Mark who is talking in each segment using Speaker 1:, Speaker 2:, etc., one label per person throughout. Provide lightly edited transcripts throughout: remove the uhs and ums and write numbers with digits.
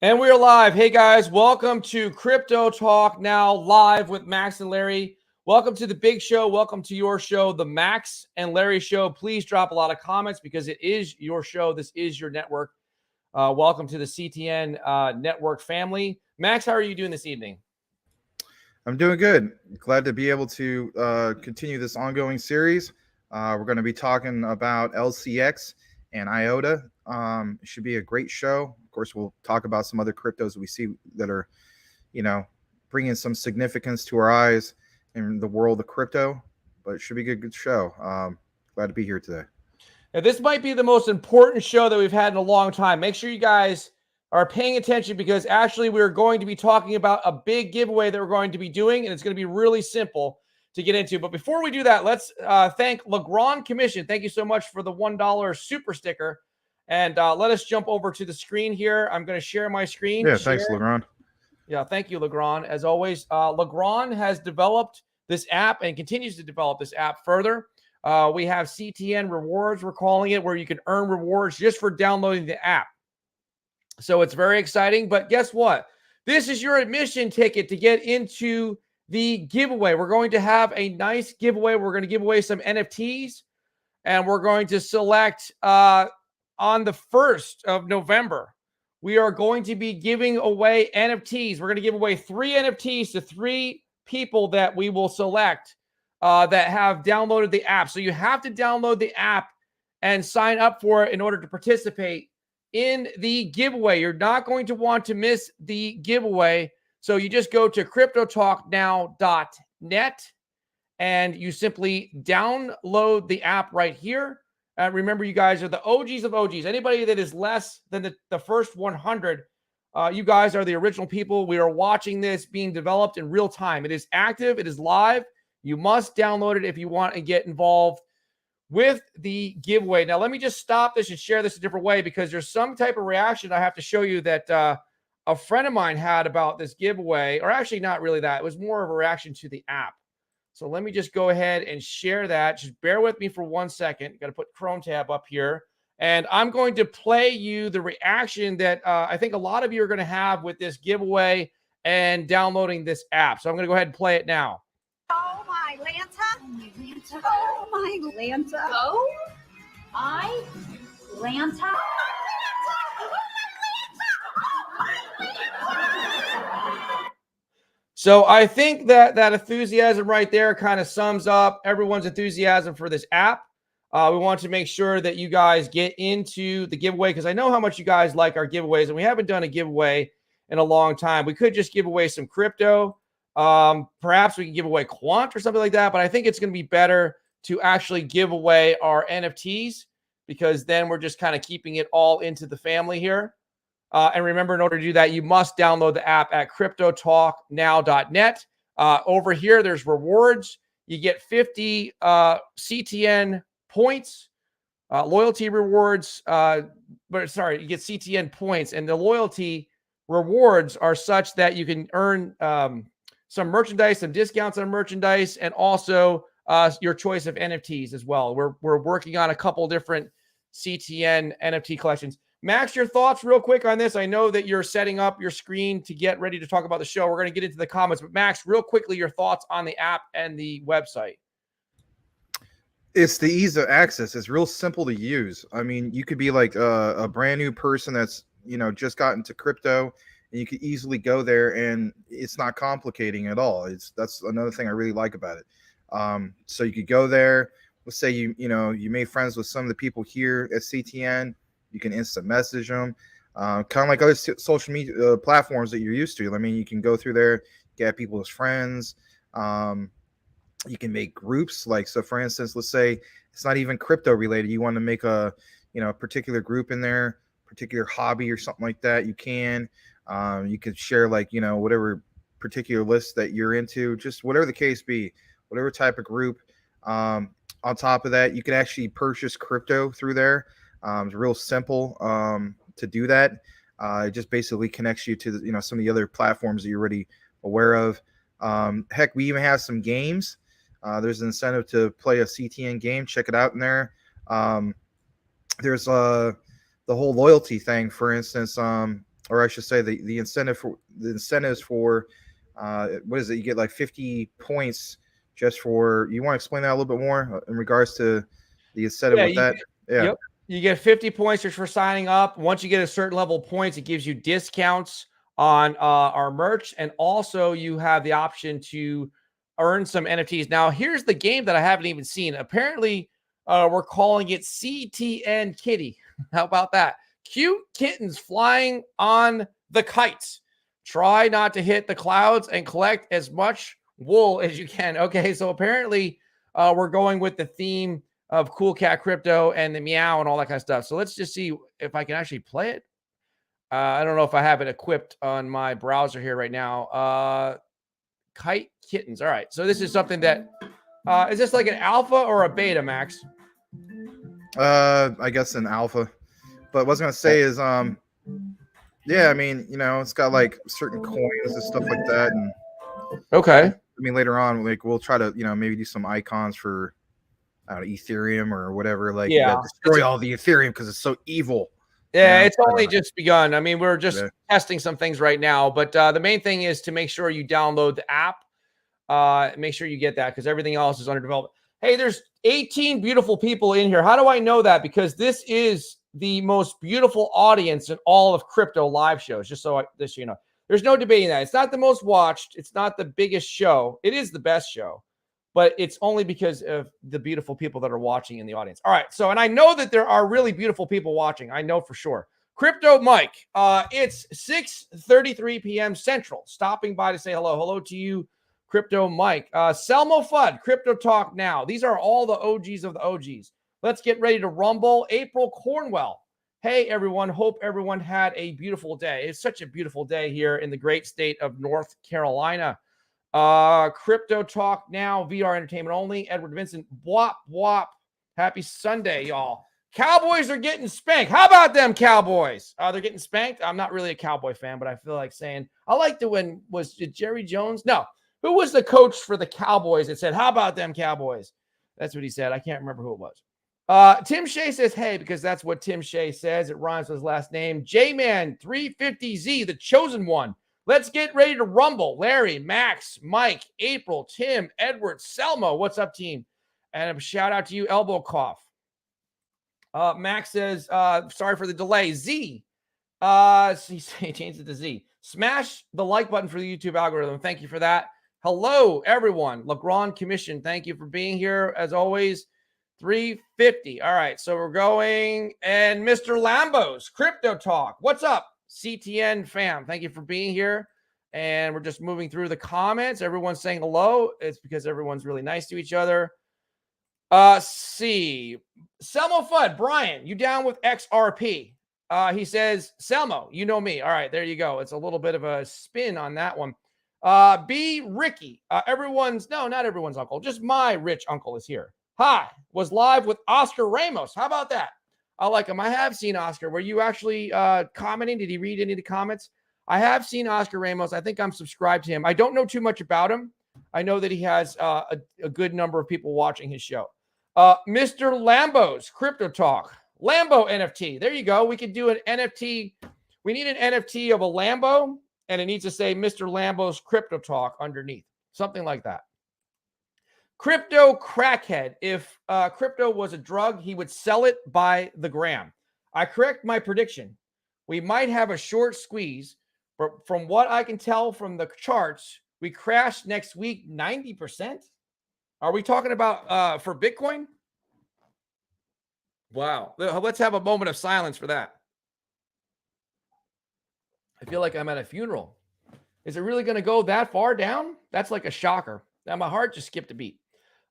Speaker 1: And we're live. Hey guys, welcome to Crypto Talk Now live with Max and Larry. Welcome to the big show. Welcome to your show, the Max and Larry Show. Please drop a lot of comments because it is your show. This is your network. Welcome to the CTN network family. Max, how are you doing this evening?
Speaker 2: I'm doing good. Glad to be able to continue this ongoing series. We're going to be talking about LCX and Iota. It should be a great show. Of course, we'll talk about some other cryptos we see that are, bringing some significance to our eyes in the world of crypto. But it should be a good show. Glad to be here today.
Speaker 1: Now, this might be the most important show that we've had in a long time. Make sure you guys are paying attention because actually we're going to be talking about a big giveaway that we're going to be doing, and it's going to be really simple to get into. But before we do that, let's thank Legrand Commission. Thank you so much for the $1 super sticker. And let us jump over to the screen here. I'm going to share my screen.
Speaker 2: Yeah, thanks, Legrand.
Speaker 1: Yeah, thank you, Legrand. As always, Legrand has developed this app and continues to develop this app further. We have CTN rewards, we're calling it, where you can earn rewards just for downloading the app. So it's very exciting. But guess what? This is your admission ticket to get into the giveaway. We're going to have a nice giveaway. We're going to give away some NFTs, and we're going to select on the 1st of November. We are going to be giving away NFTs. We're going to give away 3 NFTs to 3 people that we will select that have downloaded the app. So you have to download the app and sign up for it in order to participate in the giveaway. You're not going to want to miss the giveaway. So you just go to cryptotalknow.net and you simply download the app right here. Remember, you guys are the OGs of OGs. Anybody that is less than the first 100, you guys are the original people. We are watching this being developed in real time. It is active. It is live. You must download it if you want to get involved with the giveaway. Now, let me just stop this and share this a different way because there's some type of reaction I have to show you that a friend of mine had about this giveaway, or actually not really that. It was more of a reaction to the app. So let me just go ahead and share that. Just bear with me for 1 second. Got to put Chrome tab up here. And I'm going to play you the reaction that I think a lot of you are going to have with this giveaway and downloading this app. So I'm going to go ahead and play it now.
Speaker 3: Oh, my Lanta. Oh, my Lanta.
Speaker 4: Go. I, Lanta.
Speaker 1: So I think that enthusiasm right there kind of sums up everyone's enthusiasm for this app. We want to make sure that you guys get into the giveaway because I know how much you guys like our giveaways, and we haven't done a giveaway in a long time. We could just give away some crypto. Perhaps we can give away Quant or something like that, but I think it's going to be better to actually give away our NFTs because then we're just kind of keeping it all into the family here. And remember, in order to do that, you must download the app at cryptotalknow.net. Over here, there's rewards. You get 50 CTN points, loyalty rewards. You get CTN points, and the loyalty rewards are such that you can earn some merchandise, some discounts on merchandise, and also your choice of NFTs as well. We're working on a couple different CTN NFT collections. Max, your thoughts real quick on this. I know that you're setting up your screen to get ready to talk about the show. We're going to get into the comments, but Max, real quickly, your thoughts on the app and the website.
Speaker 2: It's the ease of access. It's real simple to use. I mean, you could be like a brand new person that's, just got into crypto, and you could easily go there and it's not complicating at all. That's another thing I really like about it. So you could go there. Let's say you made friends with some of the people here at CTN. You can instant message them, kind of like other social media platforms that you're used to. I mean, you can go through there, get people as friends. You can make groups. So for instance, let's say it's not even crypto related. You want to make a particular group in there, particular hobby or something like that. You can. You could share whatever particular list that you're into, just whatever the case be, whatever type of group. On top of that, you can actually purchase crypto through there. It's real simple to do that. It just basically connects you to some of the other platforms that you're already aware of. Heck, we even have some games. There's an incentive to play a CTN game. Check it out in there. There's the whole loyalty thing. For instance, or I should say the incentives for what is it? You get like 50 points just for. You want to explain that a little bit more in regards to the incentive with that? Yeah.
Speaker 1: Yep. You get 50 points just for signing up. Once you get a certain level of points, it gives you discounts on our merch, and also you have the option to earn some NFTs. Now, here's the game that I haven't even seen. Apparently, we're calling it CTN Kitty. How about that? Cute kittens flying on the kites. Try not to hit the clouds and collect as much wool as you can. Okay, so apparently we're going with the theme of Cool Cat Crypto and the meow and all that kind of stuff. So let's just see if I can actually play it. I don't know if I have it equipped on my browser here right now. Kite kittens. All right. So this is something that is this like an alpha or a beta, Max?
Speaker 2: I guess an alpha. But what I was gonna say is, yeah, I mean, it's got like certain coins and stuff like that, and
Speaker 1: okay.
Speaker 2: I mean, later on, like we'll try to, maybe do some icons for, I don't know, Ethereum or whatever. Like, destroy all the Ethereum because it's so evil.
Speaker 1: Yeah, it's only just begun. I mean, we're just testing some things right now, but the main thing is to make sure you download the app. Make sure you get that because everything else is under development. Hey, there's 18 beautiful people in here. How do I know that? Because this is the most beautiful audience in all of crypto live shows. Just so there's no debating that. It's not the most watched. It's not the biggest show. It is the best show, but it's only because of the beautiful people that are watching in the audience. All right. So, and I know that there are really beautiful people watching. I know for sure. Crypto Mike, it's 6:33 p.m. Central. Stopping by to say hello. Hello to you, Crypto Mike. Selmo Fudd, Crypto Talk Now. These are all the OGs of the OGs. Let's get ready to rumble. April Cornwell. Hey, everyone. Hope everyone had a beautiful day. It's such a beautiful day here in the great state of North Carolina. Crypto Talk Now, VR entertainment only. Edward Vincent, whop, whop. Happy Sunday, y'all. Cowboys are getting spanked. How about them Cowboys? They're getting spanked. I'm not really a Cowboy fan, but I feel like saying, I like to win. Was it Jerry Jones? No. Who was the coach for the Cowboys that said, how about them Cowboys? That's what he said. I can't remember who it was. Tim Shea says, hey, because that's what Tim Shea says. It rhymes with his last name. J-Man 350Z, the chosen one. Let's get ready to rumble. Larry, Max, Mike, April, Tim, Edward, Selmo. What's up, team? And a shout out to you, Elbow Cough. Max says, sorry for the delay. Z. He changed it to Z. Smash the like button for the YouTube algorithm. Thank you for that. Hello, everyone. Legrand Commission, thank you for being here. As always, 350. All right, so we're going. And Mr. Lambos, Crypto Talk. What's up, CTN fam? Thank you for being here. And we're just moving through the comments. Everyone's saying hello. It's because everyone's really nice to each other. See. Selmo Fudd, Brian, you down with XRP? He says, Selmo, you know me. All right, there you go. It's a little bit of a spin on that one. B. Ricky, not everyone's uncle. Just my rich uncle is here. Hi, was live with Oscar Ramos. How about that? I like him. I have seen Oscar. Were you actually commenting? Did he read any of the comments? I have seen Oscar Ramos. I think I'm subscribed to him. I don't know too much about him. I know that he has a good number of people watching his show. Mr. Lambo's Crypto Talk. Lambo NFT. There you go. We could do an NFT. We need an NFT of a Lambo, and it needs to say Mr. Lambo's Crypto Talk underneath. Something like that. Crypto Crackhead. If crypto was a drug, he would sell it by the gram. I correct my prediction. We might have a short squeeze, but from what I can tell from the charts, we crash next week 90%. Are we talking about for Bitcoin? Wow. Let's have a moment of silence for that. I feel like I'm at a funeral. Is it really going to go that far down? That's like a shocker. Now my heart just skipped a beat.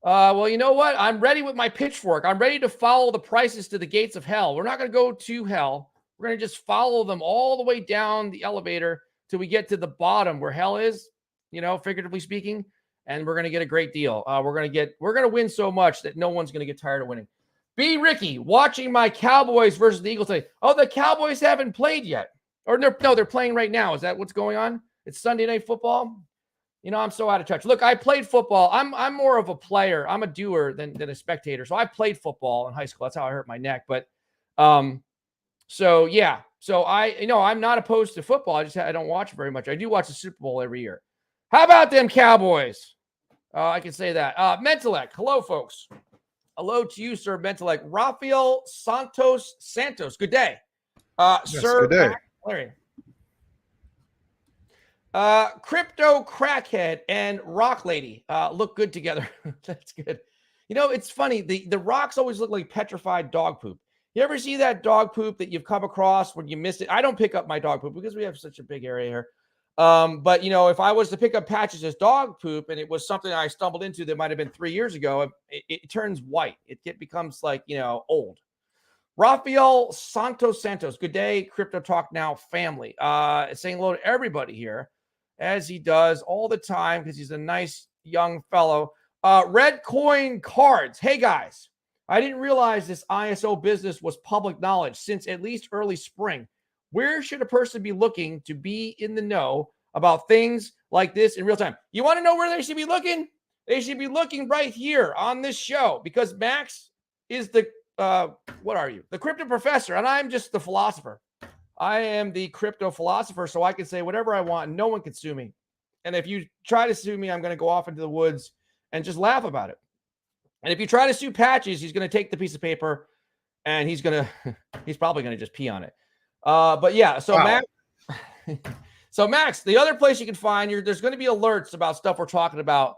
Speaker 1: Well, you know what? I'm ready with my pitchfork. I'm ready to follow the prices to the gates of hell. We're not going to go to hell. We're going to just follow them all the way down the elevator till we get to the bottom where hell is, figuratively speaking. And we're going to get a great deal. We're going to win so much that no one's going to get tired of winning. B. Ricky, watching my Cowboys versus the Eagles today. Oh, the Cowboys haven't played yet. Or they're playing right now. Is that what's going on? It's Sunday Night Football. I'm so out of touch. Look, I played football. I'm more of a player. I'm a doer than a spectator. So I played football in high school. That's how I hurt my neck. But so yeah, So I'm not opposed to football. I don't watch it very much. I do watch the Super Bowl every year. How about them Cowboys? I can say that. Mentalec. Hello, folks. Hello to you, Sir Mentalec. Rafael Santos. Good day.
Speaker 2: Yes,
Speaker 1: Sir
Speaker 2: good day.
Speaker 1: Larry. Crypto Crackhead and Rock Lady look good together. That's good. You know, it's funny. The rocks always look like petrified dog poop. You ever see that dog poop that you've come across when you missed it? I don't pick up my dog poop because we have such a big area here. But, if I was to pick up patches as dog poop and it was something I stumbled into that might have been 3 years ago, it turns white. It becomes like, old. Rafael Santos. Good day, Crypto Talk Now family. Saying hello to everybody here, as he does all the time because he's a nice young fellow. Red Coin Cards. Hey, guys. I didn't realize this ISO business was public knowledge since at least early spring. Where should a person be looking to be in the know about things like this in real time? You want to know where they should be looking? They should be looking right here on this show because Max is the, what are you? The crypto professor, and I'm just the philosopher. I am the crypto philosopher, so I can say whatever I want and no one can sue me. And if you try to sue me, I'm going to go off into the woods and just laugh about it. And if you try to sue Patches, he's going to take the piece of paper and he's probably going to just pee on it. But yeah, so wow. Max, the other place you can find there's going to be alerts about stuff we're talking about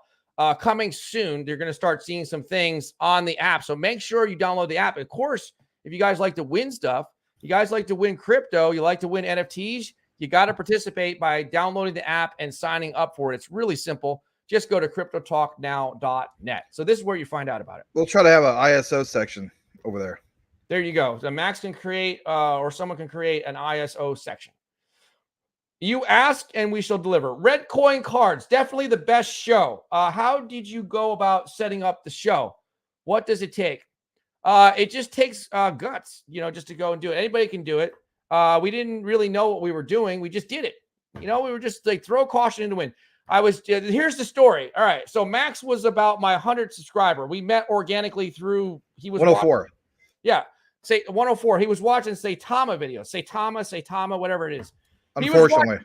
Speaker 1: coming soon. You're going to start seeing some things on the app. So make sure you download the app. Of course, if you guys like to win stuff, you guys like to win crypto, you like to win NFTs, you got to participate by downloading the app and signing up for it. It's really simple. Just go to cryptotalknow.net. So this is where you find out about it.
Speaker 2: We'll try to have an ISO section over there.
Speaker 1: There you go. So Max can create, or someone can create an ISO section. You ask and we shall deliver. Red Coin Cards, definitely the best show. How did you go about setting up the show? What does it take? It just takes guts, just to go and do it. Anybody can do it. We didn't really know what we were doing. We just did it. We were just like throw caution into wind. Here's the story. All right. So Max was about my 100th subscriber. We met organically through, he was
Speaker 2: 104.
Speaker 1: Watching, yeah. Say 104. He was watching Saitama videos. Saitama, whatever it is.
Speaker 2: Unfortunately.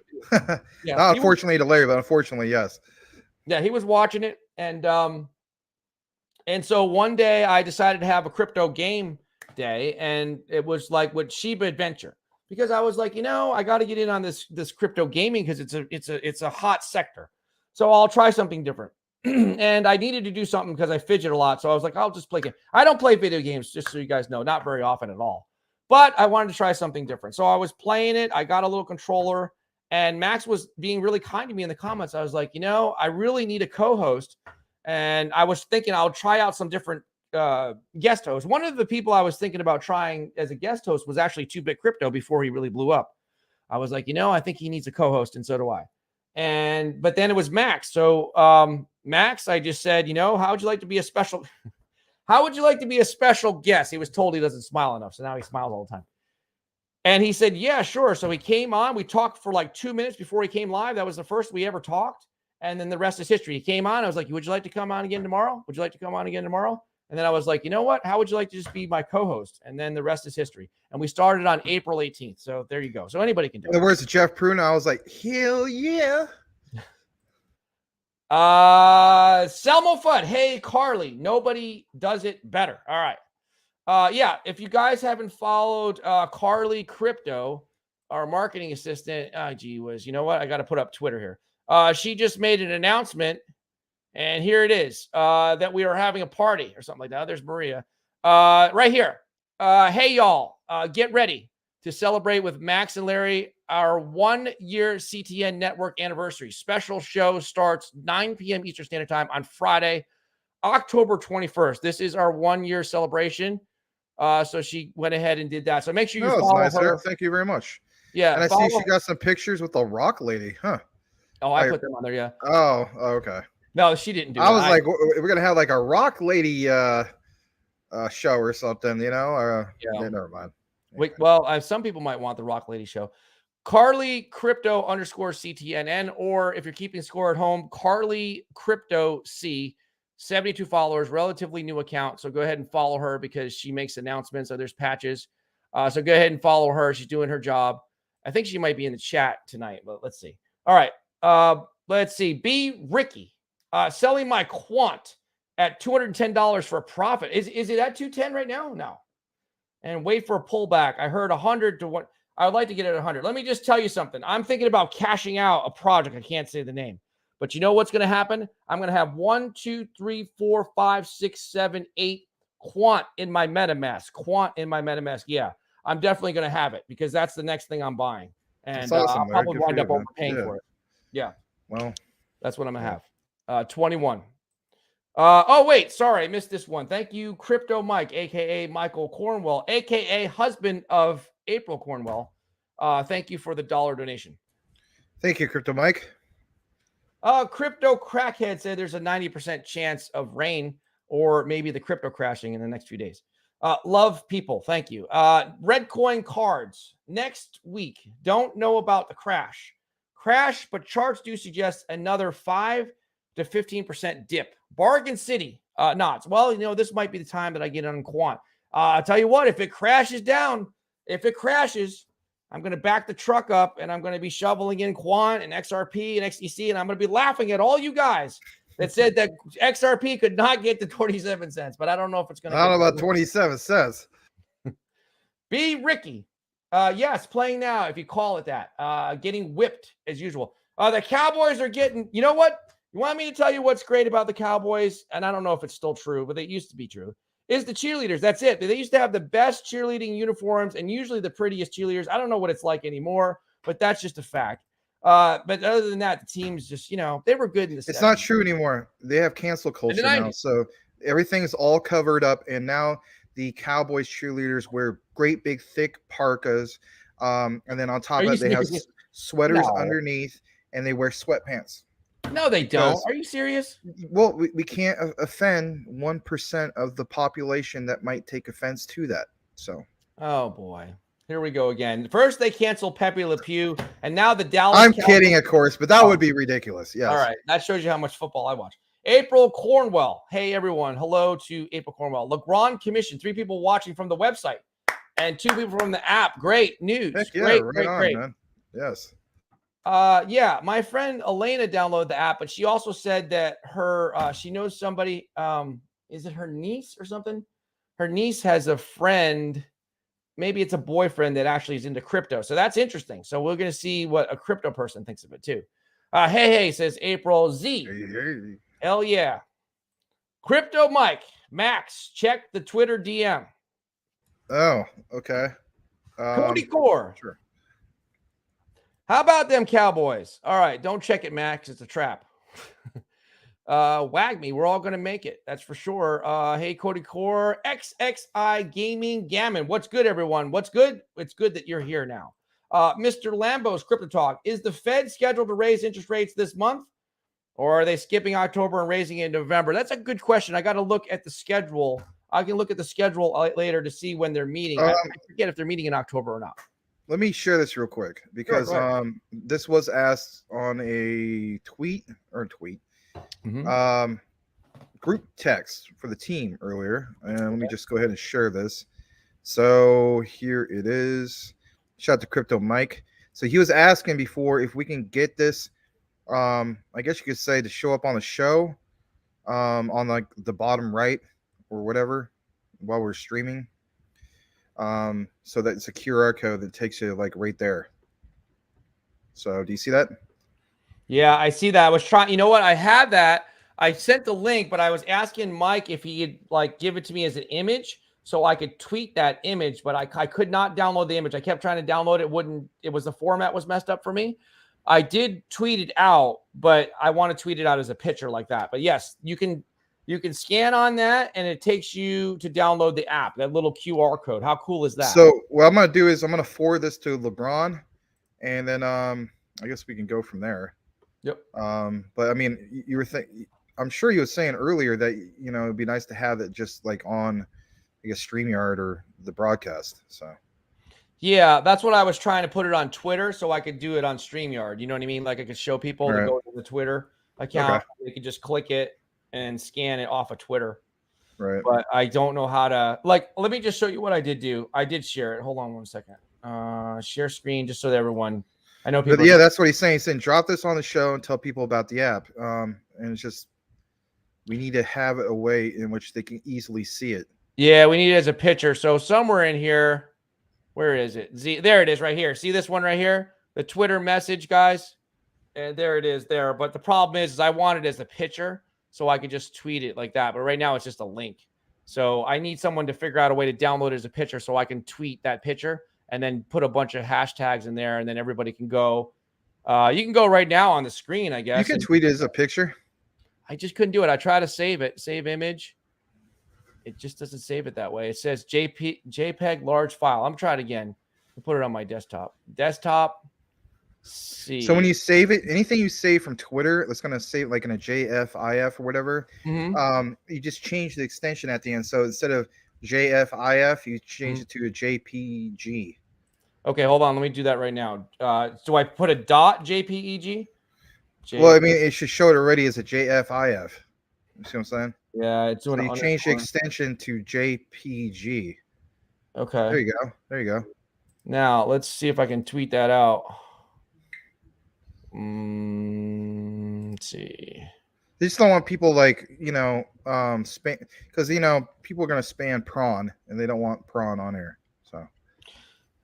Speaker 1: Yeah,
Speaker 2: not unfortunately to Larry, but unfortunately, yes.
Speaker 1: Yeah. He was watching it. And so one day I decided to have a crypto game day and it was like with Shiba Adventure. Because I was like, I got to get in on this crypto gaming because it's a hot sector. So I'll try something different. And I needed to do something because I fidget a lot. So I was like, I'll just play game. I don't play video games, just so you guys know, not very often at all. But I wanted to try something different. So I was playing it. I got a little controller. And Max was being really kind to me in the comments. I was like, I really need a co-host. And I was thinking I'll try out some different guest host. One of the people I was thinking about trying as a guest host was actually 2-Bit Crypto before he really blew up. I was like, I think he needs a co-host, and so do I. But then it was Max. So Max, I just said, how would you like to be a special? How would you like to be a special guest? He was told he doesn't smile enough, so now he smiles all the time. And he said, yeah, sure. So he came on. We talked for like 2 minutes before he came live. That was the first we ever talked. And then the rest is history. He came on. I was like, would you like to come on again tomorrow? Would you like to come on again tomorrow? And then I was like, you know what? How would you like to just be my co-host? And then the rest is history. And we started on April 18th. So there you go. So anybody can do it.
Speaker 2: Where's Jeff Prune? I was like, hell yeah.
Speaker 1: Selmo Fudd. Hey, Carly. Nobody does it better. All right. Yeah. If you guys haven't followed Carly Crypto, our marketing assistant, gee whiz, you know what? I got to put up Twitter here. She just made an announcement. And here it is, that we are having a party or something like that. There's Maria right here. Hey, y'all, get ready to celebrate with Max and Larry our 1-year CTN network anniversary. Special show starts 9 p.m. Eastern Standard Time on Friday, October 21st. This is our 1-year celebration. So she went ahead and did that. So make sure you follow her.
Speaker 2: Sir. Thank you very much.
Speaker 1: Yeah.
Speaker 2: And I see she got some pictures with the rock lady, huh?
Speaker 1: Oh, I put them on there, yeah.
Speaker 2: Oh, okay.
Speaker 1: No, she didn't do it.
Speaker 2: I was like, we're gonna have like a rock lady show or something, yeah, never mind.
Speaker 1: Wait, well, some people might want the rock lady show. Carly Crypto _CTNN, or if you're keeping score at home, Carly Crypto C, 72 followers, relatively new account. So go ahead and follow her because she makes announcements. So there's patches. So go ahead and follow her. She's doing her job. I think she might be in the chat tonight, but let's see. All right. Let's see. B. Ricky, selling my quant at $210 for a profit. Is it at 210 right now? No. And wait for a pullback. I heard 100 to 1. I would like to get it at 100. Let me just tell you something. I'm thinking about cashing out a project. I can't say the name, but you know what's going to happen? I'm going to have 1, 2, 3, 4, 5, 6, 7, 8 quant in my MetaMask. Yeah, I'm definitely going to have it because that's the next thing I'm buying. And
Speaker 2: awesome,
Speaker 1: I'll probably wind up
Speaker 2: man.
Speaker 1: overpaying for it. Yeah.
Speaker 2: Well,
Speaker 1: that's what I'm going to have. 21. Oh, wait. Sorry. I missed this one. Thank you, Crypto Mike, a.k.a. Michael Cornwell, a.k.a. husband of April Cornwell. Thank you for the $1 donation.
Speaker 2: Thank you, Crypto Mike.
Speaker 1: Crypto Crackhead said there's a 90% chance of rain or maybe the crypto crashing in the next few days. Love people. Thank you. Red Coin Cards. Next week. Don't know about the crash. But charts do suggest another 5 to 15% dip. Bargain City. Knots. Well, you know, this might be the time that I get on quant. I'll tell you what, if it crashes down, I'm going to back the truck up and I'm going to be shoveling in quant and XRP and XDC, and I'm going to be laughing at all you guys that said that XRP could not get to 27 cents, but I don't know if it's going to.
Speaker 2: I don't know about 27 cents.
Speaker 1: B. Ricky. Yes, playing now, if you call it that. Getting whipped as usual. The Cowboys are getting, you know what? You want me to tell you what's great about the Cowboys? And I don't know if it's still true, but it used to be true. Is the cheerleaders. That's it. They used to have the best cheerleading uniforms and usually the prettiest cheerleaders. I don't know what it's like anymore, but that's just a fact. But other than that, the teams just, you know, they were good in the 70s.
Speaker 2: It's not true anymore. They have cancel culture now. So everything's all covered up. And now the Cowboys cheerleaders wear great big thick parkas. And then on top of it, they have sweaters underneath and they wear sweatpants.
Speaker 1: No, they don't. Are you serious?
Speaker 2: Well, we can't offend 1% of the population that might take offense to that. So,
Speaker 1: oh boy, here we go again. First, they canceled Pepe Le Pew, and now the Dallas.
Speaker 2: I'm kidding, of course, but that would be ridiculous. Yes.
Speaker 1: All right, that shows you how much football I watch. April Cornwell. Hey everyone, hello to April Cornwell. LeGrand Commission. 3 people watching from the website, and 2 people from the app. Great news.
Speaker 2: Heck yeah,
Speaker 1: great.
Speaker 2: Man. Yes.
Speaker 1: Yeah, my friend Elena downloaded the app, but she also said that her she knows somebody. Is it her niece or something? Her niece has a friend, maybe it's a boyfriend that actually is into crypto. So that's interesting. So we're gonna see what a crypto person thinks of it too. Hey, says April Z.
Speaker 2: Hey.
Speaker 1: Hell yeah. Crypto Mike, Max, check the Twitter DM.
Speaker 2: Oh, okay.
Speaker 1: Cody Core.
Speaker 2: Sure.
Speaker 1: How about them Cowboys? All right, don't check it, Max. It's a trap. Wag me. We're all going to make it. That's for sure. Hey, Cody Core, XXI Gaming Gammon. What's good, everyone? What's good? It's good that you're here now. Mr. Lambo's Crypto Talk. Is the Fed scheduled to raise interest rates this month? Or are they skipping October and raising it in November? That's a good question. I got to look at the schedule. I can look at the schedule later to see when they're meeting. I forget if they're meeting in October or not.
Speaker 2: Let me share this real quick because this was asked on a tweet. Group text for the team earlier. And let me just go ahead and share this. So here it is. Shout out to Crypto Mike. So he was asking before if we can get this, I guess you could say, to show up on the show on like the bottom right or whatever while we're streaming. So that it's a QR code that takes you like right there. So do you see that?
Speaker 1: Yeah, I see that. I was trying, you know what? I had that. I sent the link, but I was asking Mike if he could like give it to me as an image so I could tweet that image, but I could not download the image. I kept trying to download it. It was the format was messed up for me. I did tweet it out, but I want to tweet it out as a picture like that. But yes, you can scan on that and it takes you to download the app, that little QR code. How cool is that? So
Speaker 2: what I'm going to do is I'm going to forward this to LeBron and then I guess we can go from there.
Speaker 1: Yep.
Speaker 2: But I mean, I'm sure you were saying earlier that, you know, it'd be nice to have it just like on, I guess, StreamYard or the broadcast. So
Speaker 1: yeah, that's what I was trying to put it on Twitter so I could do it on StreamYard. You know what I mean? Like I could show people to go to the Twitter account. Okay. They could just click it and scan it off of Twitter.
Speaker 2: Right.
Speaker 1: but I don't know how to, like, let me just show you what I did do. I did share it. Hold on one second. Share screen just so that everyone, I know people.
Speaker 2: But yeah, that's what he's saying. He's saying drop this on the show and tell people about the app. And it's just, we need to have a way in which they can easily see it.
Speaker 1: Yeah, we need it as a picture. So somewhere in here, where is it? There it is right here. See this one right here? The Twitter message, guys. And there it is there. But the problem is I want it as a picture so I could just tweet it like that. But right now it's just a link. So I need someone to figure out a way to download it as a picture so I can tweet that picture and then put a bunch of hashtags in there, and then everybody can go. You can go right now on the screen, I guess.
Speaker 2: You can tweet it as a picture.
Speaker 1: I just couldn't do it. I tried to save it, save image. It just doesn't save it that way. It says JPEG large file. I'm trying again. I'll put it on my desktop. Desktop. See.
Speaker 2: So when you save it, anything you save from Twitter, that's going to save like in a JFIF or whatever. You just change the extension at the end. So instead of JFIF, you change it to a JPG.
Speaker 1: Okay, hold on. Let me do that right now. Do I put a dot JPEG?
Speaker 2: Well, I mean, it should show it already as a JFIF. You see what I'm saying?
Speaker 1: Yeah, it's doing.
Speaker 2: So you change the extension to JPG.
Speaker 1: Okay.
Speaker 2: There you go. There you go.
Speaker 1: Now let's see if I can tweet that out. Let's see.
Speaker 2: They just don't want people like, spam, because people are gonna spam prawn and they don't want prawn on air. So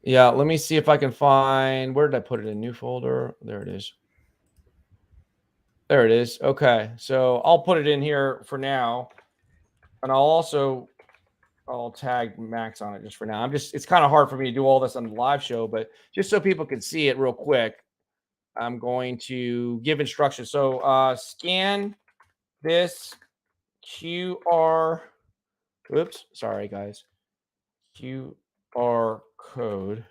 Speaker 1: yeah, let me see if I can find, where did I put it in? New folder. There it is. There it is. Okay, so I'll put it in here for now, and I'll tag Max on it just for now. It's kind of hard for me to do all this on the live show, but just so people can see it real quick, I'm going to give instructions. So scan this QR. Oops, sorry guys. QR code.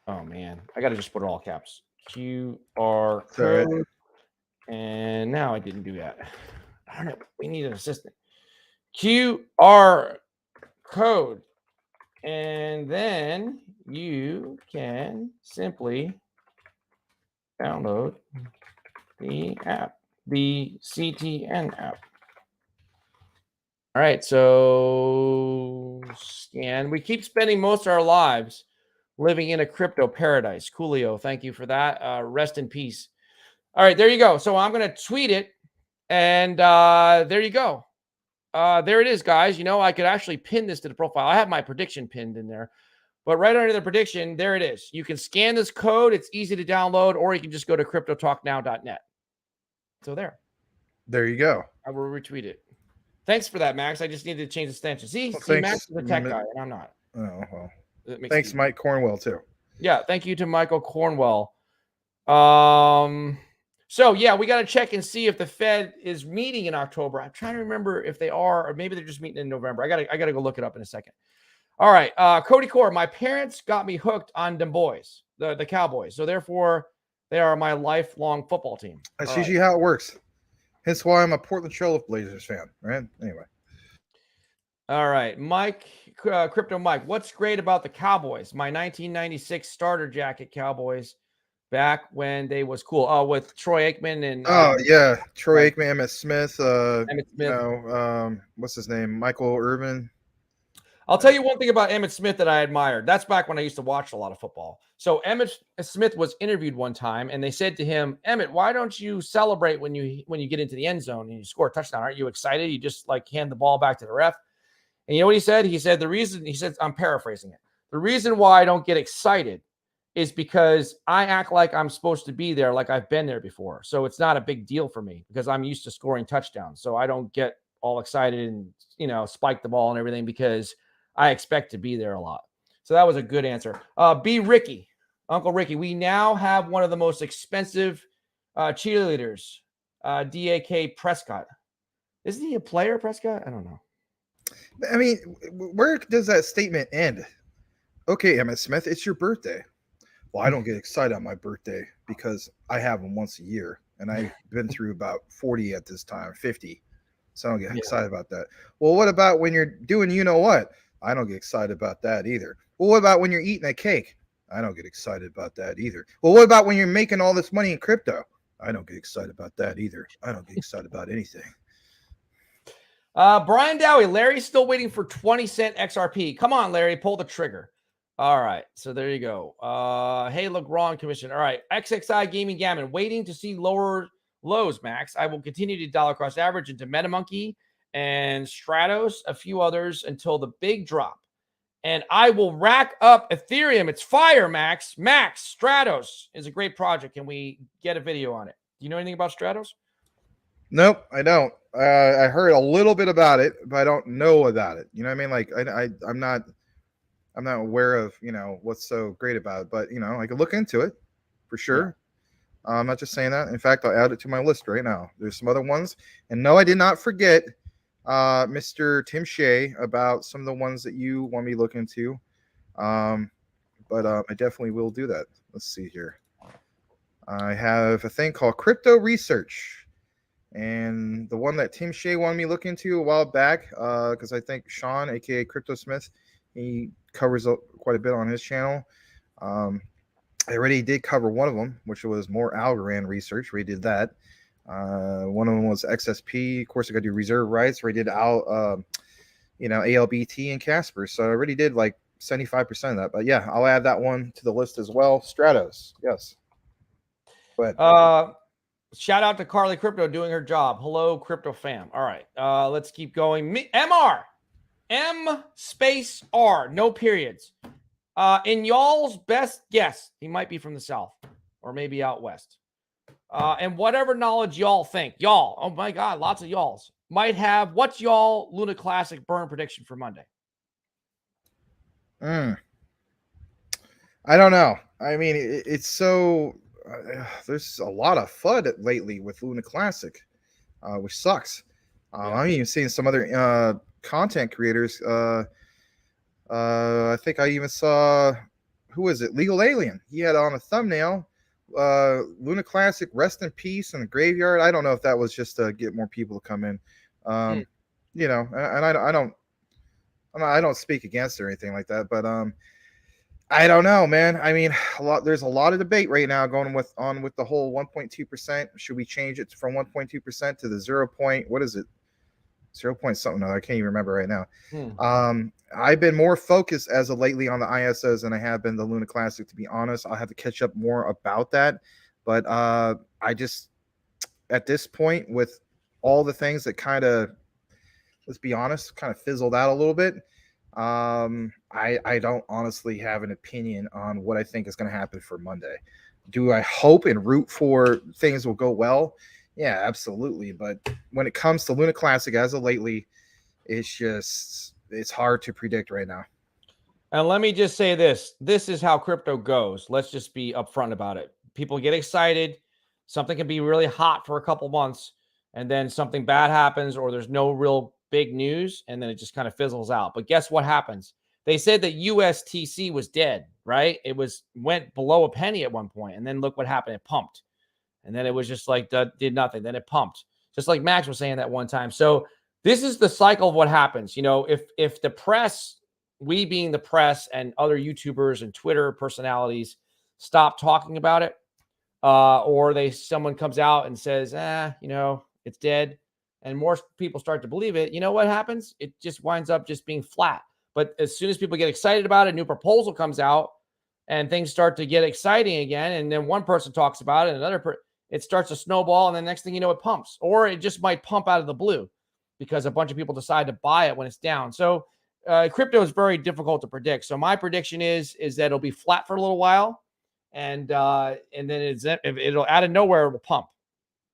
Speaker 1: Oh man, I got to just put it all caps. QR code.
Speaker 2: right.
Speaker 1: And now I didn't do that. Darn it, we need an assistant. QR code. And then you can simply download the app, the CTN app. All right, so scan. We keep spending most of our lives living in a crypto paradise. Coolio, thank you for that. Rest in peace. All right, there you go. So I'm going to tweet it, and there you go. There it is, guys. I could actually pin this to the profile. I have my prediction pinned in there. But right under the prediction, there it is. You can scan this code. It's easy to download, or you can just go to cryptotalknow.net. So there.
Speaker 2: There you go.
Speaker 1: I will retweet it. Thanks for that, Max. I just needed to change the extension. See, Max is a tech guy, and I'm not.
Speaker 2: Oh, well. Thanks, Mike Cornwell, too.
Speaker 1: Yeah, thank you to Michael Cornwell. So, yeah, we got to check and see if the Fed is meeting in October. I'm trying to remember if they are, or maybe they're just meeting in November. I got to go look it up in a second. All right. Cody Core, my parents got me hooked on them boys, the Cowboys. So, therefore, they are my lifelong football team.
Speaker 2: That's usually how it works. Hence why I'm a Portland Trail Blazers fan, right? Anyway.
Speaker 1: All right. Mike, Crypto Mike, what's great about the Cowboys? My 1996 starter jacket Cowboys. Back when they was cool. With Troy Aikman and
Speaker 2: Troy Aikman, Emmett Smith. What's his name? Michael Irvin.
Speaker 1: I'll tell you one thing about Emmett Smith that I admired. That's back when I used to watch a lot of football. So Emmett Smith was interviewed one time, and they said to him, "Emmett, why don't you celebrate when you get into the end zone and you score a touchdown? Aren't you excited? You just like hand the ball back to the ref." And you know what he said? He said I'm paraphrasing it. The reason why I don't get excited is because I act like I'm supposed to be there, like I've been there before. So it's not a big deal for me because I'm used to scoring touchdowns. So I don't get all excited and, spike the ball and everything because I expect to be there a lot. So that was a good answer. Ricky, Uncle Ricky, we now have one of the most expensive cheerleaders, DAK Prescott. Isn't he a player, Prescott? I don't know.
Speaker 2: I mean, where does that statement end? Okay, Emmett Smith, it's your birthday. Well, I don't get excited on my birthday because I have them once a year, and I've been through about 40 at this time, 50. So I don't get excited about that. Well, what about when you're doing what? I don't get excited about that either. Well, what about when you're eating a cake? I don't get excited about that either. Well, what about when you're making all this money in crypto? I don't get excited about that either. I don't get excited about anything.
Speaker 1: Brian Dowie, Larry's still waiting for 20-cent XRP. Come on, Larry, pull the trigger. All right, so there you go. Hey, look, wrong commission. All right, XXI Gaming Gammon, waiting to see lower lows, Max. I will continue to dollar cost average into MetaMonkey and Stratos, a few others until the big drop. And I will rack up Ethereum. It's fire, Max. Max, Stratos is a great project. Can we get a video on it? Do you know anything about Stratos?
Speaker 2: Nope, I don't. I heard a little bit about it, but I don't know about it. You know what I mean? Like I'm not aware of, you know, what's so great about it, but you know, I could look into it for sure. Yeah. I'm not just saying that. In fact, I'll add it to my list right now. There's some other ones. And no, I did not forget Mr. Tim Shea about some of the ones that you want me to look into. But I definitely will do that. Let's see here. I have a thing called Crypto Research. And the one that Tim Shea wanted me to look into a while back, because I think Sean, aka Crypto Smith, he covers quite a bit on his channel. I already did cover one of them, which was more Algorand research. We did that. One of them was XSP. Of course, I got to do reserve rights. We did ALBT and Casper. So I already did like 75% of that. But yeah, I'll add that one to the list as well. Stratos, yes. But
Speaker 1: shout out to Carly Crypto doing her job. Hello, crypto fam. All right, let's keep going. MR, M space R, no periods. In y'all's best guess, he might be from the South or maybe out West. And whatever knowledge y'all think, y'all, oh my God, lots of y'alls might have. What's y'all Luna Classic burn prediction for Monday?
Speaker 2: I don't know. I mean, it's so there's a lot of FUD lately with Luna Classic, which sucks. I'm even seeing some other content creators. I think I even saw, who was it? Legal Alien. He had on a thumbnail, Luna Classic, rest in peace in the graveyard. I don't know if that was just to get more people to come in. You know, and I don't speak against it or anything like that, but I don't know, man. I mean, there's a lot of debate right now going on with the whole 1.2%. Should we change it from 1.2% to the 0. What is it? 0 point something. I can't even remember right now. I've been more focused as of lately on the ISOs than I have been the Luna Classic, to be honest. I'll have to catch up more about that. But I just, at this point, with all the things that kind of, let's be honest, kind of fizzled out a little bit, I don't honestly have an opinion on what I think is going to happen for Monday. Do I hope and root for things will go well? Yeah, absolutely. But when it comes to Luna Classic as of lately, it's hard to predict right now.
Speaker 1: And let me just say this. This is how crypto goes. Let's just be upfront about it. People get excited. Something can be really hot for a couple months, and then something bad happens, or there's no real big news, and then it just kind of fizzles out. But guess what happens? They said that USTC was dead, right? It went below a penny at one point, and then look what happened. It pumped. And then it was just like, did nothing. Then it pumped, just like Max was saying that one time. So this is the cycle of what happens. You know, if the press, we being the press and other YouTubers and Twitter personalities stop talking about it, or someone comes out and says, you know, it's dead, and more people start to believe it, you know what happens? It just winds up just being flat. But as soon as people get excited about it, a new proposal comes out and things start to get exciting again, and then one person talks about it, and another it starts to snowball, and the next thing you know, it pumps. Or it just might pump out of the blue because a bunch of people decide to buy it when it's down. So crypto is very difficult to predict. So my prediction is that it'll be flat for a little while, and then it'll out of nowhere, it'll pump.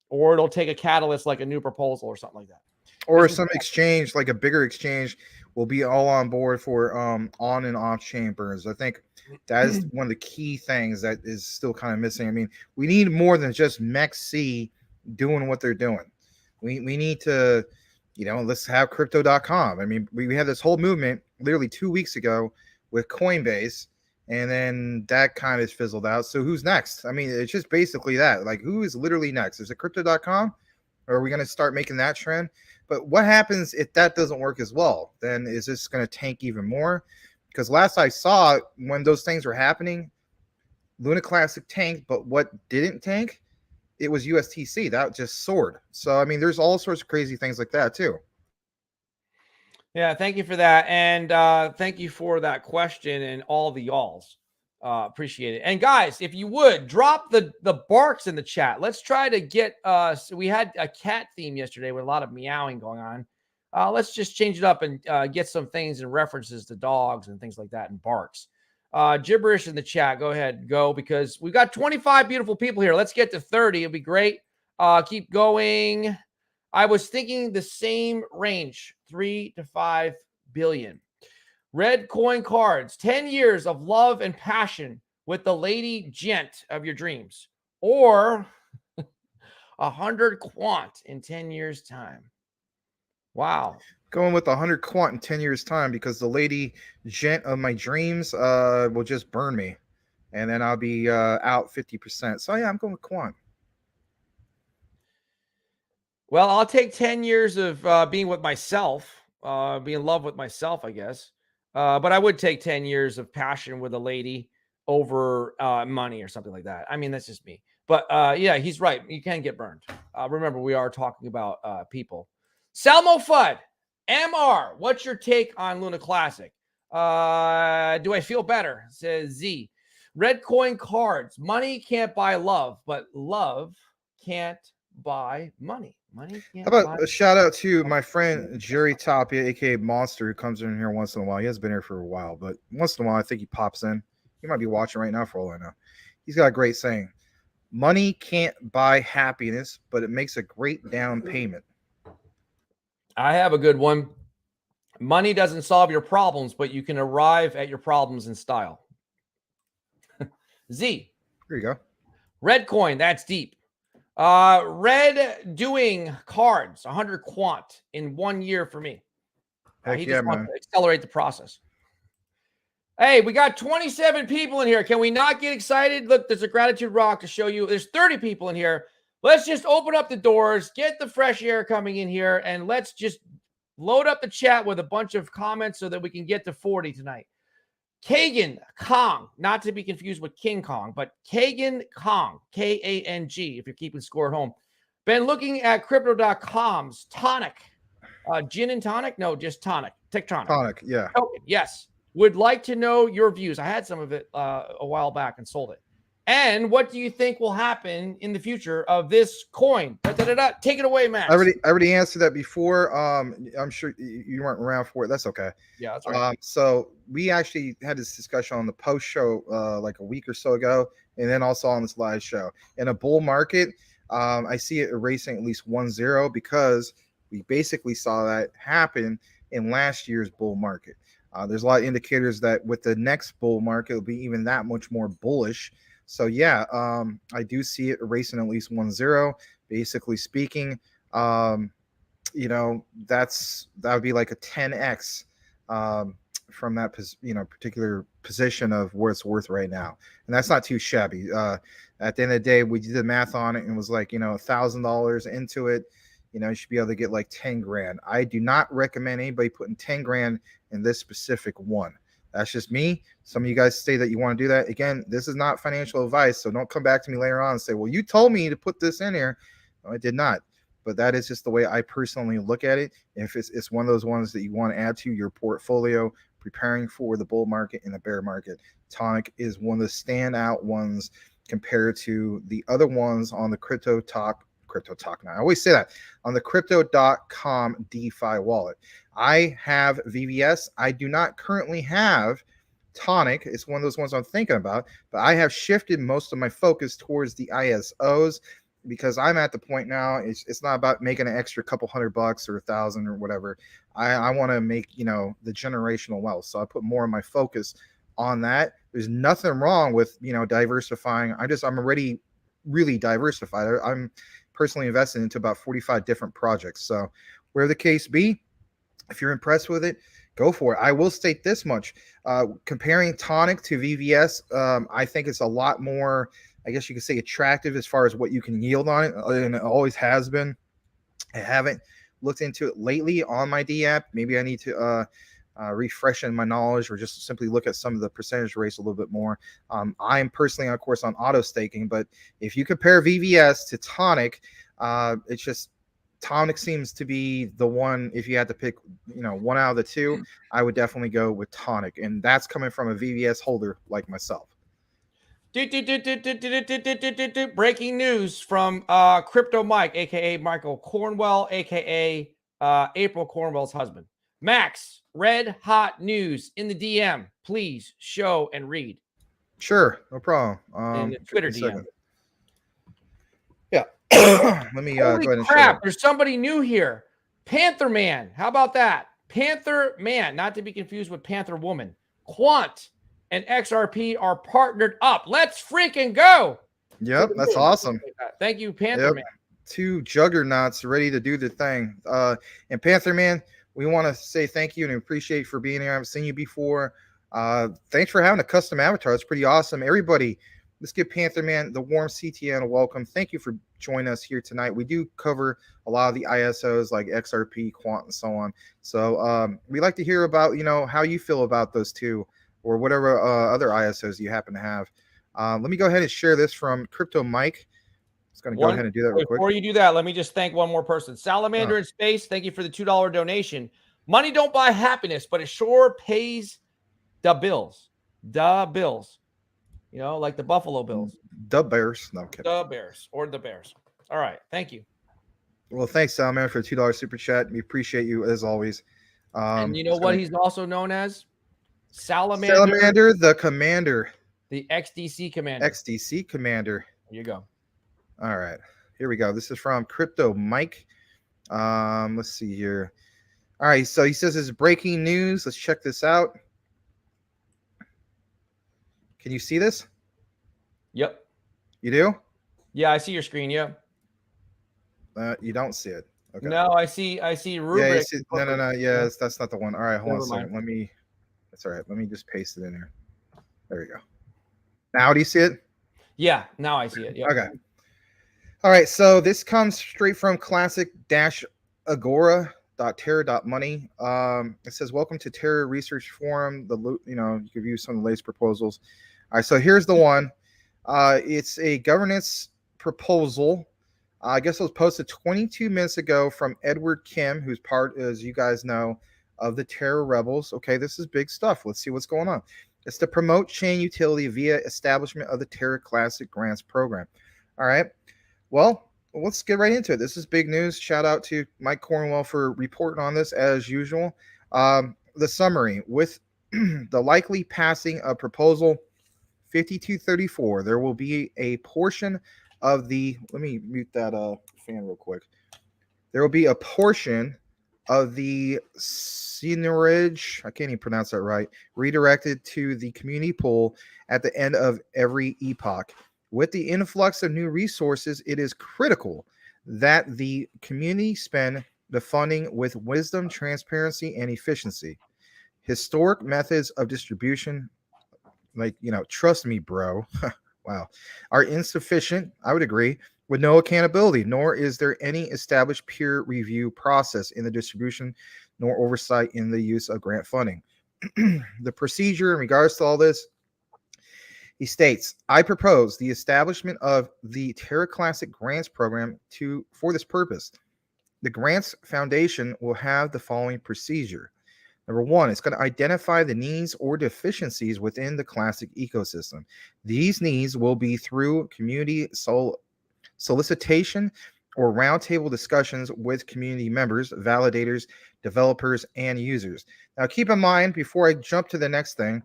Speaker 1: Or it'll take a catalyst like a new proposal or something like that.
Speaker 2: Or some exchange, like a bigger exchange, will be all on board for on and off chain burns. I think that is one of the key things that is still kind of missing. I mean, we need more than just MEXC doing what they're doing. We need to, you know, let's have crypto.com. I mean, we had this whole movement literally 2 weeks ago with Coinbase, and then that kind of fizzled out. So who's next? I mean, it's just basically that. Like, who is literally next? Is it crypto.com? Or are we going to start making that trend? But what happens if that doesn't work as well? Then is this going to tank even more? Because last I saw, when those things were happening, Luna Classic tanked, but what didn't tank? It was USTC. That just soared. So, I mean, there's all sorts of crazy things like that, too.
Speaker 1: Yeah, thank you for that. And thank you for that question and all the y'alls. Appreciate it. And guys, if you would drop the barks in the chat. Let's try to get so we had a cat theme yesterday with a lot of meowing going on. Let's just change it up and get some things and references to dogs and things like that and barks. Gibberish in the chat. Go ahead, go, because we've got 25 beautiful people here. Let's get to 30. It'll be great. Keep going. I was thinking the same range, 3 to 5 billion. Red coin cards, 10 years of love and passion with the lady gent of your dreams, or 100 quant in 10 years time. Wow.
Speaker 2: Going with 100 quant in 10 years time, because the lady gent of my dreams will just burn me, and then I'll be out 50%. So yeah, I'm going with quant.
Speaker 1: Well, I'll take 10 years of being with myself, be in love with myself, I guess. But I would take 10 years of passion with a lady over money or something like that. I mean, that's just me. But yeah, he's right. You can get burned. Remember, we are talking about people. Salmo Fudd, MR, what's your take on Luna Classic? Do I feel better? Says Z. Red coin cards. Money can't buy love, but love can't buy money. Money can't
Speaker 2: How about a shout out to my friend Jerry Tapia, aka Monster, who comes in here once in a while. He hasn't been here for a while, but once in a while I think he pops in. He might be watching right now for all I know. He's got a great saying: money can't buy happiness, but it makes a great down payment.
Speaker 1: I have a good one. Money doesn't solve your problems, but you can arrive at your problems in style. Z.
Speaker 2: Here you go.
Speaker 1: Red coin, that's deep. Red doing cards, 100 quant in 1 year for me. He just wants to accelerate the process. Hey, we got 27 people in here. Can we not get excited? Look, there's a gratitude rock to show you. There's 30 people in here. Let's just open up the doors, get the fresh air coming in here, and let's just load up the chat with a bunch of comments so that we can get to 40 tonight. Kagan Kong, not to be confused with King Kong, but Kagan Kong, K-A-N-G, if you're keeping score at home. Been looking at crypto.com's tonic. Gin and tonic? No, just tonic. Tectonic.
Speaker 2: Tonic, yeah.
Speaker 1: Token, yes. Would like to know your views. I had some of it a while back and sold it. And what do you think will happen in the future of this coin? Take it away, Max.
Speaker 2: I already answered that before. I'm sure you weren't around for it. That's okay.
Speaker 1: Yeah, that's right.
Speaker 2: So we actually had this discussion on the post show like a week or so ago, and then also on this live show. In a bull market, I see it erasing at least 1-0 because we basically saw that happen in last year's bull market. There's a lot of indicators that with the next bull market, it'll be even that much more bullish. So yeah, I do see it erasing at least 1-0. Basically speaking, you know, that would be like a 10x from that particular position of where it's worth right now, and that's not too shabby. At the end of the day, we did the math on it and it was like, you know, $1,000 into it. You know, you should be able to get like 10 grand. I do not recommend anybody putting 10 grand in this specific one. That's just me. Some of you guys say that you want to do that. Again, this is not financial advice, so don't come back to me later on and say, well, you told me to put this in here. No, I did not. But that is just the way I personally look at it. If it's one of those ones that you want to add to your portfolio, preparing for the bull market and the bear market, Tonic is one of the standout ones compared to the other ones on the Crypto Talk now. I always say that on the crypto.com DeFi wallet. I have VVS. I do not currently have Tonic. It's one of those ones I'm thinking about, but I have shifted most of my focus towards the ISOs because I'm at the point now. It's not about making an extra couple $100 or $1,000 or whatever. I want to make, you know, the generational wealth. So I put more of my focus on that. There's nothing wrong with, you know, diversifying. I'm already really diversified. I'm personally invested into about 45 different projects. So where the case be, if you're impressed with it, go for it. I will state this much. Comparing Tonic to VVS, I think it's a lot more, I guess you could say, attractive as far as what you can yield on it, and it always has been. I haven't looked into it lately on my D app. Maybe I need to refresh in my knowledge or just simply look at some of the percentage rates a little bit more. I'm personally, of course, on auto staking, but if you compare VVS to Tonic, it's just Tonic seems to be the one. If you had to pick, one out of the two, I would definitely go with Tonic, and that's coming from a VVS holder like myself.
Speaker 1: Breaking news from Crypto Mike, aka Michael Cornwell, aka April Cornwell's husband. Max, red hot news in the DM. Please show and read.
Speaker 2: Sure, no problem.
Speaker 1: In the Twitter DM.
Speaker 2: Yeah. Let me go ahead and
Speaker 1: crap,
Speaker 2: show.
Speaker 1: There's somebody new here. Panther Man. How about that? Panther Man, not to be confused with Panther Woman. Quant and XRP are partnered up. Let's freaking go.
Speaker 2: Yep, that's awesome.
Speaker 1: Thank you, Panther Man.
Speaker 2: Two juggernauts ready to do the thing. And Panther Man, we want to say thank you and appreciate for being here. I haven't seen you before. Thanks for having a custom avatar. It's pretty awesome. Everybody, let's give Panther Man the warm CTN a welcome. Thank you for joining us here tonight. We do cover a lot of the ISOs like XRP, Quant, and so on. So we like to hear about, how you feel about those two or whatever other ISOs you happen to have. Let me go ahead and share this from Crypto Mike. Just going to go ahead and do that real quick.
Speaker 1: Before you do that, let me just thank one more person. Salamander in Space, thank you for the $2 donation. Money don't buy happiness, but it sure pays the bills. The bills. Like the Buffalo Bills.
Speaker 2: The Bears. No, I'm kidding.
Speaker 1: The Bears or the Bears. All right. Thank you.
Speaker 2: Well, thanks, Salamander, for the $2 super chat. We appreciate you as always.
Speaker 1: And you know what he's also known as? Salamander
Speaker 2: the Commander.
Speaker 1: The XDC Commander.
Speaker 2: XDC Commander.
Speaker 1: Here you go.
Speaker 2: All right. Here we go. This is from Crypto Mike. Let's see here. All right. So he says it's breaking news. Let's check this out. Can you see this?
Speaker 1: Yep.
Speaker 2: You do?
Speaker 1: Yeah, I see your screen. Yep.
Speaker 2: You don't see it. Okay.
Speaker 1: No, I see rubric.
Speaker 2: Yeah, no. Yeah, that's not the one. All right, hold on a second. That's all right. Let me just paste it in there. There we go. Now do you see it?
Speaker 1: Yeah, now I see it. Yep.
Speaker 2: Okay. All right, so this comes straight from classic-agora.terra.money. It says, welcome to Terra Research Forum. You can view some of the latest proposals. All right, so here's the one. It's a governance proposal. I guess it was posted 22 minutes ago from Edward Kim, who's part, as you guys know, of the Terra Rebels. Okay, this is big stuff. Let's see what's going on. It's to promote chain utility via establishment of the Terra Classic Grants Program. All right. Well, let's get right into it. This is big news. Shout out to Mike Cornwell for reporting on this as usual. The summary: with the likely passing of proposal 5234, there will be a portion of the, let me mute that fan real quick. There will be a portion of the seigniorage, I can't even pronounce that right, redirected to the community pool at the end of every epoch. With the influx of new resources, it is critical that the community spend the funding with wisdom, transparency, and efficiency. Historic methods of distribution, trust me, bro, wow, are insufficient, I would agree, with no accountability, nor is there any established peer review process in the distribution, nor oversight in the use of grant funding. The procedure in regards to all this, he states, I propose the establishment of the Terra Classic Grants Program for this purpose. The Grants Foundation will have the following procedure. Number one, it's going to identify the needs or deficiencies within the Classic ecosystem. These needs will be through community solicitation or roundtable discussions with community members, validators, developers, and users. Now, keep in mind, before I jump to the next thing,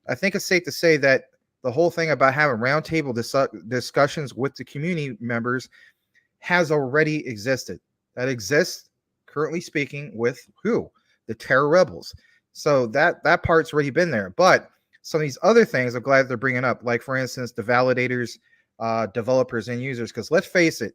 Speaker 2: I think it's safe to say that the whole thing about having roundtable discussions with the community members has already existed. That exists, currently speaking, with who? The Terra Rebels. So that part's already been there. But some of these other things I'm glad they're bringing up, like, for instance, the validators, developers, and users. Because let's face it,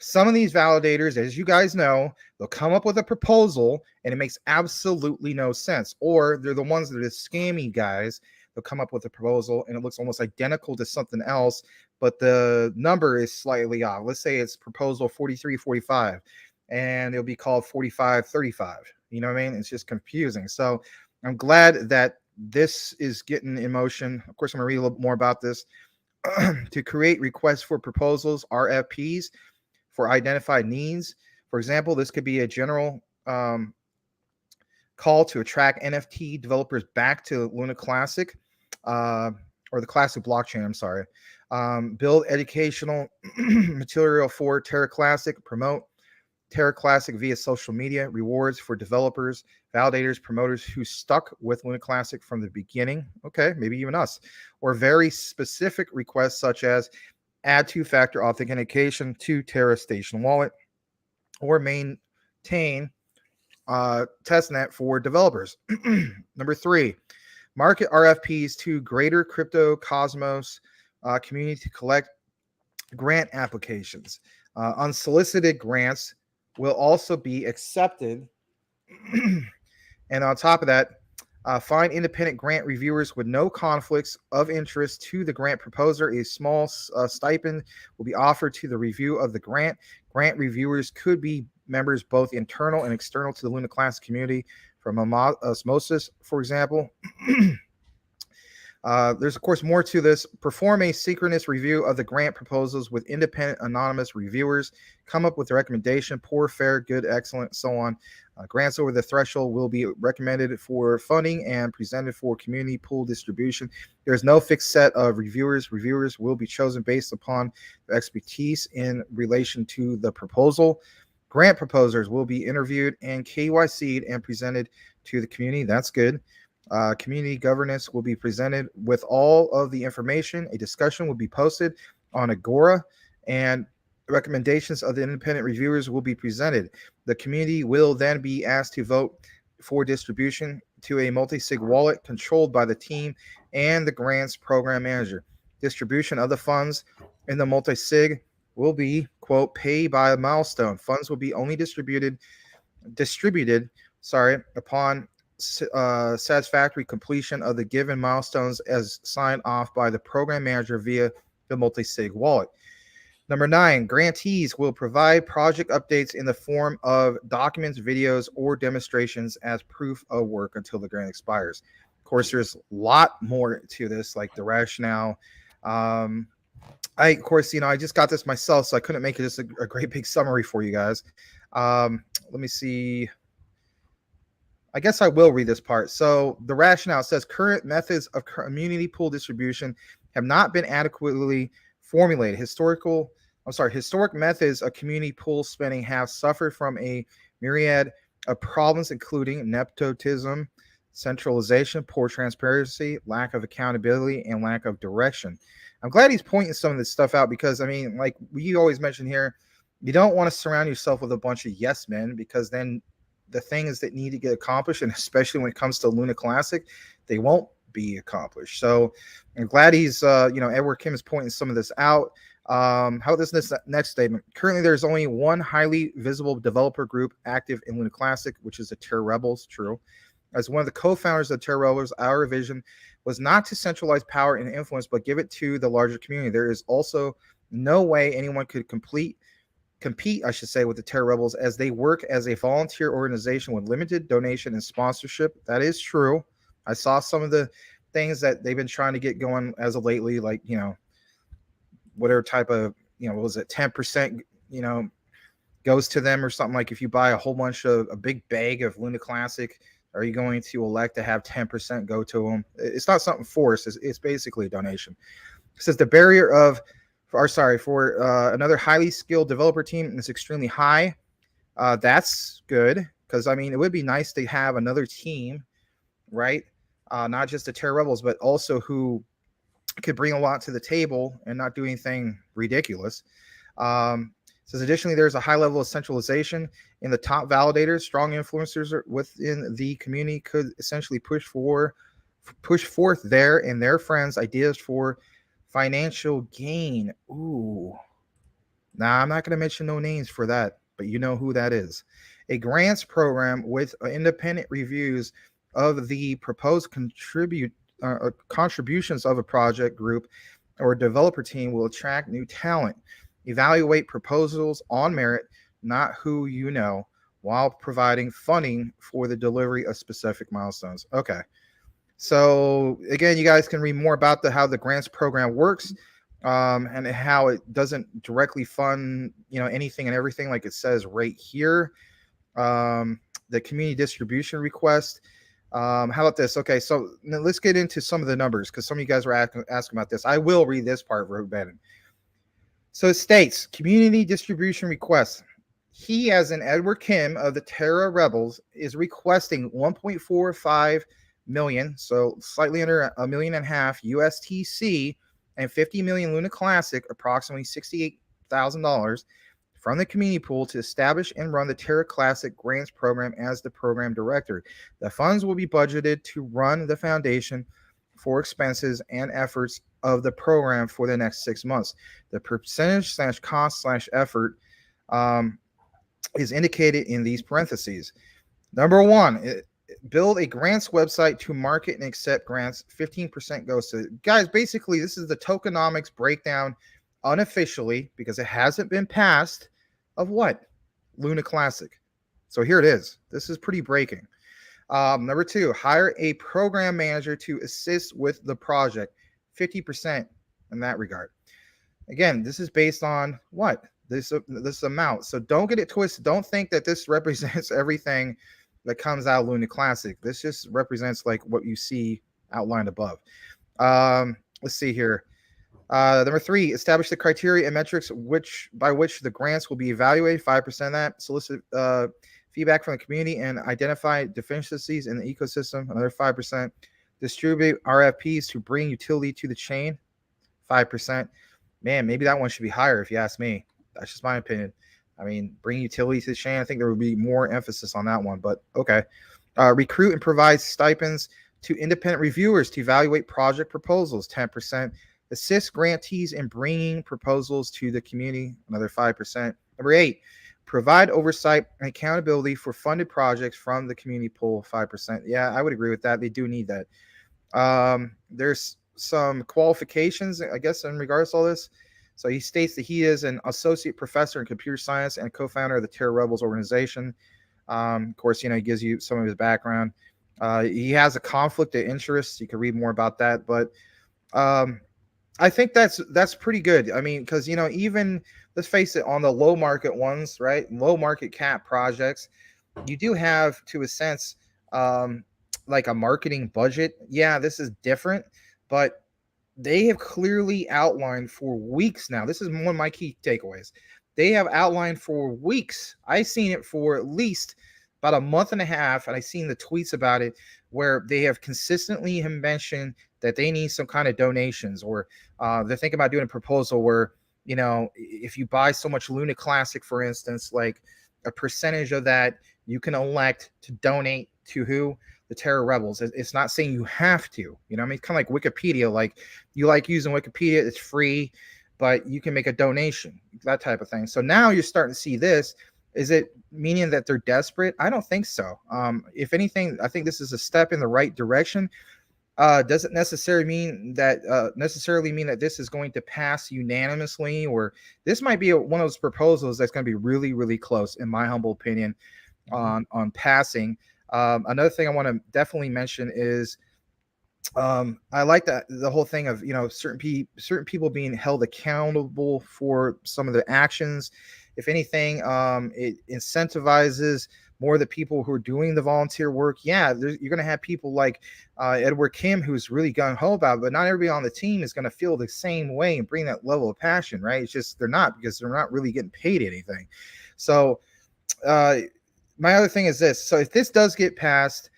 Speaker 2: some of these validators, as you guys know, they'll come up with a proposal and it makes absolutely no sense. Or they're the ones that are the scammy guys. They'll come up with a proposal and it looks almost identical to something else, but the number is slightly off. Let's say it's proposal 4345 and it'll be called 4535. You know what I mean? It's just confusing. So I'm glad that this is getting in motion. Of course, I'm going to read a little more about this. To create requests for proposals, RFPs, for identified needs For example, this could be a general call to attract NFT developers back to Luna Classic, or the Classic blockchain, I'm sorry. Build educational material for Terra Classic, promote Terra Classic via social media, rewards for developers, validators, promoters who stuck with Luna Classic from the beginning. Okay, maybe even us. Or very specific requests such as add two-factor authentication to Terra Station Wallet, or maintain testnet for developers. Number 3, market RFPs to greater crypto cosmos community to collect grant applications. Unsolicited grants will also be accepted. And on top of that, find independent grant reviewers with no conflicts of interest to the grant proposer. A small stipend will be offered to the review of the grant. Grant reviewers could be members both internal and external to the Luna Classic community from osmosis, for example. There's, of course, more to this. Perform a synchronous review of the grant proposals with independent anonymous reviewers. Come up with a recommendation, poor, fair, good, excellent, so on. Grants over the threshold will be recommended for funding and presented for community pool distribution. There's no fixed set of reviewers. Reviewers will be chosen based upon their expertise in relation to the proposal. Grant proposers will be interviewed and KYC'd and presented to the community. That's good. Community governance will be presented with all of the information. A discussion will be posted on Agora, and recommendations of the independent reviewers will be presented. The community will then be asked to vote for distribution to a multi-sig wallet controlled by the team and the grants program manager. Distribution of the funds in the multi-sig will be, quote, pay by a milestone. Funds will be only distributed upon satisfactory completion of the given milestones as signed off by the program manager via the multi-sig wallet. Number 9, grantees will provide project updates in the form of documents, videos, or demonstrations as proof of work until the grant expires. Of course, there's a lot more to this, like the rationale. I just got this myself, so I couldn't make it just a great big summary for you guys. Let me see. I guess I will read this part. So the rationale says current methods of community pool distribution have not been adequately formulated. Historic methods of community pool spending have suffered from a myriad of problems, including nepotism, centralization, poor transparency, lack of accountability, and lack of direction. I'm glad he's pointing some of this stuff out because, I mean, like we always mention here, you don't want to surround yourself with a bunch of yes men, because then the things that need to get accomplished, and especially when it comes to Luna Classic, they won't be accomplished. So I'm glad he's, Edward Kim is pointing some of this out. How this next statement? Currently, there's only one highly visible developer group active in Luna Classic, which is the Terra Rebels. True. As one of the co-founders of Terra Rebels, our vision was not to centralize power and influence, but give it to the larger community. There is also no way anyone could compete, with the Terra Rebels, as they work as a volunteer organization with limited donation and sponsorship. That is true. I saw some of the things that they've been trying to get going as of lately, like, whatever type of, what was it, 10%, goes to them or something. Like if you buy a whole bunch of a big bag of Luna Classic, are you going to elect to have 10% go to them? It's not something forced. It's basically a donation. It says the barrier for another highly skilled developer team is extremely high. That's good, because I mean, it would be nice to have another team, right? Not just the Terra Rebels, but also who could bring a lot to the table and not do anything ridiculous. Says additionally, there's a high level of centralization in the top validators. Strong influencers within the community could essentially push forth their and their friends' ideas for financial gain. Ooh. Now, I'm not going to mention no names for that, but you know who that is. A grants program with independent reviews of the proposed contributions of a project group or developer team will attract new talent. Evaluate proposals on merit, not who you know, while providing funding for the delivery of specific milestones. Okay. So again, you guys can read more about how the grants program works and how it doesn't directly fund, anything and everything like it says right here. The community distribution request. How about this? Okay, so now let's get into some of the numbers because some of you guys were asking about this. I will read this part verbatim. So it states community distribution request. He, as in Edward Kim of the Terra Rebels, is requesting 1.45 million, so slightly under $1.5 million USTC, and 50 million Luna Classic, approximately $68,000, from the community pool to establish and run the Terra Classic Grants Program as the program director. The funds will be budgeted to run the foundation for expenses and efforts of the program for the next 6 months. The percentage / cost / effort is indicated in these parentheses. Number one, build a grants website to market and accept grants. 15% goes to, guys, basically this is the tokenomics breakdown unofficially, because it hasn't been passed, of what? Luna Classic. So here it is. This is pretty breaking. Number two, hire a program manager to assist with the project. 50% in that regard. Again, this is based on what? This amount. So don't get it twisted. Don't think that this represents everything that comes out of Luna Classic. This just represents like what you see outlined above. Let's see here. Number three, establish the criteria and metrics by which the grants will be evaluated. 5% of that. Solicit feedback from the community and identify deficiencies in the ecosystem. Another 5%. Distribute RFPs to bring utility to the chain. 5%. Man, maybe that one should be higher if you ask me. That's just my opinion. I mean, bring utility to the chain. I think there would be more emphasis on that one, but okay. Recruit and provide stipends to independent reviewers to evaluate project proposals. 10%. Assist grantees in bringing proposals to the community. Another 5%. Number 8, provide oversight and accountability for funded projects from the community pool. 5%. Yeah, I would agree with that. They do need that. There's some qualifications, I guess, in regards to all this. So he states that he is an associate professor in computer science and co-founder of the Terra Rebels organization. Of course, he gives you some of his background. He has a conflict of interest. You can read more about that, but I think that's pretty good. I mean, because even, let's face it, on the low market ones, right, low market cap projects, you do have, to a sense, like a marketing budget. Yeah, this is different, but they have clearly outlined for weeks now. This is one of my key takeaways. They have outlined for weeks. I've seen it for at least about a month and a half, and I've seen the tweets about it where they have consistently mentioned that they need some kind of donations, or they're thinking about doing a proposal where, if you buy so much Luna Classic, for instance, like a percentage of that you can elect to donate to who? The Terra Rebels. It's not saying you have to, I mean, kind of like Wikipedia. Like, you like using Wikipedia, it's free, but you can make a donation, that type of thing. So now you're starting to see this. Is it meaning that they're desperate? I don't think so. If anything, I think this is a step in the right direction. Doesn't necessarily mean that this is going to pass unanimously, or this might be one of those proposals that's going to be really, really close, in my humble opinion, on passing. Another thing I want to definitely mention is I like that the whole thing of certain people being held accountable for some of their actions. If anything, it incentivizes more the people who are doing the volunteer work. Yeah, you're going to have people like Edward Kim, who's really gung-ho about it, but not everybody on the team is going to feel the same way and bring that level of passion, right? It's just they're not, because they're not really getting paid anything. So my other thing is this. So if this does get passed,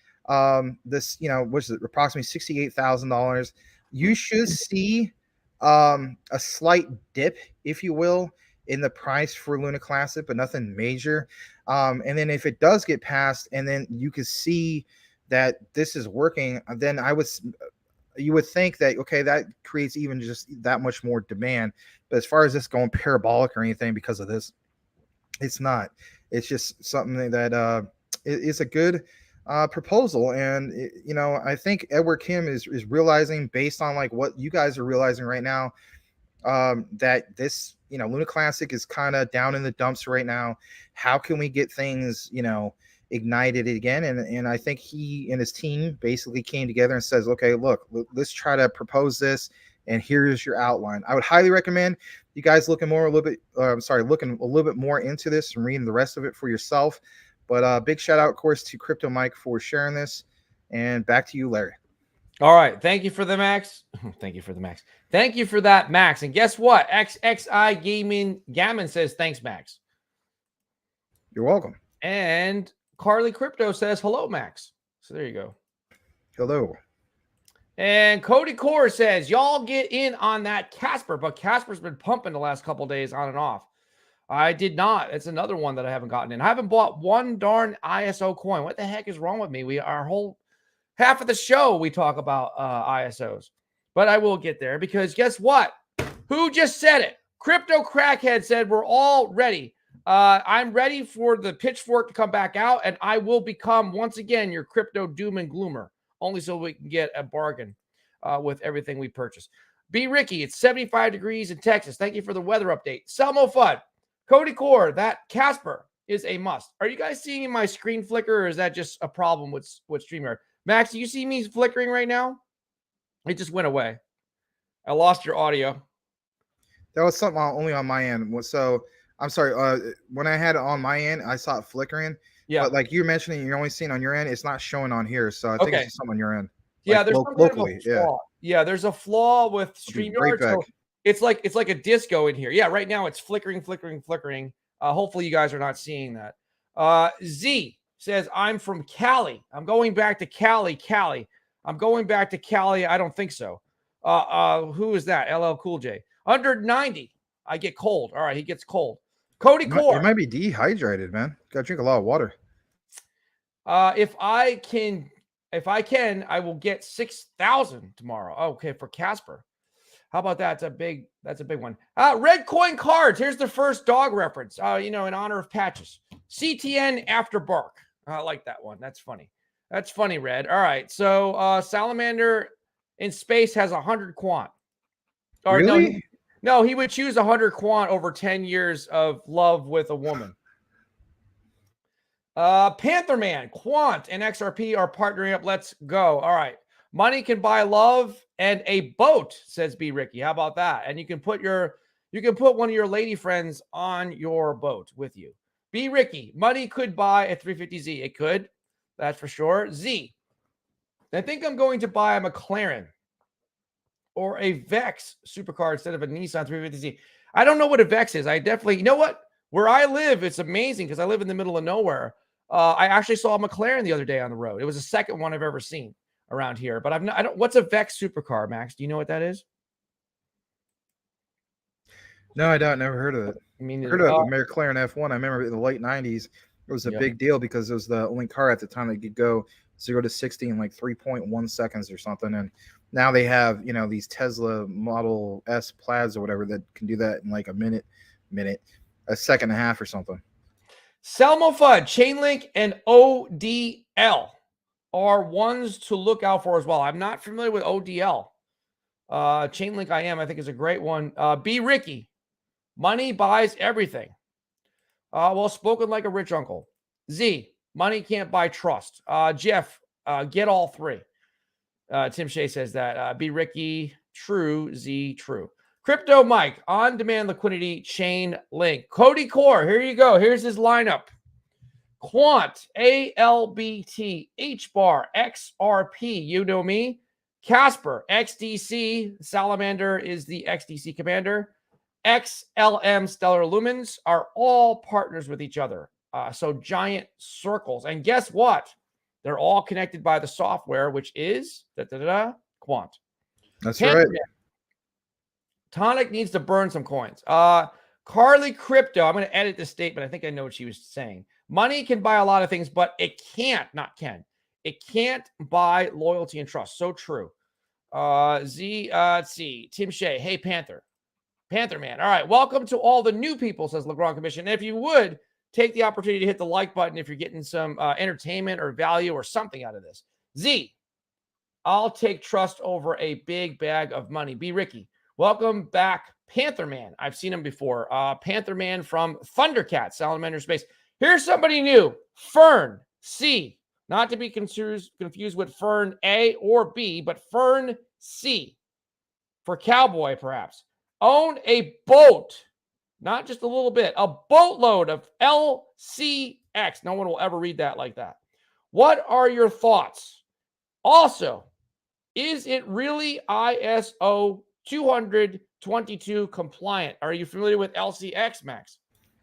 Speaker 2: this, which is approximately $68,000, you should see a slight dip, if you will, in the price for Luna Classic, but nothing major. And then if it does get passed, and then you can see that this is working, then you would think that, okay, that creates even just that much more demand. But as far as this going parabolic or anything because of this, it's not. It's just something that is a good proposal. And I think Edward Kim is realizing, based on like what you guys are realizing right now, that this Luna Classic is kind of down in the dumps right now. How can we get things ignited again? And I think he and his team basically came together and says, okay, look, let's try to propose this, and here's your outline. I would highly recommend you guys looking a little bit more into this and reading the rest of it for yourself. But big shout out, of course, to Crypto Mike for sharing this. And back to you, Larry.
Speaker 1: All right. Thank you for the Max. Thank you for the Max. Thank you for that, Max. And guess what? XXI Gaming Gammon says, thanks, Max.
Speaker 2: You're welcome.
Speaker 1: And Carly Crypto says, hello, Max. So there you go.
Speaker 2: Hello.
Speaker 1: And Cody Core says, y'all get in on that Casper, but Casper's been pumping the last couple days on and off. I did not. It's another one that I haven't gotten in. I haven't bought one darn ISO coin. What the heck is wrong with me? Our whole half of the show, we talk about ISOs. But I will get there because guess what? Who just said it? Crypto Crackhead said we're all ready. I'm ready for the pitchfork to come back out, and I will become, once again, your crypto doom and gloomer, only so we can get a bargain with everything we purchase. B. Ricky, it's 75 degrees in Texas. Thank you for the weather update. Selmo Fudd, Cody Core, that Casper is a must. Are you guys seeing my screen flicker, or is that just a problem with StreamYard? Max, do you see me flickering right now? It just went away. I lost your audio.
Speaker 2: That was something only on my end. So I'm sorry. When I had it on my end, I saw it flickering.
Speaker 1: Yeah.
Speaker 2: But like you're mentioning, you're only seeing on your end. It's not showing on here. So I think it's just something on your end.
Speaker 1: Yeah,
Speaker 2: like
Speaker 1: there's
Speaker 2: locally.
Speaker 1: Yeah, there's a flaw with StreamYard.
Speaker 2: Right,
Speaker 1: so it's like a disco in here. Yeah, right now it's flickering. Hopefully you guys are not seeing that. Z says, I'm from Cali. I'm going back to Cali. I'm going back to Cali. I don't think so. Who is that? LL Cool J. Under 90. I get cold. All right, he gets cold. Cody Core.
Speaker 2: You might be dehydrated, man. Got to drink a lot of water.
Speaker 1: If I can, I will get 6,000 tomorrow. Okay, for Casper. How about that? That's a big one. Red Coin Cards. Here's the first dog reference. In honor of Patches. CTN after bark. I like that one. That's funny. That's funny, Red. All right. So Salamander in space has 100 quant. Or
Speaker 2: really?
Speaker 1: No, he would choose 100 quant over 10 years of love with a woman. Pantherman, Quant, and XRP are partnering up. Let's go. All right. Money can buy love and a boat, says B. Ricky. How about that? And you can put one of your lady friends on your boat with you. B. Ricky, money could buy a 350Z. It could. That's for sure. Z, I think I'm going to buy a McLaren or a Vex supercar instead of a Nissan 350Z. I don't know what a Vex is. I definitely, you know what? Where I live, it's amazing because I live in the middle of nowhere. I actually saw a McLaren the other day on the road. It was the second one I've ever seen around here. But what's a Vex supercar, Max? Do you know what that is?
Speaker 2: No, I don't. Never heard of it.
Speaker 1: I mean,
Speaker 2: I heard of the McLaren F1. I remember in the late 90s, it was a big deal because it was the only car at the time that could go 0 to 60 in like 3.1 seconds or something. And now they have, these Tesla Model S Plaids or whatever that can do that in like a second and a half or something.
Speaker 1: Selmo Fudd, Chainlink, and ODL are ones to look out for as well. I'm not familiar with ODL. Chainlink I think is a great one. B. Ricky, money buys everything. Well spoken like a rich uncle. Z, money can't buy trust. Jeff, get all three. Tim Shea says that. B. Ricky, true. Z, true. Crypto Mike, on-demand liquidity, chain link. Cody Core, here you go. Here's his lineup. Quant, ALBT, HBAR, XRP, you know me. Casper, XDC, Salamander is the XDC commander. XLM, Stellar Lumens are all partners with each other. So giant circles. And guess what? They're all connected by the software, which is Quant.
Speaker 2: That's right.
Speaker 1: Tonic needs to burn some coins. Carly Crypto, I'm going to edit this statement. I think I know what she was saying. Money can buy a lot of things, but it can't, it can't buy loyalty and trust. So true. Let's see. Tim Shea, hey, Panther Man. All right. Welcome to all the new people, says Legrand Commission. And if you would take the opportunity to hit the like button if you're getting some entertainment or value or something out of this. Z, I'll take trust over a big bag of money. B. Ricky, welcome back, Panther Man. I've seen him before. Panther Man from Thundercat, Salamander Space. Here's somebody new. Fern C. Not to be confused with Fern A or B, but Fern C. for Cowboy, perhaps. Own a boat, not just a little bit, a boatload of LCX. No one will ever read that like that. What are your thoughts? Also, is it really ISO 222 compliant? Are you familiar with LCX, Max?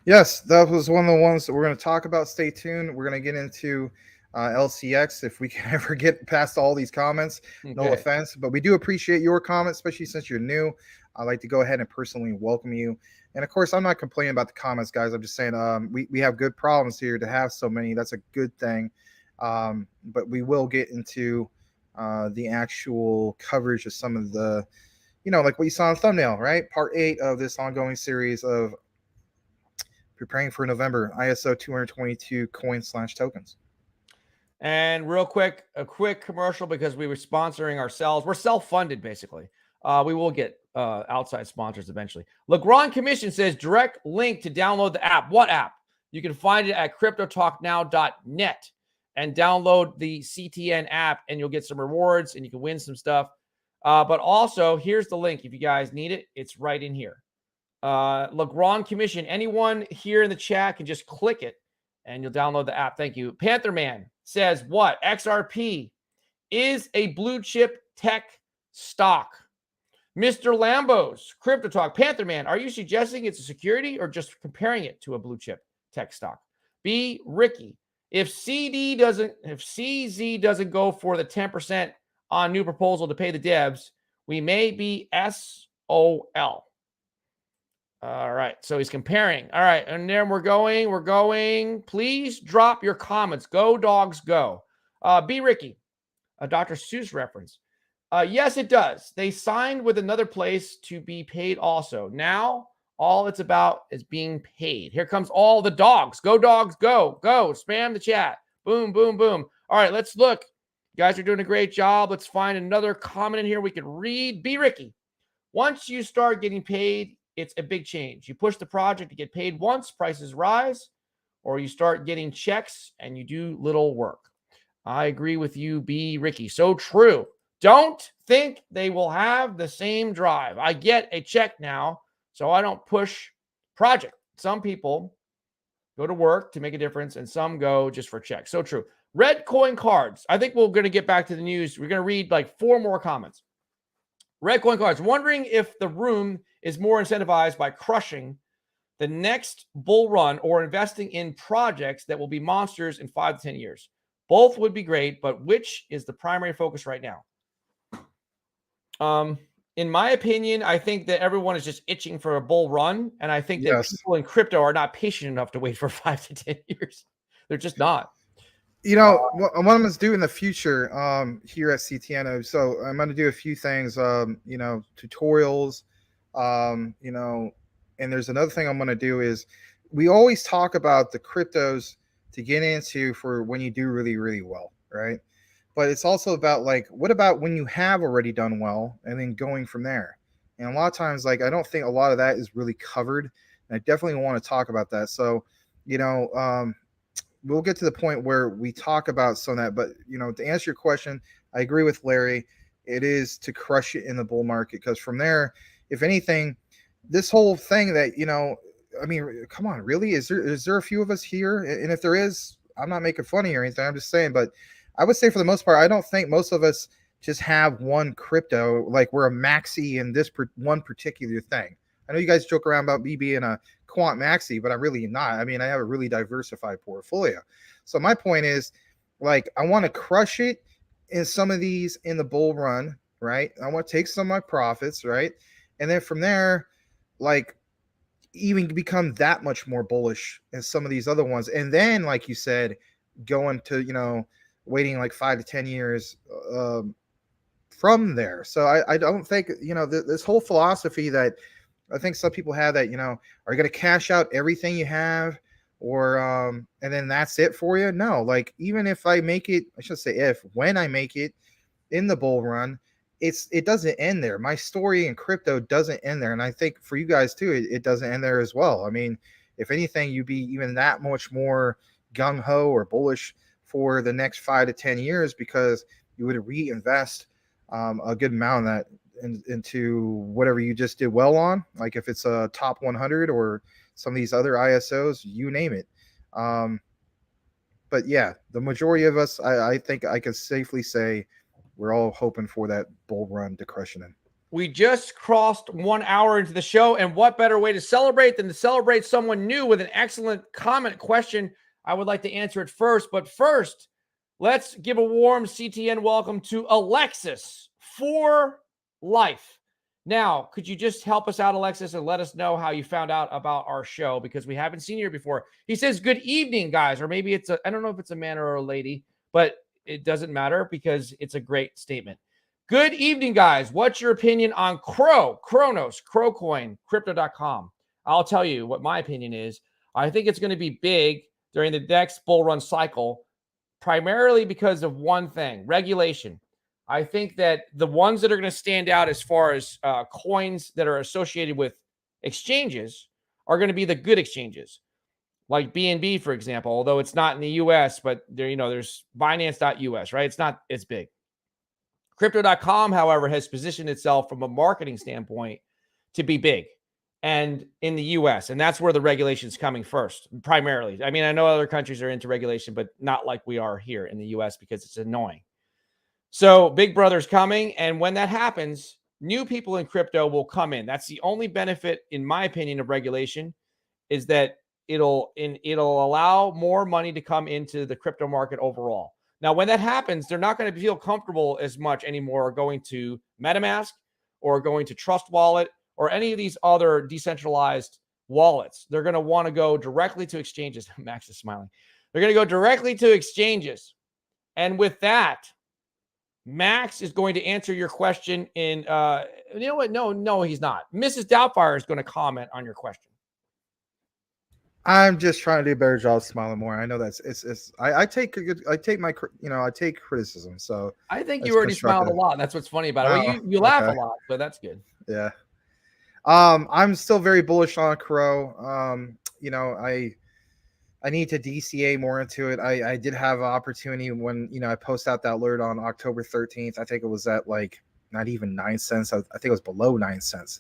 Speaker 2: Yes, that was one of the ones that we're going to talk about. Stay tuned. We're going to get into LCX if we can ever get past all these comments. No
Speaker 1: Okay.
Speaker 2: offense, but we do appreciate your comments, especially since you're new. I'd like to go ahead and personally welcome you. And of course, I'm not complaining about the comments, guys. I'm just saying we have good problems here to have so many. That's a good thing. But we will get into the actual coverage of some of the, like what you saw in the thumbnail, right? Part 8 of this ongoing series of preparing for November, ISO 222 coins/tokens.
Speaker 1: And real quick, a quick commercial because we were sponsoring ourselves. We're self-funded, basically. We will get outside sponsors eventually. Legrand Commission says direct link to download the app. What app? You can find it at cryptotalknow.net and download the CTN app, and you'll get some rewards and you can win some stuff. But also, here's the link. If you guys need it, it's right in here. Legrand Commission. Anyone here in the chat can just click it and you'll download the app. Thank you. Pantherman says what? XRP is a blue chip tech stock. Mr. Lambos, Crypto Talk, Pantherman, are you suggesting it's a security or just comparing it to a blue chip tech stock? B. Ricky, if CZ doesn't go for the 10% on new proposal to pay the devs, we may be SOL. All right, so he's comparing. All right, and then we're going. Please drop your comments. Go, dogs, go. B. Ricky, a Dr. Seuss reference. Yes, it does. They signed with another place to be paid also. Now, all it's about is being paid. Here comes all the dogs. Go, dogs, go. Go. Spam the chat. Boom, boom, boom. All right, let's look. You guys are doing a great job. Let's find another comment in here we can read. B. Ricky, once you start getting paid, it's a big change. You push the project to get paid once, prices rise, or you start getting checks and you do little work. I agree with you, B. Ricky. So true. Don't think they will have the same drive. I get a check now, so I don't push project. Some people go to work to make a difference, and some go just for checks. So true. Red coin cards. I think we're going to get back to the news. We're going to read like 4 more comments. Red coin cards. Wondering if the room is more incentivized by crushing the next bull run or investing in projects that will be monsters in 5 to 10 years. Both would be great, but which is the primary focus right now? In my opinion, I think that everyone is just itching for a bull run. And I think that people in crypto are not patient enough to wait for 5 to 10 years. They're just not.
Speaker 2: What I'm going to do in the future here at CTN, so I'm going to do a few things, tutorials, and there's another thing I'm going to do is we always talk about the cryptos to get into for when you do really, really well, right? But it's also about like, what about when you have already done well and then going from there? And a lot of times, like, I don't think a lot of that is really covered. And I definitely want to talk about that. So, we'll get to the point where we talk about some of that. But, to answer your question, I agree with Larry. It is to crush it in the bull market, because from there, if anything, this whole thing that, I mean, come on, really? Is there a few of us here? And if there is, I'm not making fun of you or anything. I'm just saying, but I would say for the most part, I don't think most of us just have one crypto, like we're a maxi in this one particular thing. I know you guys joke around about me being a quant maxi, but I'm really not. I mean, I have a really diversified portfolio. So my point is, like, I want to crush it in some of these in the bull run, right? I want to take some of my profits, right? And then from there, like, even become that much more bullish in some of these other ones. And then, like you said, going to, waiting like 5 to 10 years from there. So I don't think, this whole philosophy that I think some people have that, are you going to cash out everything you have or, and then that's it for you? No, like, even if I make it, I should say when I make it in the bull run, it doesn't end there. My story in crypto doesn't end there. And I think for you guys too, it doesn't end there as well. I mean, if anything, you'd be even that much more gung-ho or bullish for the next 5 to 10 years, because you would reinvest a good amount of that into whatever you just did well on, like if it's a top 100 or some of these other ISOs, you name it. But yeah, the majority of us, I think I can safely say we're all hoping for that bull run to crushing it.
Speaker 1: We just crossed 1 hour into the show, and what better way to celebrate than to celebrate someone new with an excellent comment question? I would like to answer it first, but first, let's give a warm CTN welcome to Alexis for life. Now, could you just help us out, Alexis, and let us know how you found out about our show, because we haven't seen you here before. He says, good evening, guys, or maybe it's I don't know if it's a man or a lady, but it doesn't matter because it's a great statement. Good evening, guys. What's your opinion on Cronos, Crowcoin, Crypto.com? I'll tell you what my opinion is. I think it's going to be big during the next bull run cycle, primarily because of one thing, regulation. I think that the ones that are going to stand out as far as coins that are associated with exchanges are going to be the good exchanges, like BNB, for example, although it's not in the US, but there, there's Binance.us, right? It's not as big. Crypto.com, however, has positioned itself from a marketing standpoint to be big and in the US. And that's where the regulation is coming first, primarily. I mean, I know other countries are into regulation, but not like we are here in the US because it's annoying. So Big Brother's coming. And when that happens, new people in crypto will come in. That's the only benefit, in my opinion, of regulation, is that it'll allow more money to come into the crypto market overall. Now, when that happens, they're not going to feel comfortable as much anymore going to MetaMask or going to Trust Wallet or any of these other decentralized wallets. They're going to want to go directly to exchanges. Max is smiling. They're going to go directly to exchanges. And with that, Max is going to answer your question in, you know what? No, he's not. Mrs. Doubtfire is going to comment on your question.
Speaker 2: I'm just trying to do a better job smiling more. I know that's I take criticism. So
Speaker 1: I think you already smiled a lot. That's what's funny about it. Well, you laugh a lot, so that's good.
Speaker 2: Yeah. I'm still very bullish on Crow. I need to DCA more into it. I did have an opportunity when, I post out that alert on October 13th. I think it was at like not even 9 cents. I think it was below 9 cents.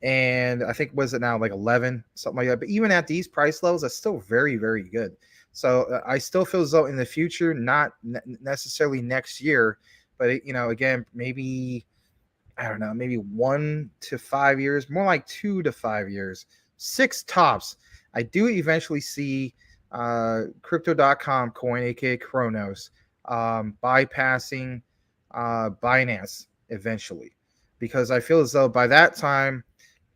Speaker 2: And I think, was it now like 11, something like that. But even at these price levels, that's still very, very good. So I still feel as though in the future, not necessarily next year, but again, maybe, I don't know, maybe 1 to 5 years, more like 2 to 5 years, 6 tops. I do eventually see Crypto.com coin, aka Cronos, bypassing Binance eventually, because I feel as though by that time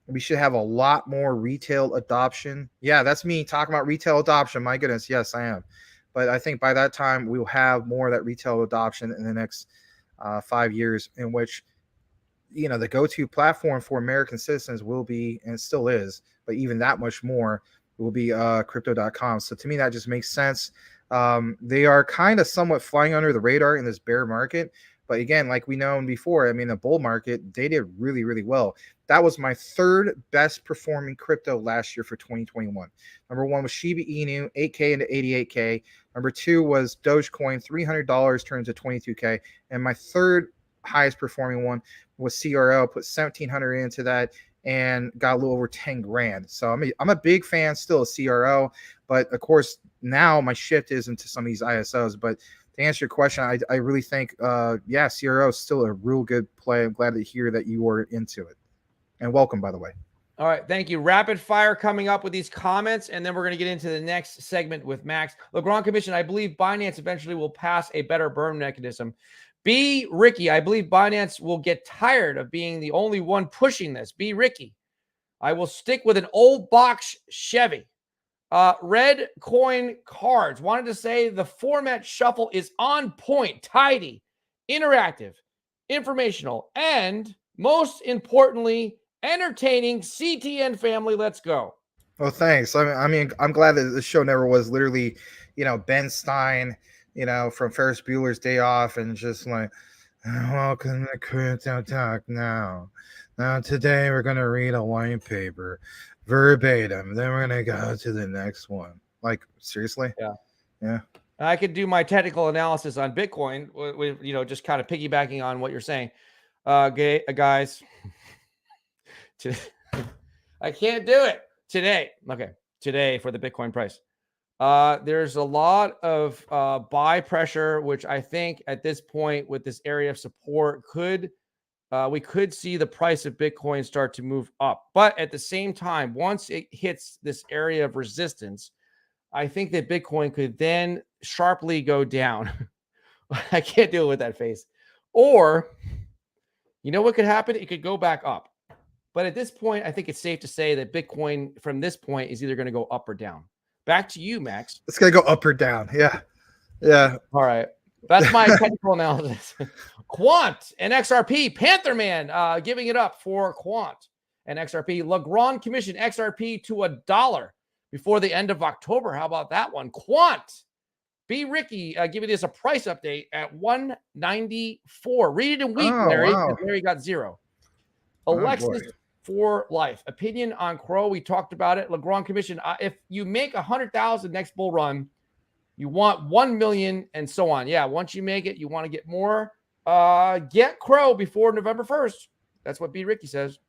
Speaker 2: we should have a lot more retail adoption. Yeah, that's me talking about retail adoption. My goodness, yes, I am. But I think by that time we'll have more of that retail adoption in the next 5 years, in which the go-to platform for American citizens will be, and still is, but even that much more will be Crypto.com. So to me, that just makes sense. They are kind of somewhat flying under the radar in this bear market. But again, like we known before, I mean, the bull market, they did really, really well. That was my third best performing crypto last year for 2021. Number one was Shiba Inu, 8K into 88K. Number two was Dogecoin, $300 turned to 22K. And my third highest performing one was CRL, put 1,700 into that and got a little over 10 grand. So I'm a big fan still of CRL, but of course now my shift is into some of these ISOs. But to answer your question, I really think, CRO is still a real good play. I'm glad to hear that you were into it. And welcome, by the way.
Speaker 1: All right, thank you. Rapid fire coming up with these comments, and then we're going to get into the next segment with Max. Legrand Commission, I believe Binance eventually will pass a better burn mechanism. B. Ricky, I believe Binance will get tired of being the only one pushing this. B. Ricky, I will stick with an old box Chevy. Red Coin Cards wanted to say the format shuffle is on point, tidy, interactive, informational, and most importantly, entertaining. CTN family, let's go.
Speaker 2: Well, thanks. I mean, I'm glad that the show never was literally, Ben Stein, from Ferris Bueller's Day Off, and just like, welcome to Crypto Talk now. Now today we're gonna read a white paper verbatim. Then we're gonna go to the next one. Like, seriously? Yeah.
Speaker 1: I could do my technical analysis on Bitcoin with just kind of piggybacking on what you're saying. Guys. I can't do it today. Okay, today for the Bitcoin price. There's a lot of buy pressure, which I think at this point with this area of support we could see the price of Bitcoin start to move up. But at the same time, once it hits this area of resistance, I think that Bitcoin could then sharply go down. I can't deal with that face. Or, you know what could happen? It could go back up. But at this point, I think it's safe to say that Bitcoin from this point is either going to go up or down. Back to you, Max.
Speaker 2: It's going to go up or down. Yeah. Yeah.
Speaker 1: All right. That's my technical analysis. Quant and XRP, Pantherman giving it up for Quant and XRP. Legrand commission XRP to $1 before the end of October. How about that one? Quant. B. Ricky giving us a price update at 194. Read it in week, Larry.
Speaker 2: Wow.
Speaker 1: Larry got 0. Alexis for life. Opinion on Crow. We talked about it. Legrand commission. If you make 100,000 next bull run, you want 1 million and so on. Yeah, once you make it, you want to get more. Get Crow before November 1st. That's what B. Ricky says.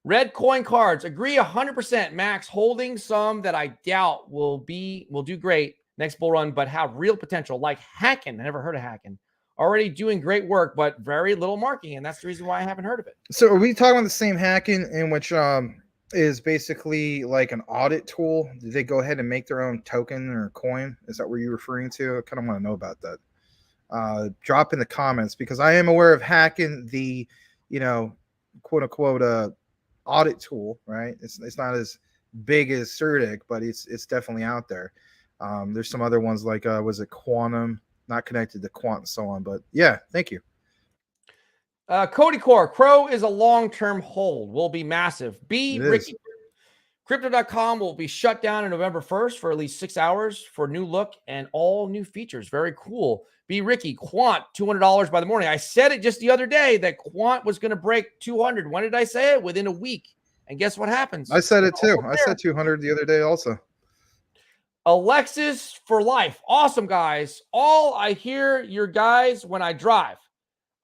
Speaker 1: Red coin cards. Agree 100%. Max holding some that I doubt will do great next bull run, but have real potential, like Hackin. I never heard of Hackin. Already doing great work, but very little marking, and that's the reason why I haven't heard of it.
Speaker 2: So are we talking about the same Hackin in which is basically like an audit tool? Did they go ahead and make their own token or coin? Is that what you're referring to? I kind of want to know about that. Drop in the comments, because I am aware of Hackin, the quote unquote audit tool, right? It's not as big as Certic, but it's definitely out there. There's some other ones like was it Quantum, not connected to Quant and so on, but yeah, thank you.
Speaker 1: Cody Core, Crow is a long-term hold, will be massive. B. Ricky, Crypto.com will be shut down on November 1st for at least 6 hours for new look and all new features. Very cool. B. Ricky, Quant, $200 by the morning. I said it just the other day that Quant was going to break 200. When did I say it? Within a week. And guess what happens?
Speaker 2: I said it too. I said 200 the other day also.
Speaker 1: Alexis for life. Awesome, guys. All I hear your guys when I drive.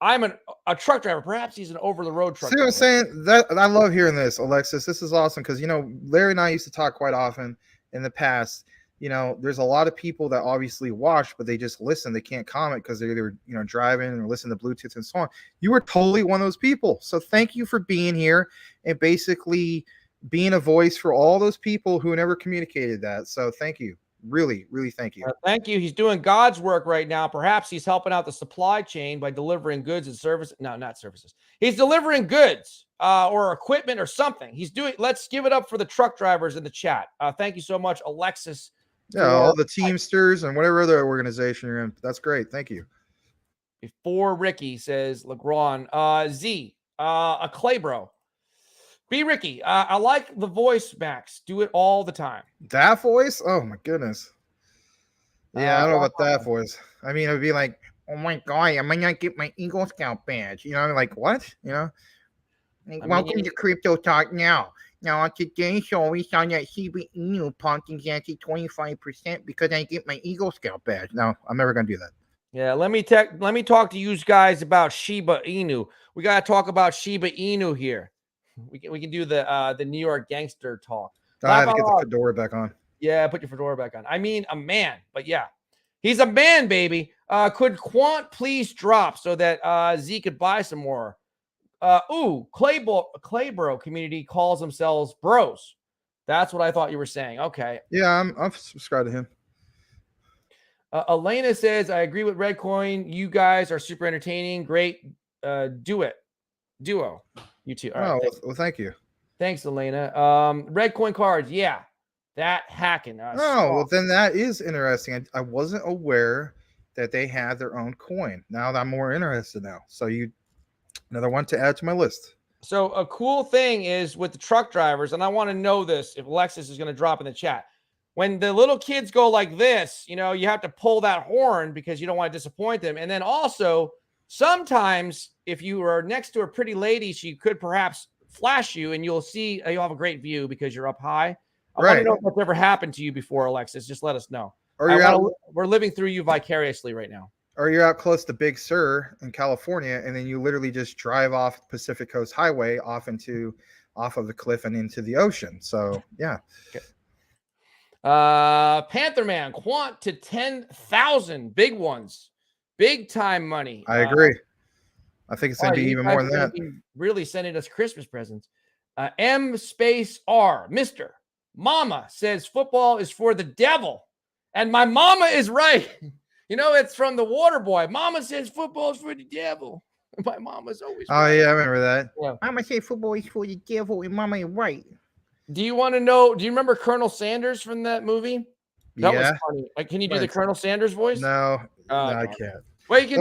Speaker 1: I'm a truck driver. Perhaps he's an over-the-road truck driver.
Speaker 2: See what I'm saying? That I love hearing this, Alexis. This is awesome because, Larry and I used to talk quite often in the past. There's a lot of people that obviously watch, but they just listen. They can't comment because they're either, driving or listening to Bluetooth and so on. You were totally one of those people. So thank you for being here and basically being a voice for all those people who never communicated that. So thank you. Really, really thank you.
Speaker 1: Thank you. He's doing God's work right now. Perhaps he's helping out the supply chain by delivering goods and services. No, not services. He's delivering goods or equipment or something. Let's give it up for the truck drivers in the chat. Thank you so much, Alexis.
Speaker 2: Yeah, all the Teamsters and whatever other organization you're in. That's great. Thank you.
Speaker 1: Before Ricky says Legrand. Z, a Clay bro. B. Ricky, I like the voice, Max. Do it all the time.
Speaker 2: That voice? Oh, my goodness. Yeah, I don't know about that voice. I mean, it would be like, oh, my God, I might not get my Eagle Scout badge. Like, what? Welcome to Crypto Talk Now. Now, on today's show, we saw that Shiba Inu pumped exactly 25% because I get my Eagle Scout badge. No, I'm never going to do that.
Speaker 1: Yeah, let me talk to you guys about Shiba Inu. We got to talk about Shiba Inu here. We can do the New York gangster talk.
Speaker 2: I had to get the fedora back on.
Speaker 1: Yeah, put your fedora back on. I mean, a man, but yeah, he's a man, baby. Could Quant please drop so that Z could buy some more? Claybro community calls themselves bros. That's what I thought you were saying. Okay.
Speaker 2: Yeah, I'm subscribed to him.
Speaker 1: Elena says, I agree with Redcoin. You guys are super entertaining. Great. Duo. You too. All right.
Speaker 2: Well, thank you.
Speaker 1: Thanks, Elena. Redcoin cards. Yeah. That hacking.
Speaker 2: Well, then that is interesting. I wasn't aware that they had their own coin. Now I'm more interested now. So another one to add to my list.
Speaker 1: So a cool thing is with the truck drivers, and I want to know this if Alexis is going to drop in the chat. When the little kids go like this, you have to pull that horn because you don't want to disappoint them. And then also, sometimes if you are next to a pretty lady, she could perhaps flash you and you'll have a great view because you're up high. I want to know if that's ever happened to you before, Alexis. Just let us know. We're living through you vicariously right now.
Speaker 2: or you're out close to Big Sur in California, and then you literally just drive off Pacific Coast Highway off of the cliff and into the ocean. So yeah.
Speaker 1: Okay. Panther Man, Quant to 10,000 big ones, big time money.
Speaker 2: I agree. I think it's gonna be even more than that.
Speaker 1: Really sending us Christmas presents. M space R, Mr. Mama says football is for the devil, and my mama is right. You know, it's from the Water Boy. Mama says football is for the devil. My mama's always
Speaker 2: Oh
Speaker 1: right.
Speaker 2: yeah, I remember that.
Speaker 1: Yeah.
Speaker 2: Mama said football is for the devil, and mama is right.
Speaker 1: Do you want to know? Do you remember Colonel Sanders from that movie? That was funny. Can you do the Colonel Sanders voice?
Speaker 2: No, I can't.
Speaker 1: Well, you can.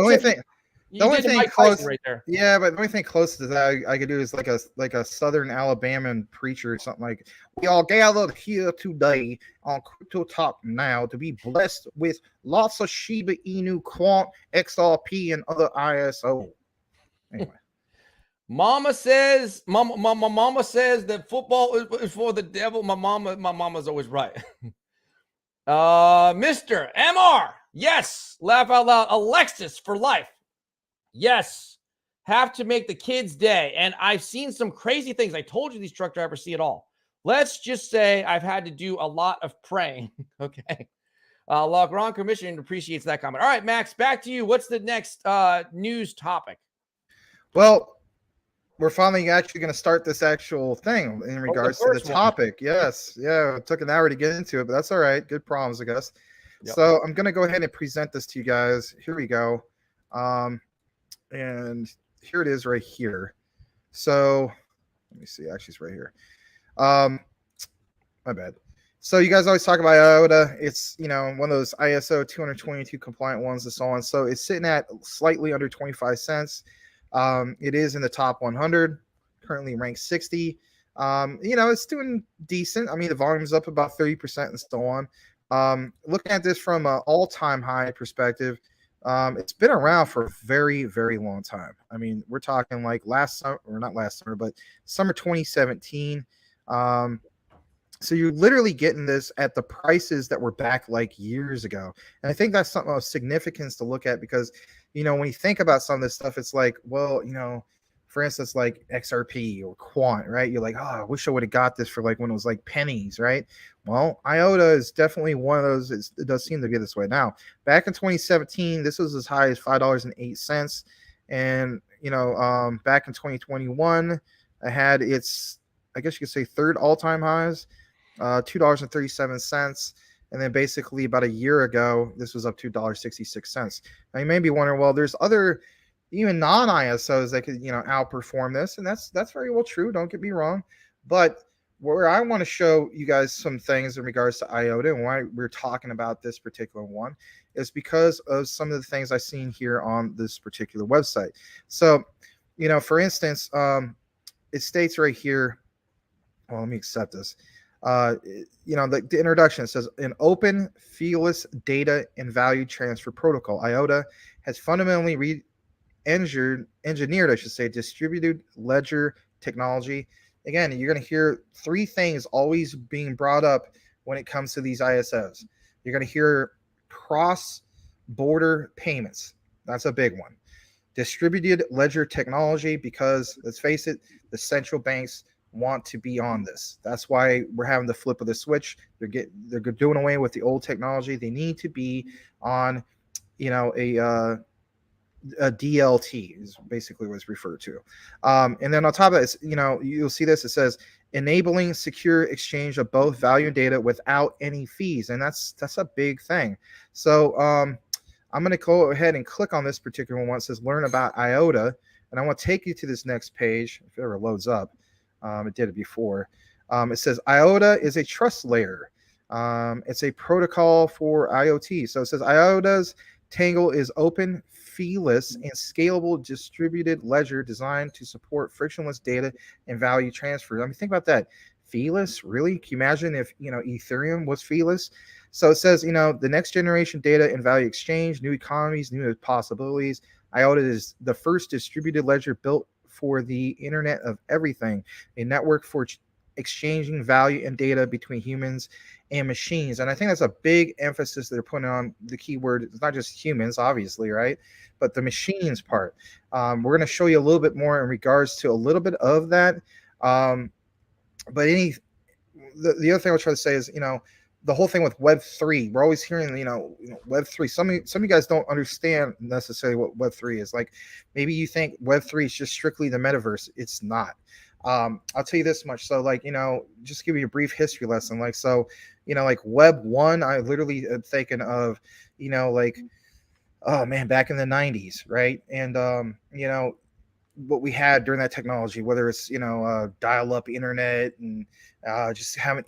Speaker 2: The only thing close
Speaker 1: right there.
Speaker 2: Yeah, but the only thing close to that I could do is like a Southern Alabama preacher or something like, we all gathered here today on Crypto Talk Now to be blessed with lots of Shiba Inu, Quant, XRP, and other ISO. Anyway.
Speaker 1: Mama says that football is for the devil. My mama's always right. Mr. MR, yes, laugh out loud. Alexis for life. Yes, have to make the kids' day. And I've seen some crazy things. I told you these truck drivers see it all. Let's just say I've had to do a lot of praying. Okay. Lagrange Commission appreciates that comment. All right, Max, back to you. What's the next news topic?
Speaker 2: Well, we're finally actually going to start this actual thing in regards to the topic. Yes. Yeah. It took an hour to get into it, but that's all right. Good problems, I guess. Yep. So I'm going to go ahead and present this to you guys. Here we go. And here it is right here. So let me see. Actually, it's right here. My bad. So you guys always talk about Iota. It's, one of those ISO 222 compliant ones and so on. So it's sitting at slightly under 25 cents. It is in the top 100, currently ranked 60. It's doing decent. I mean, the volume's up about 30% and so on. Looking at this from an all-time high perspective, it's been around for a very, very long time. I mean, we're talking like last summer, or not last summer, but summer 2017. So you're literally getting this at the prices that were back like years ago. And I think that's something of significance to look at because, when you think about some of this stuff, it's like, well, for instance, like XRP or Quant, right? You're like, oh, I wish I would have got this for like when it was like pennies, right? Well, Iota is definitely one of those. It does seem to be this way. Now, back in 2017, this was as high as $5.08. And, back in 2021, I had its, I guess you could say, third all-time highs, $2.37. And then basically about a year ago, this was up to $1.66. Now you may be wondering, well, there's other even non-ISOs that could, outperform this. And that's very well true. Don't get me wrong. But where I want to show you guys some things in regards to Iota and why we're talking about this particular one is because of some of the things I've seen here on this particular website. So, for instance, it states right here, well, let me accept this. The introduction says an open, feeless data and value transfer protocol. Iota has fundamentally engineered, I should say, distributed ledger technology. Again, you're going to hear three things always being brought up when it comes to these ISOs. You're going to hear cross-border payments. That's a big one. Distributed ledger technology, because let's face it, the central banks want to be on this. That's why we're having the flip of the switch. They're doing away with the old technology. They need to be on, a DLT is basically what it's referred to. And then on top of it, you'll see this. It says enabling secure exchange of both value and data without any fees, and that's a big thing. So I'm going to go ahead and click on this particular one. It says learn about Iota, and I want to take you to this next page if it ever loads up. It did it before. It says Iota is a trust layer. It's a protocol for IoT. So it says Iota's Tangle is open, feeless, and scalable distributed ledger designed to support frictionless data and value transfer. I mean, think about that. Feeless, really? Can you imagine if Ethereum was feeless? So it says the next generation data and value exchange, new economies, new possibilities. Iota is the first distributed ledger built for the Internet of Everything, a network for exchanging value and data between humans and machines. And I think that's a big emphasis they're putting on the keyword. It's not just humans, obviously, right? But the machines part. We're going to show you a little bit more in regards to a little bit of that. But the other thing I'll try to say is, the whole thing with Web3, we're always hearing, Web3. Some of you guys don't understand necessarily what Web3 is. Like, maybe you think Web3 is just strictly the metaverse. It's not. I'll tell you this much. So, like, just give you a brief history lesson. Like, so, like Web 1, I literally am thinking of, like, oh man, back in the 90s, right? And, what we had during that technology, whether it's dial-up internet and just having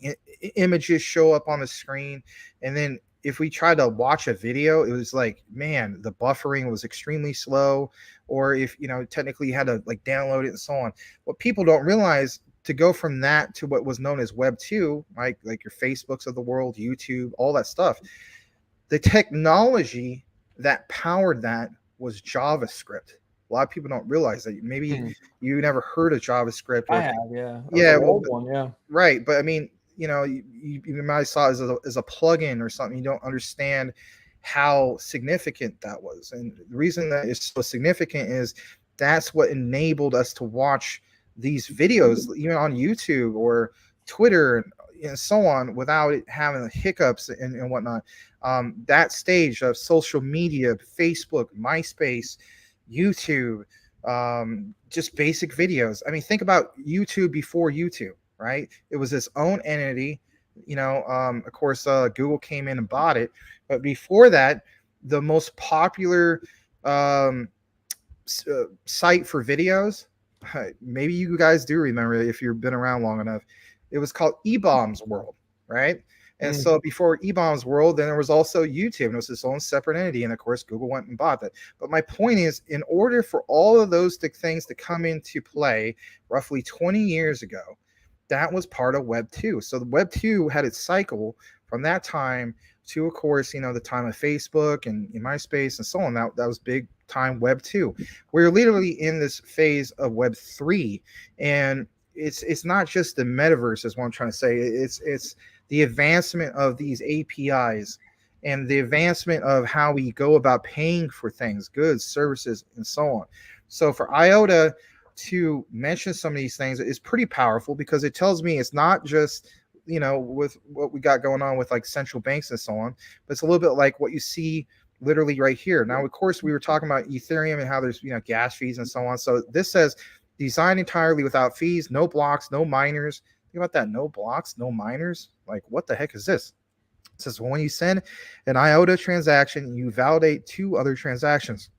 Speaker 2: images show up on the screen, and then if we tried to watch a video, it was like, man, the buffering was extremely slow, or if technically you had to like download it and so on. What people don't realize, to go from that to what was known as Web 2, like your Facebooks of the world, YouTube, all that stuff, the technology that powered that was JavaScript. A lot of people don't realize that. Maybe you never heard of JavaScript.
Speaker 1: I have, yeah.
Speaker 2: Yeah,
Speaker 1: Yeah.
Speaker 2: Right. But I mean, you might have saw it as a plugin or something. You don't understand how significant that was. And the reason that it's so significant is that's what enabled us to watch these videos, even on YouTube or Twitter and so on, without it having hiccups and whatnot. That stage of social media, Facebook, MySpace, YouTube, just basic videos. I mean, think about YouTube before YouTube, right? It was its own entity. Of course, Google came in and bought it. But before that, the most popular site for videos, maybe you guys do remember it if you've been around long enough, it was called eBaum's World, right? And so before eBaum's World, then there was also YouTube, and it was its own separate entity. And of course, Google went and bought that. But my point is, in order for all of those things to come into play roughly 20 years ago, that was part of Web 2. So the Web 2 had its cycle from that time to, of course, the time of Facebook and MySpace and so on. That was big time Web 2. We're literally in this phase of Web 3. And it's not just the metaverse, is what I'm trying to say. It's the advancement of these APIs and the advancement of how we go about paying for things, goods, services, and so on. So for Iota to mention some of these things is pretty powerful, because it tells me it's not just, with what we got going on with like central banks and so on, but it's a little bit like what you see literally right here. Now, of course, we were talking about Ethereum and how there's, gas fees and so on. So this says designed entirely without fees, no blocks, no miners. Think about that. No blocks, no miners. Like, what the heck is this? It says when you send an Iota transaction, you validate 2 other transactions.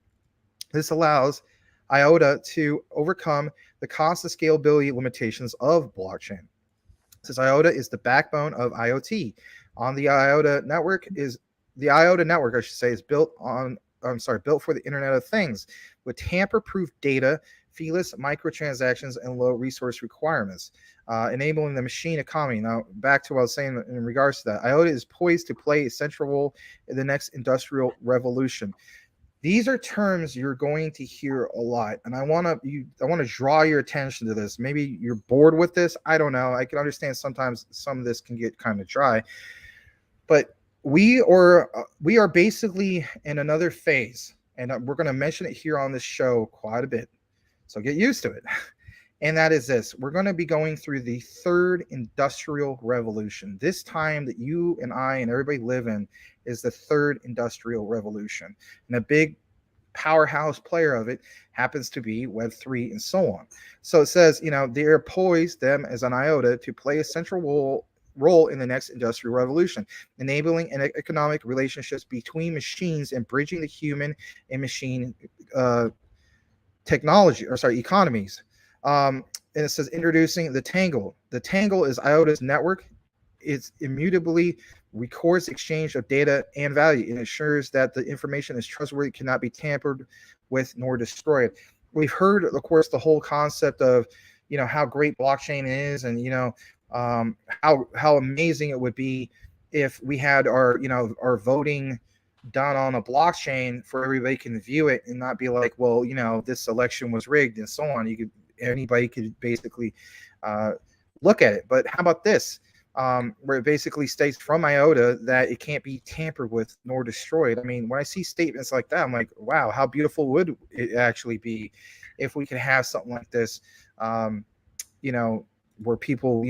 Speaker 2: This allows Iota to overcome the cost and scalability limitations of blockchain. It says Iota is the backbone of IoT. On the Iota network is built for the Internet of Things with tamper-proof data, feeless microtransactions, and low resource requirements, enabling the machine economy. Now, back to what I was saying in regards to that, Iota is poised to play a central role in the next industrial revolution. These are terms you're going to hear a lot, and I want to draw your attention to this. Maybe you're bored with this. I don't know. I can understand sometimes some of this can get kind of dry, but we are basically in another phase, and we're going to mention it here on this show quite a bit. So get used to it. And that is this. We're going to be going through the 3rd industrial revolution. This time that you and I and everybody live in is the 3rd industrial revolution. And a big powerhouse player of it happens to be Web 3 and so on. So it says, they are poised, them as an Iota, to play a central role in the next industrial revolution, enabling economic relationships between machines and bridging the human and machine economies. And it says introducing the Tangle. The Tangle is Iota's network. It immutably records exchange of data and value. It ensures that the information is trustworthy, cannot be tampered with nor destroyed. We've heard, of course, the whole concept of, how great blockchain is, and how amazing it would be if we had our voting done on a blockchain for everybody can view it and not be like, well, this election was rigged and so on. Anybody could basically look at it. But how about this? Where it basically states from Iota that it can't be tampered with nor destroyed. I mean, when I see statements like that, I'm like, wow, how beautiful would it actually be if we could have something like this, where people,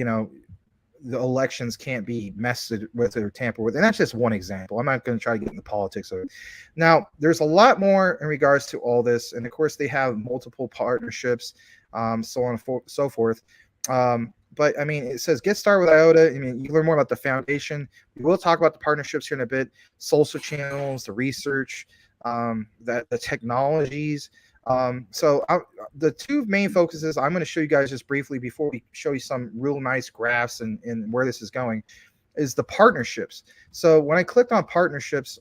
Speaker 2: the elections can't be messed with or tampered with. And that's just one example. I'm not going to try to get into politics of it. Now, there's a lot more in regards to all this. And of course, they have multiple partnerships, so on and so forth. But I mean, it says get started with Iota. I mean, you can learn more about the foundation. We will talk about the partnerships here in a bit, social channels, the research, the technologies. The two main focuses I'm going to show you guys just briefly before we show you some real nice graphs and where this is going is the partnerships. So when I clicked on partnerships,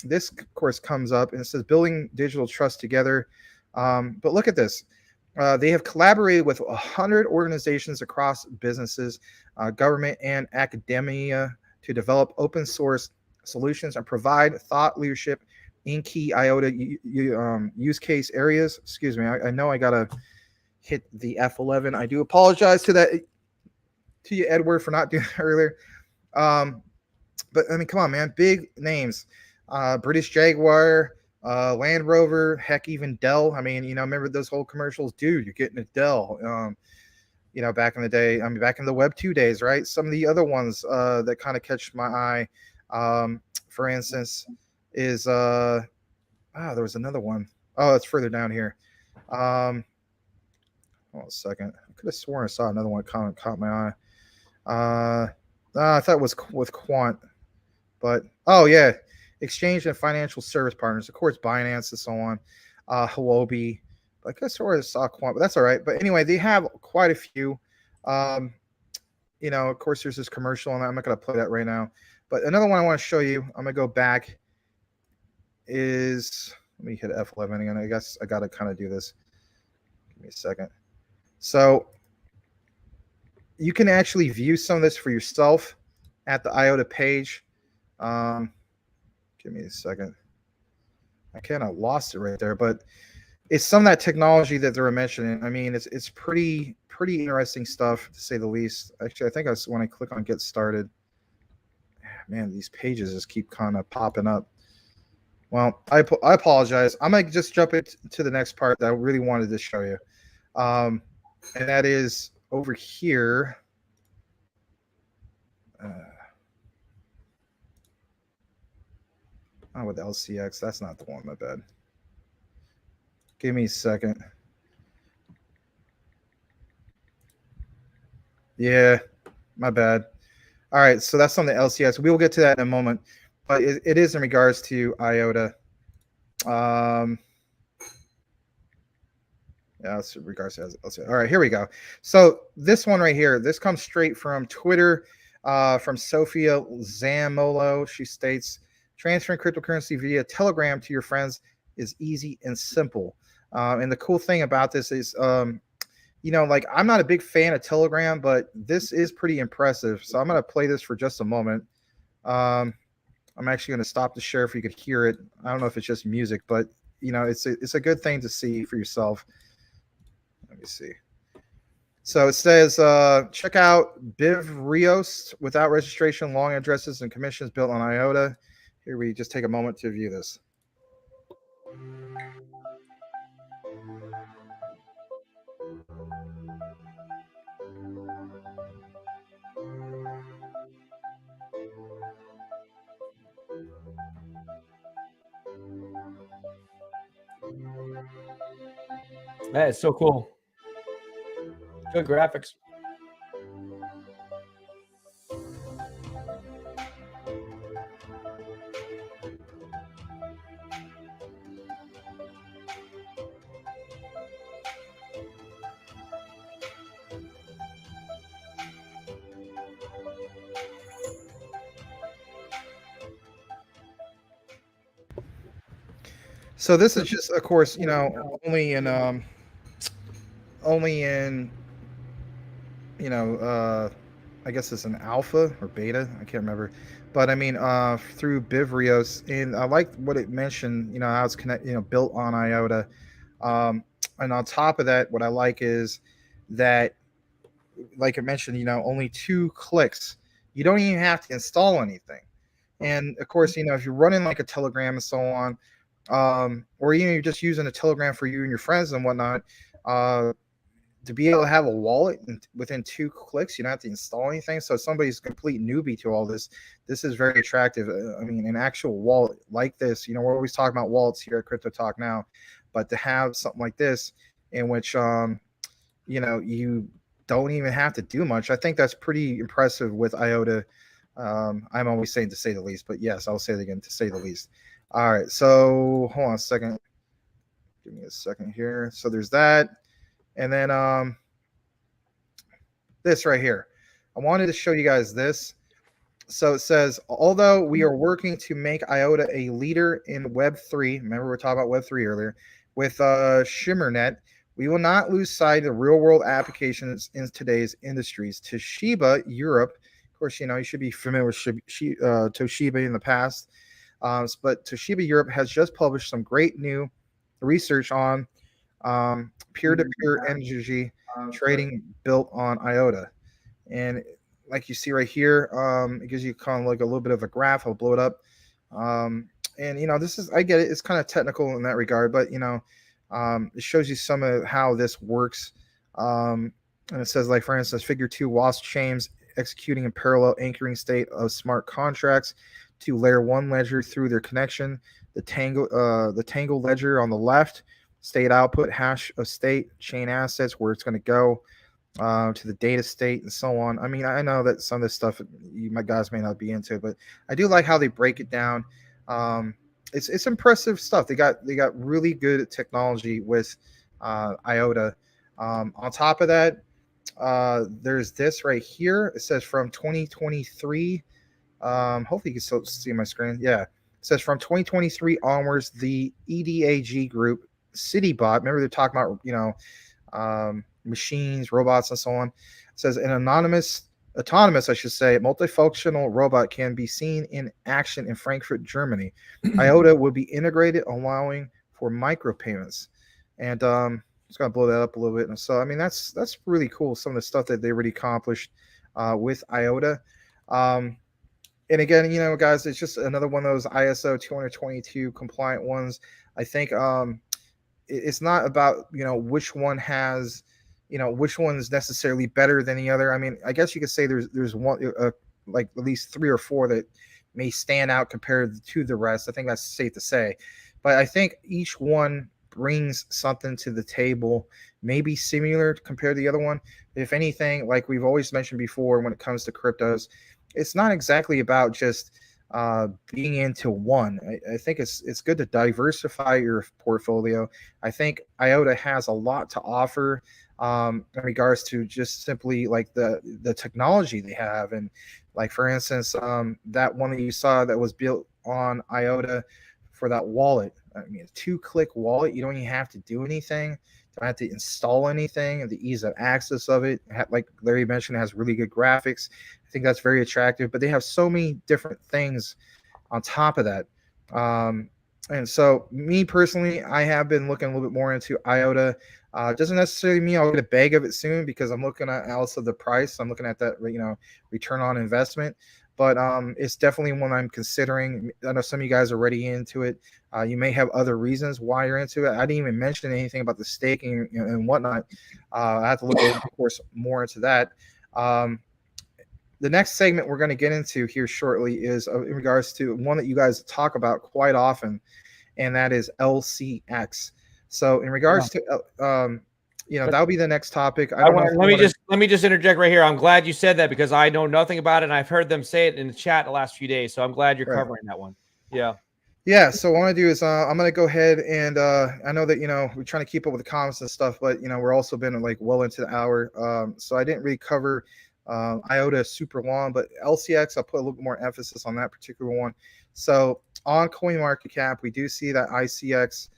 Speaker 2: this of course comes up and it says building digital trust together. But look at this. They have collaborated with 100 organizations across businesses, government, and academia to develop open source solutions and provide thought leadership in key Iota use case areas. Excuse me. I know I got to hit the F11. I do apologize to you, Edward, for not doing it earlier. But I mean, come on, man. Big names. British Jaguar, Land Rover, heck, even Dell. I mean, remember those whole commercials? Dude, you're getting a Dell. Back in the day, I mean, back in the Web 2 days, right? Some of the other ones that kind of catch my eye, for instance, is there was another one. Oh, it's further down here. Hold on a second. I could have sworn I saw another one caught my eye. I thought it was with Quant, but oh yeah, exchange and financial service partners, of course, Binance and so on, Huobi. I guess I already saw Quant, but that's all right. But anyway, they have quite a few. Of course, there's this commercial, and I'm not going to play that right now. But another one I want to show you, I'm going to go back, is, let me hit F11 again. I guess I got to kind of do this. Give me a second. So you can actually view some of this for yourself at the Iota page. Give me a second. I kind of lost it right there, but it's some of that technology that they were mentioning. I mean, it's pretty interesting stuff, to say the least. Actually, I think when I click on get started, man, these pages just keep kind of popping up. Well, I apologize. I'm going to just jump into the next part that I really wanted to show you. And that is over here. With LCX, that's not the one, my bad. Give me a second. Yeah, my bad. All right, so that's on the LCX. We will get to that in a moment, but it is in regards to Iota. Yeah, it's in regards to LCX. All right, here we go. So this one right here, this comes straight from Twitter, from Sophia Zamolo. She states, transferring cryptocurrency via Telegram to your friends is easy and simple. And the cool thing about this is, like, I'm not a big fan of Telegram, but this is pretty impressive. So I'm going to play this for just a moment. I'm actually going to stop the share if you could hear it. I don't know if it's just music, but, it's a good thing to see for yourself. Let me see. So it says, check out BivRios without registration, long addresses, and commissions built on Iota. Here we just take a moment to view this.
Speaker 1: That is so cool. Good graphics.
Speaker 2: So this is just, of course, only in I guess it's an alpha or beta. I can't remember, but I mean, through BivRios, and I like what it mentioned. How it's built on Iota, and on top of that, what I like is that like I mentioned, only 2 clicks. You don't even have to install anything. And of course, if you're running like a Telegram and so on, or you're just using a Telegram for you and your friends and whatnot, to be able to have a wallet within 2 clicks, you don't have to install anything. So somebody's a complete newbie to all this. This is very attractive. I mean, an actual wallet like this, we're always talking about wallets here at Crypto Talk Now, but to have something like this in which, you don't even have to do much, I think that's pretty impressive with Iota. I'm always saying to say the least, but yes, I'll say it again, to say the least. All right, so hold on a second. Give me a second here. So there's that. And then this right here. I wanted to show you guys this. So it says, although we are working to make Iota a leader in Web3, remember we were talking about Web3 earlier, with ShimmerNet, we will not lose sight of real-world applications in today's industries. Toshiba Europe, of course, you should be familiar with Toshiba in the past, but Toshiba Europe has just published some great new research on peer-to-peer energy trading built on Iota. And like you see right here, it gives you kind of like a little bit of a graph. I'll blow it up. And this is, I get it, it's kind of technical in that regard, but it shows you some of how this works. And it says, like, for instance, figure 2, WASP chains executing in parallel anchoring state of smart contracts to layer 1 ledger through their connection. The Tangle ledger on the left, state output, hash of state, chain assets, where it's going to go to the data state and so on. I mean, I know that some of this stuff my guys may not be into, but I do like how they break it down. It's impressive stuff. They got really good technology with Iota. On top of that, there's this right here. It says from 2023. Hopefully you can still see my screen. Yeah. It says from 2023 onwards, the EDAG group, CityBot, remember they're talking about, machines, robots, and so on. It says an autonomous, I should say, multifunctional robot can be seen in action in Frankfurt, Germany. Iota will be integrated, allowing for micropayments. And just gonna blow that up a little bit. And so, I mean, that's really cool. Some of the stuff that they already accomplished with Iota. And again, guys, it's just another one of those ISO 222 compliant ones. I think it's not about, which one has, which one is necessarily better than the other. I mean, I guess you could say there's one, like at least 3 or 4 that may stand out compared to the rest. I think that's safe to say. But I think each one brings something to the table, maybe similar compared to the other one. If anything, like we've always mentioned before, when it comes to cryptos, it's not exactly about just being into one. I think it's good to diversify your portfolio. I think Iota has a lot to offer in regards to just simply like the technology they have. And like, for instance, that one that you saw that was built on Iota for that wallet. I mean, a 2-click wallet. You don't even have to do anything. Don't have to install anything. And the ease of access of it, like Larry mentioned, it has really good graphics. I think that's very attractive. But they have so many different things on top of that. And so me personally, I have been looking a little bit more into Iota. Doesn't necessarily mean I'll get a bag of it soon, because I'm looking at also the price. I'm looking at that, return on investment. But it's definitely one I'm considering. I know some of you guys are already into it. You may have other reasons why you're into it. I didn't even mention anything about the staking and whatnot. I have to look, of course, more into that. The next segment we're going to get into here shortly is in regards to one that you guys talk about quite often, and that is LCX. So in regards to, that'll be the next topic.
Speaker 1: Let me just interject right here. I'm glad you said that, because I know nothing about it, and I've heard them say it in the chat the last few days. So I'm glad you're covering that one. Yeah.
Speaker 2: Yeah. So what I want to do is I'm going to go ahead and I know that, we're trying to keep up with the comments and stuff, but, we're also been like well into the hour. So I didn't really cover Iota super long, but LCX, I'll put a little bit more emphasis on that particular one. So on CoinMarketCap, we do see that LCX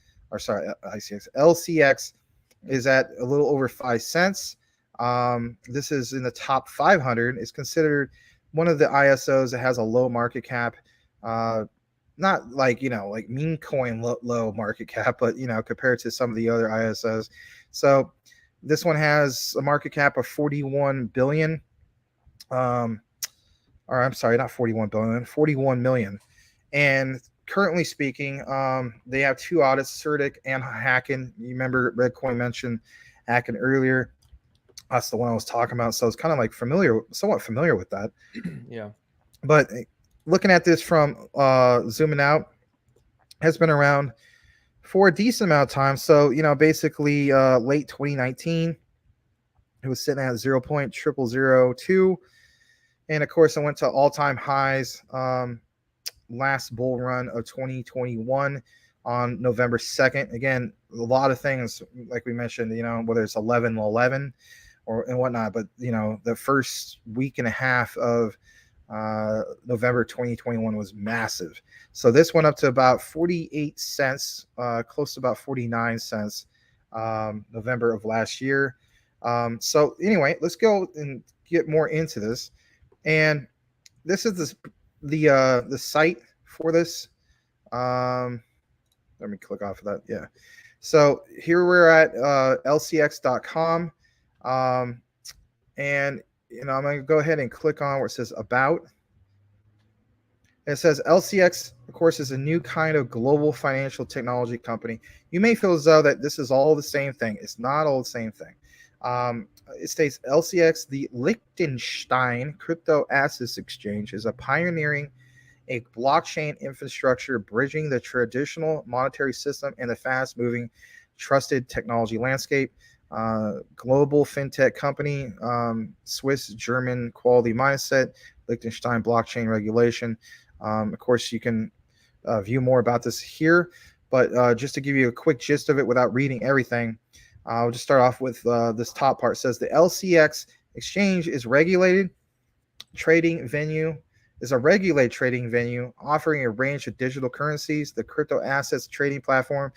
Speaker 2: is at a little over 5 cents. This is in the top 500. It's considered one of the ISOs that has a low market cap. Not like, like meme coin low market cap, but, compared to some of the other ISOs. So This one has a market cap of 41 billion. Or I'm sorry, not 41 billion, 41 million. And currently speaking, they have two audits, Certic and Hacken. You remember Redcoin mentioned Hacken earlier. That's the one I was talking about. So it's kind of like somewhat familiar with that.
Speaker 1: Yeah.
Speaker 2: But looking at this from zooming out, has been around for a decent amount of time. So, basically late 2019, it was sitting at 0.0002. And of course, it went to all-time highs last bull run of 2021 on November 2nd. Again, a lot of things, like we mentioned, whether it's 11 and whatnot, but, the first week and a half of November 2021 was massive. So this went up to about 48 cents, close to about 49 cents November of last year. So anyway, let's go and get more into this. And this is the site for this. Let me click off of that. Yeah. So here we're at lcx.com. And I'm going to go ahead and click on where it says about. It says LCX, of course, is a new kind of global financial technology company. You may feel as though that this is all the same thing. It's not all the same thing. It states LCX, the Liechtenstein Crypto Assets Exchange, is pioneering a blockchain infrastructure bridging the traditional monetary system and the fast-moving, trusted technology landscape. Global fintech company, Swiss-German quality mindset, Liechtenstein blockchain regulation. Of course, you can view more about this here, but just to give you a quick gist of it without reading everything, I'll just start off with this top part. It says the LCX exchange is a regulated trading venue offering a range of digital currencies. The crypto assets trading platform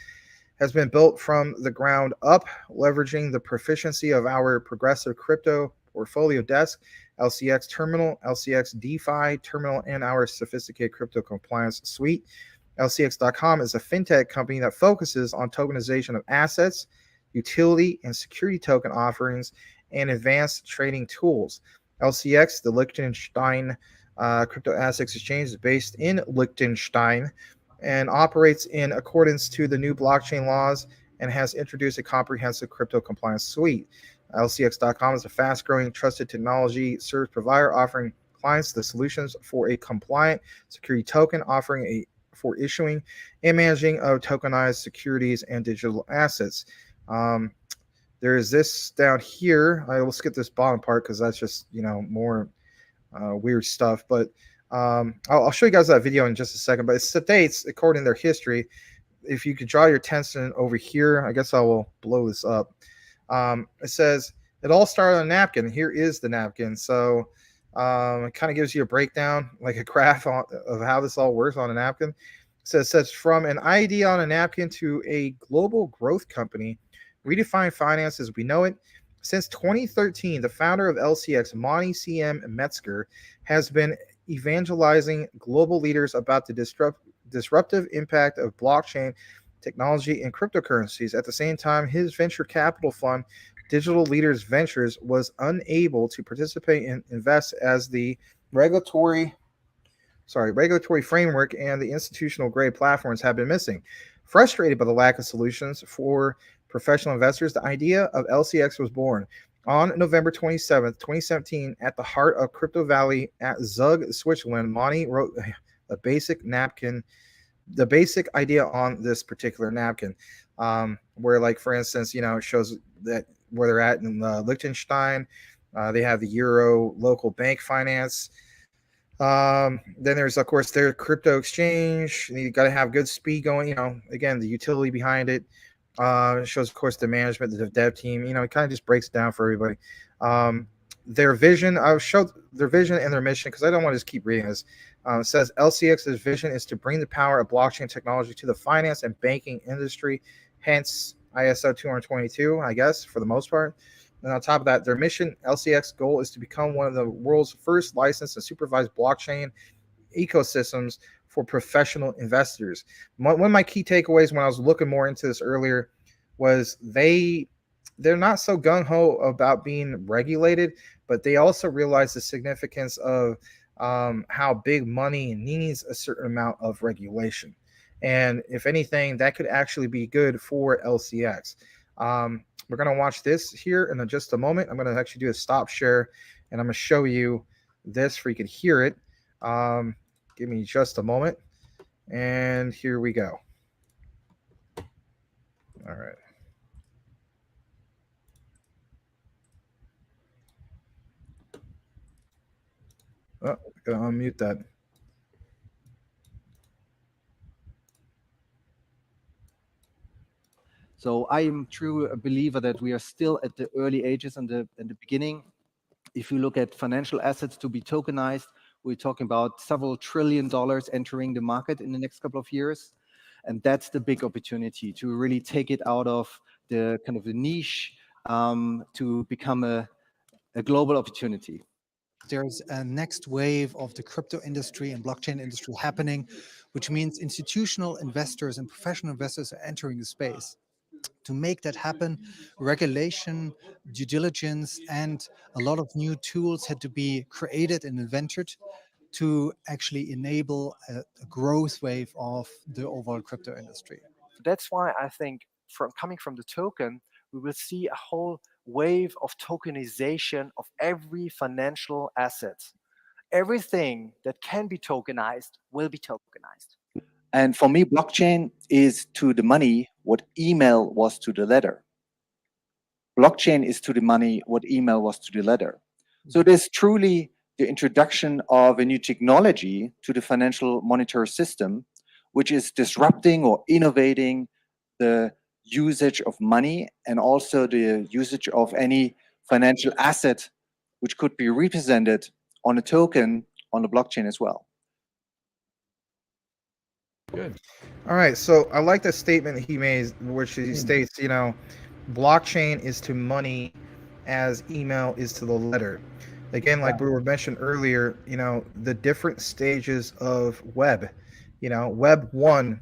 Speaker 2: has been built from the ground up, leveraging the proficiency of our progressive crypto portfolio desk, LCX Terminal, LCX DeFi Terminal, and our sophisticated crypto compliance suite. LCX.com is a fintech company that focuses on tokenization of assets, utility and security token offerings, and advanced trading tools. LCX, the Liechtenstein Crypto Assets Exchange, is based in Liechtenstein and operates in accordance to the new blockchain laws and has introduced a comprehensive crypto compliance suite. LCX.com is a fast-growing, trusted technology service provider offering clients the solutions for a compliant security token, for issuing and managing of tokenized securities and digital assets. There is this down here. I will skip this bottom part because that's just more weird stuff. But I'll show you guys that video in just a second. But it states, according to their history, if you could draw your attention over here, I guess I will blow this up. It says it all started on a napkin. Here is the napkin. So it kind of gives you a breakdown, like a graph of how this all works on a napkin. It says from an idea on a napkin to a global growth company, redefine finance as we know it. Since 2013, the founder of LCX, Monty C.M. Metzger, has been evangelizing global leaders about the disruptive impact of blockchain technology and cryptocurrencies. At the same time, his venture capital fund, Digital Leaders Ventures, was unable to participate and invest as the regulatory framework and the institutional grade platforms have been missing. Frustrated by the lack of solutions for professional investors, the idea of LCX was born. On November 27th, 2017, at the heart of Crypto Valley at Zug, Switzerland, Monty wrote the basic idea on this particular napkin, where, like, for instance, it shows that where they're at in Liechtenstein. They have the Euro local bank finance. Then there's, of course, their crypto exchange. You got to have good speed going, again, the utility behind it. It shows, of course, the management, the dev team. It kind of just breaks it down for everybody. Their vision, I'll show their vision and their mission because I don't want to just keep reading this. It says LCX's vision is to bring the power of blockchain technology to the finance and banking industry, hence ISO 222, I guess, for the most part. And on top of that, their mission, LCX goal, is to become one of the world's first licensed and supervised blockchain ecosystems for professional investors. One of my key takeaways when I was looking more into this earlier was they they're not so gung-ho about being regulated, but they also realize the significance of how big money needs a certain amount of regulation. And if anything, that could actually be good for LCX. We're going to watch this here in just a moment. I'm going to actually do a stop share, and I'm going to show you this so you can hear it. Give me just a moment. And here we go. All right. Oh, gotta unmute that.
Speaker 5: So I am true a believer that we are still at the early ages and the beginning. If you look at financial assets to be tokenized, we're talking about several $1 trillion entering the market in the next couple of years. And that's the big opportunity to really take it out of the kind of the niche to become a global opportunity.
Speaker 6: There's a next wave of the crypto industry and blockchain industry happening, which means institutional investors and professional investors are entering the space. To make that happen, regulation, due diligence, and a lot of new tools had to be created and invented to actually enable a growth wave of the overall crypto industry.
Speaker 5: That's why I think coming from the token, we will see a whole wave of tokenization of every financial asset. Everything that can be tokenized will be tokenized. And for me, blockchain is to the money what email was to the letter. Blockchain is to the money what email was to the letter. So there's truly the introduction of a new technology to the financial monetary system, which is disrupting or innovating the usage of money and also the usage of any financial asset which could be represented on a token on the blockchain as well.
Speaker 1: Good.
Speaker 2: All right, so I like the statement he made, which he states, you know, blockchain is to money as email is to the letter. Again, like we were mentioned earlier, you know, the different stages of web. You know, web 1,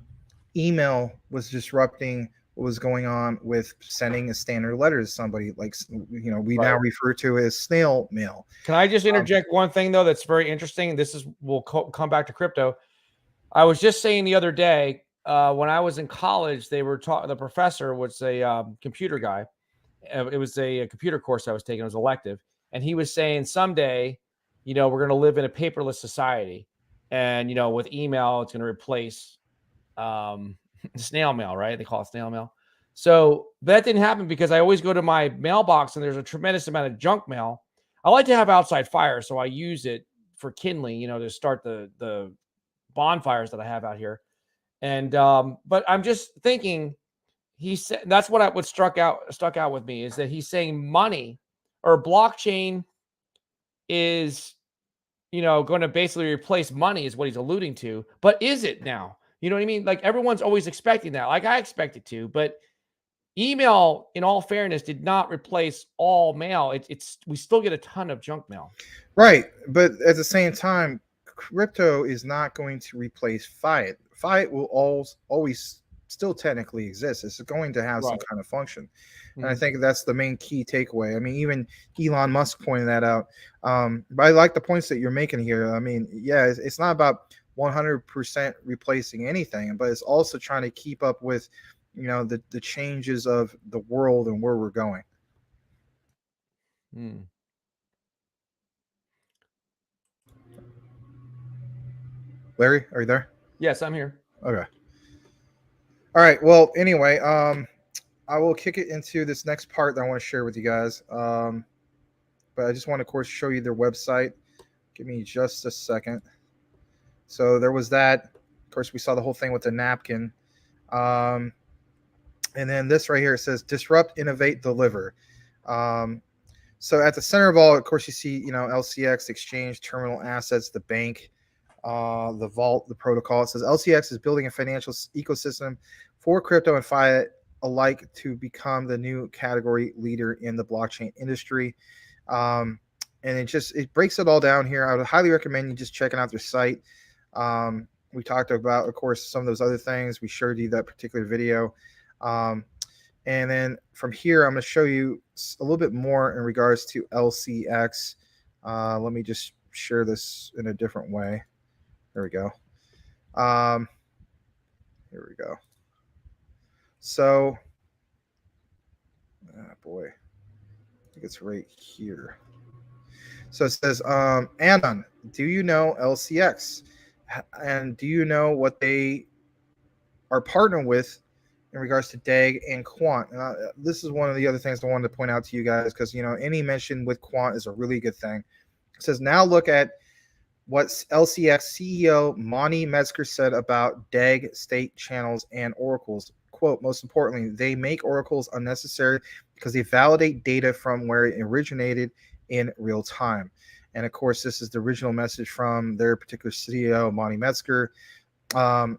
Speaker 2: email was disrupting what was going on with sending a standard letter to somebody, like, you know, we now refer to as snail mail.
Speaker 1: Can I just interject one thing, though, that's very interesting? This is, we'll come back to crypto. I was just saying the other day, when I was in college, they were talking, the professor was a computer guy. It was a computer course I was taking. It was elective. And he was saying someday, you know, we're going to live in a paperless society. And, you know, with email, it's going to replace snail mail, right? They call it snail mail. So that didn't happen because I always go to my mailbox and there's a tremendous amount of junk mail. I like to have outside fire, so I use it for kindling, you know, to start the bonfires that I have out here. And but I'm just thinking, he said that's what stuck out with me, is that he's saying money or blockchain is, you know, going to basically replace money, is what he's alluding to. But is it now? You know what I mean? Like, everyone's always expecting that. Like, I expect it to, but email, in all fairness, did not replace all mail. We still get a ton of junk mail.
Speaker 2: Right, but at the same time, crypto is not going to replace fiat. Fiat will always still technically exist. It's going to have some kind of function. And I think that's the main key takeaway. I mean, even Elon Musk pointed that out. But I like the points that you're making here. I mean, yeah, it's not about 100% replacing anything, but it's also trying to keep up with, you know, the changes of the world and where we're going. Larry, are you there?
Speaker 1: Yes, I'm here.
Speaker 2: Okay. All right. Well, anyway, I will kick it into this next part that I want to share with you guys. But I just want to, of course, show you their website. Give me just a second. So there was that. Of course, we saw the whole thing with the napkin. And then this right here, it says disrupt, innovate, deliver. So at the center of all, of course, you see, you know, LCX, exchange, terminal assets, the bank, the vault, the protocol. It says LCX is building a financial ecosystem for crypto and fiat alike to become the new category leader in the blockchain industry. And it breaks it all down here. I would highly recommend you just checking out their site. We talked about, of course, some of those other things. We showed you that particular video. And then from here, I'm going to show you a little bit more in regards to LCX. Let me just share this in a different way. There we go. Here we go. So, boy, I think it's right here. So it says, Anon, do you know LCX? And do you know what they are partnered with in regards to DEG and Quant? This is one of the other things I wanted to point out to you guys, because, you know, any mention with Quant is a really good thing. It says, now look at what LCX CEO Monty Metzger said about DEG, state channels, and oracles. Quote, most importantly, they make oracles unnecessary because they validate data from where it originated in real time. And of course, this is the original message from their particular CEO, Monty Metzger.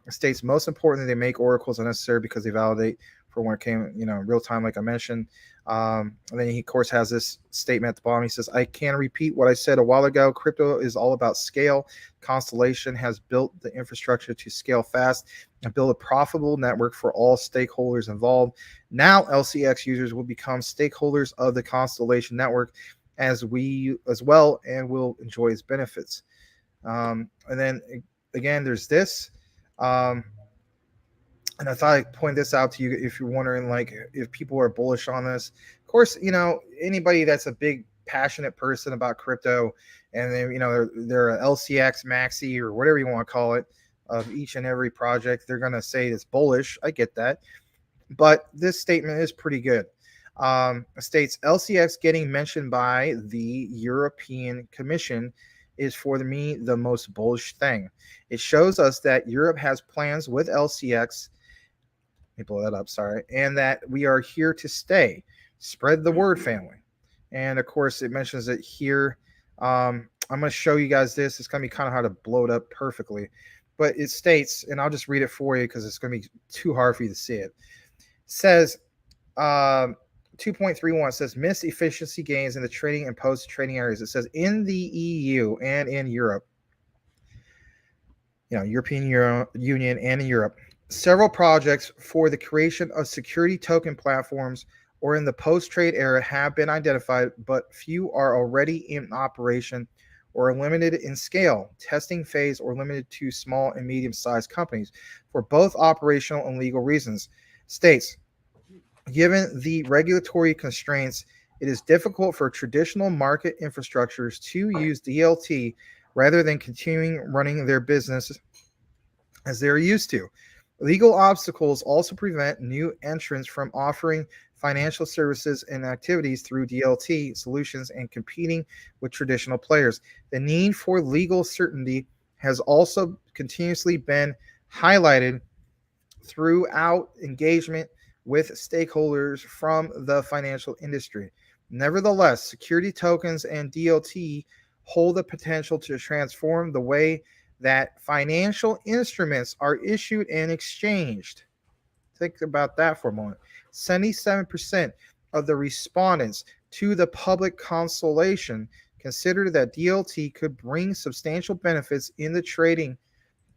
Speaker 2: States most importantly, they make oracles unnecessary because they validate for when it came, you know, in real time, like I mentioned. And then he, of course, has this statement at the bottom. He says, I can repeat what I said a while ago. Crypto is all about scale. Constellation has built the infrastructure to scale fast and build a profitable network for all stakeholders involved. Now, LCX users will become stakeholders of the Constellation network as well, and will enjoy its benefits. And then again, there's this. And I thought I'd point this out to you if you're wondering, like, if people are bullish on this. Of course, you know, anybody that's a big passionate person about crypto, and they, you know, they're a LCX maxi or whatever you want to call it of each and every project, they're going to say it's bullish. I get that. But this statement is pretty good. States LCX getting mentioned by the European Commission is for me the most bullish thing. It shows us that Europe has plans with LCX. Let me blow that up, sorry. And that we are here to stay. Spread the word, family. And of course, it mentions it here. I'm going to show you guys this. It's going to be kind of how to blow it up perfectly. But it states, and I'll just read it for you because it's going to be too hard for you to see it. It says, 2.31 says miss efficiency gains in the trading and post-trading areas. It says in the EU and in Europe, you know, European Union and in Europe, several projects for the creation of security token platforms or in the post-trade era have been identified, but few are already in operation or are limited in scale, testing phase, or limited to small and medium-sized companies for both operational and legal reasons. States, given the regulatory constraints, it is difficult for traditional market infrastructures to use DLT rather than continuing running their business as they are used to. Legal obstacles also prevent new entrants from offering financial services and activities through DLT solutions and competing with traditional players. The need for legal certainty has also continuously been highlighted throughout engagement with stakeholders from the financial industry. Nevertheless, security tokens and DLT hold the potential to transform the way that financial instruments are issued and exchanged. Think about that for a moment. 77% of the respondents to the public consultation considered that DLT could bring substantial benefits in the trading,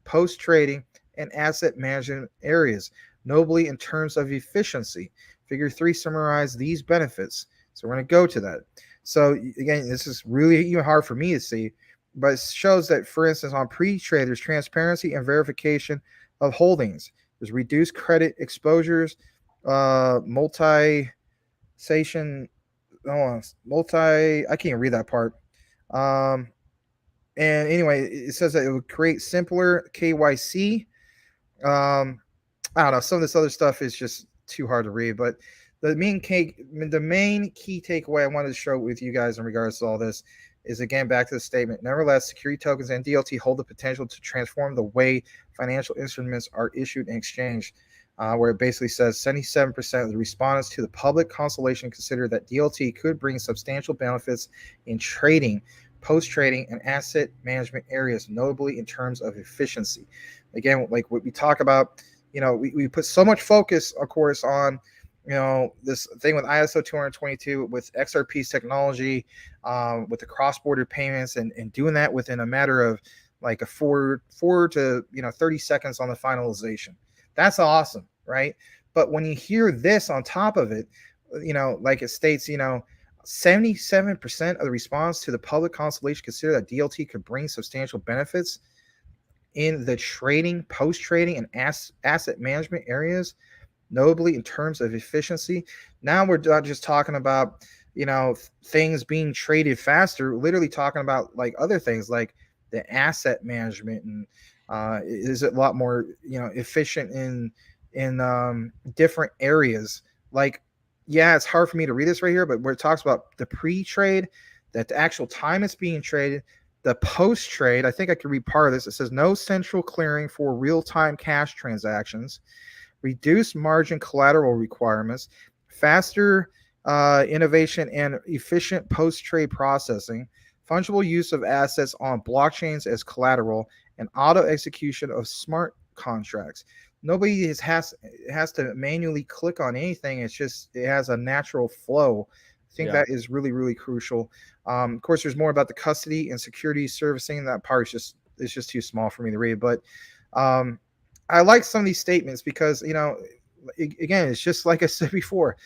Speaker 2: post-trading, and asset management areas, notably in terms of efficiency. Figure 3 summarizes these benefits. So we're going to go to that. So again, this is really even hard for me to see, but it shows that, for instance, on pre-trade, there's transparency and verification of holdings. There's reduced credit exposures, I can't even read that part. And anyway, it says that it would create simpler KYC. I don't know. Some of this other stuff is just too hard to read, but the main key takeaway I wanted to show with you guys in regards to all this is, again, back to the statement. Nevertheless, security tokens and DLT hold the potential to transform the way financial instruments are issued and exchanged, where it basically says 77% of the respondents to the public consultation consider that DLT could bring substantial benefits in trading, post-trading, and asset management areas, notably in terms of efficiency. Again, like what we talk about, you know, we put so much focus, of course, on, you know, this thing with ISO 222, with XRP's technology, with the cross-border payments, and doing that within a matter of like a 4 to 30 seconds on the finalization. That's awesome, right? But when you hear this on top of it, like it states, 77% of the response to the public consultation consider that DLT could bring substantial benefits in the trading, post-trading, and asset management areas, notably in terms of efficiency. Now we're not just talking about, things being traded faster, literally talking about like other things like the asset management, and is it a lot more, efficient in different areas. Like, yeah, it's hard for me to read this right here, but where it talks about the pre-trade, that the actual time it's being traded, the post-trade, I think I could read part of this. It says no central clearing for real-time cash transactions, reduced margin collateral requirements, faster innovation and efficient post-trade processing, fungible use of assets on blockchains as collateral, and auto execution of smart contracts. Nobody has to manually click on anything. It's just, it has a natural flow. I think that is really, really crucial. Of course, there's more about the custody and security servicing. That part is just too small for me to read. But I like some of these statements because, again, it's just like I said before,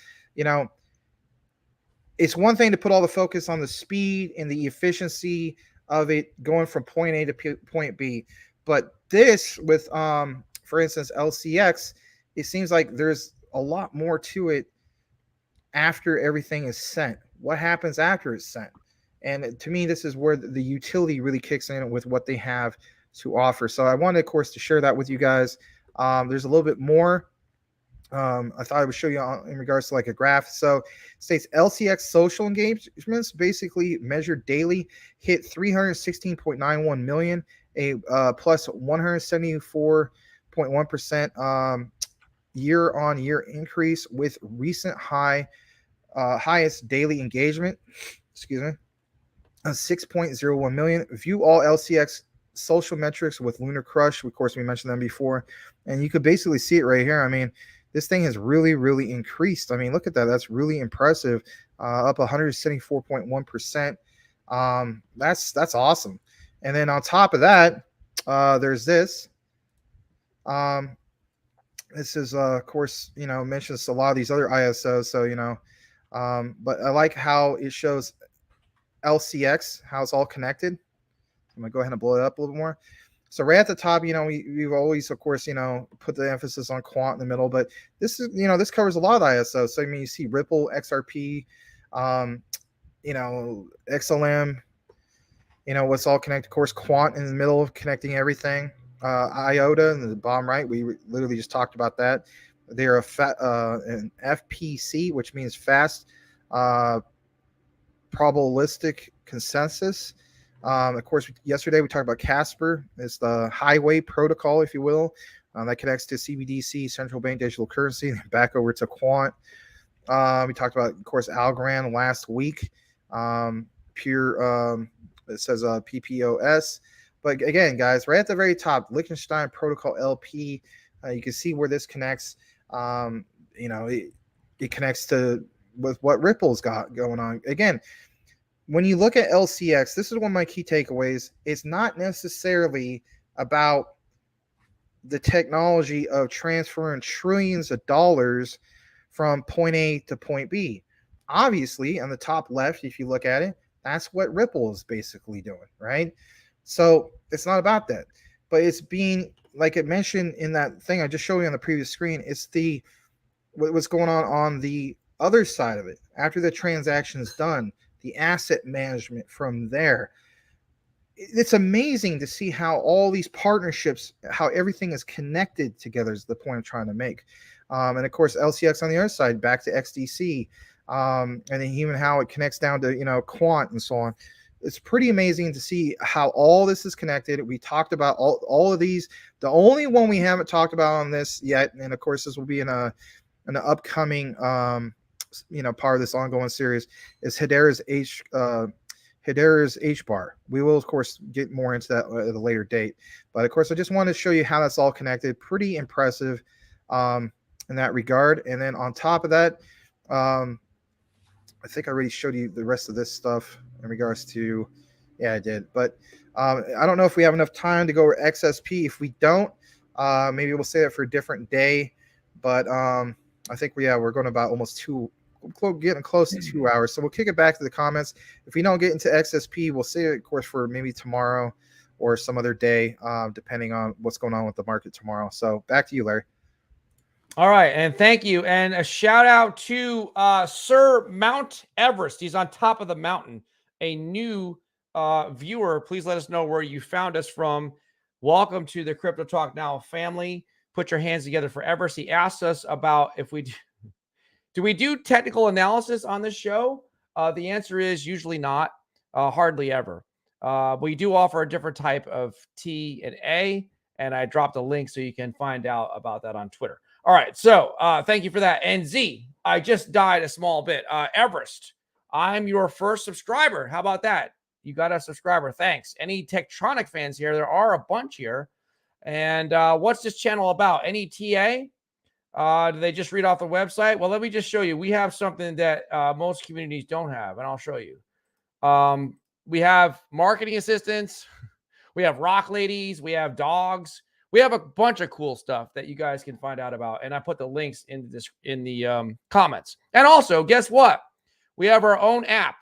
Speaker 2: it's one thing to put all the focus on the speed and the efficiency of it going from point A to point B. But this with, for instance, LCX, it seems like there's a lot more to it after everything is sent. What happens after it's sent? And to me, this is where the utility really kicks in with what they have to offer. So I wanted, of course, to share that with you guys. There's a little bit more. I thought I would show you in regards to like a graph. So it states LCX social engagements, basically measured daily, hit 316.91 million, a plus 174.1% year-on-year increase, with recent highest daily engagement, of 6.01 million. View all LCX social metrics with Lunar Crush. Of course, we mentioned them before, and you could basically see it right here. I mean, this thing has really, really increased. I mean, look at that. That's really impressive. Up 174.1%. That's awesome. And then on top of that, there's this. This is, of course, mentions a lot of these other ISOs. So, but I like how it shows LCX, how it's all connected. I'm going to go ahead and blow it up a little more. So right at the top, we've always, of course, put the emphasis on quant in the middle, but this is, this covers a lot of ISOs. So, I mean, you see Ripple, XRP, XLM, what's all connected. Of course, quant in the middle, connecting everything. Iota in the bottom right, we literally just talked about that. They're an FPC, which means fast probabilistic consensus. Of course, yesterday we talked about Casper. It's the highway protocol, if you will, that connects to CBDC, central bank digital currency, and back over to quant. We talked about, of course, Algorand last week. It says PPOS. But again, guys, right at the very top, Liechtenstein Protocol LP, you can see where this connects. It connects to with what Ripple's got going on. Again, when you look at LCX, this is one of my key takeaways. It's not necessarily about the technology of transferring trillions of dollars from point A to point B. Obviously, on the top left, if you look at it, that's what Ripple is basically doing, right? So it's not about that, but it's being, like it mentioned in that thing I just showed you on the previous screen, it's what's going on the other side of it. After the transaction is done, the asset management from there. It's amazing to see how all these partnerships, how everything is connected together is the point I'm trying to make. And of course, LCX on the other side, back to XDC, and then even how it connects down to, quant and so on. It's pretty amazing to see how all this is connected. We talked about all of these. The only one we haven't talked about on this yet, and of course, this will be in an upcoming part of this ongoing series, is Hedera's HBAR. We will, of course, get more into that at a later date. But of course, I just wanted to show you how that's all connected. Pretty impressive in that regard. And then on top of that, I think I already showed you the rest of this stuff in regards to, yeah, I did. But I don't know if we have enough time to go over XSP. If we don't, maybe we'll say it for a different day. But I think we're going about almost getting close to 2 hours. So we'll kick it back to the comments. If we don't get into XSP, we'll save it, of course, for maybe tomorrow or some other day, depending on what's going on with the market tomorrow. So back to you, Larry.
Speaker 1: All right, and thank you. And a shout out to Sir Mount Everest. He's on top of the mountain. A new viewer. Please let us know where you found us from. Welcome to the Crypto Talk Now family. Put your hands together for Everest. He asked us about if we do we do technical analysis on this show. The answer is usually not, hardly ever. We do offer a different type of T and A, and I dropped a link so you can find out about that on Twitter. All right, so thank you for that. And Z, I just died a small bit. Everest, I'm your first subscriber. How about that? You got a subscriber. Thanks. Any Tektronic fans here? There are a bunch here. And what's this channel about? Any TA? Do they just read off the website? Well, let me just show you. We have something that most communities don't have, and I'll show you. We have marketing assistants. We have rock ladies. We have dogs. We have a bunch of cool stuff that you guys can find out about. And I put the links in the comments. And also, guess what? We have our own app,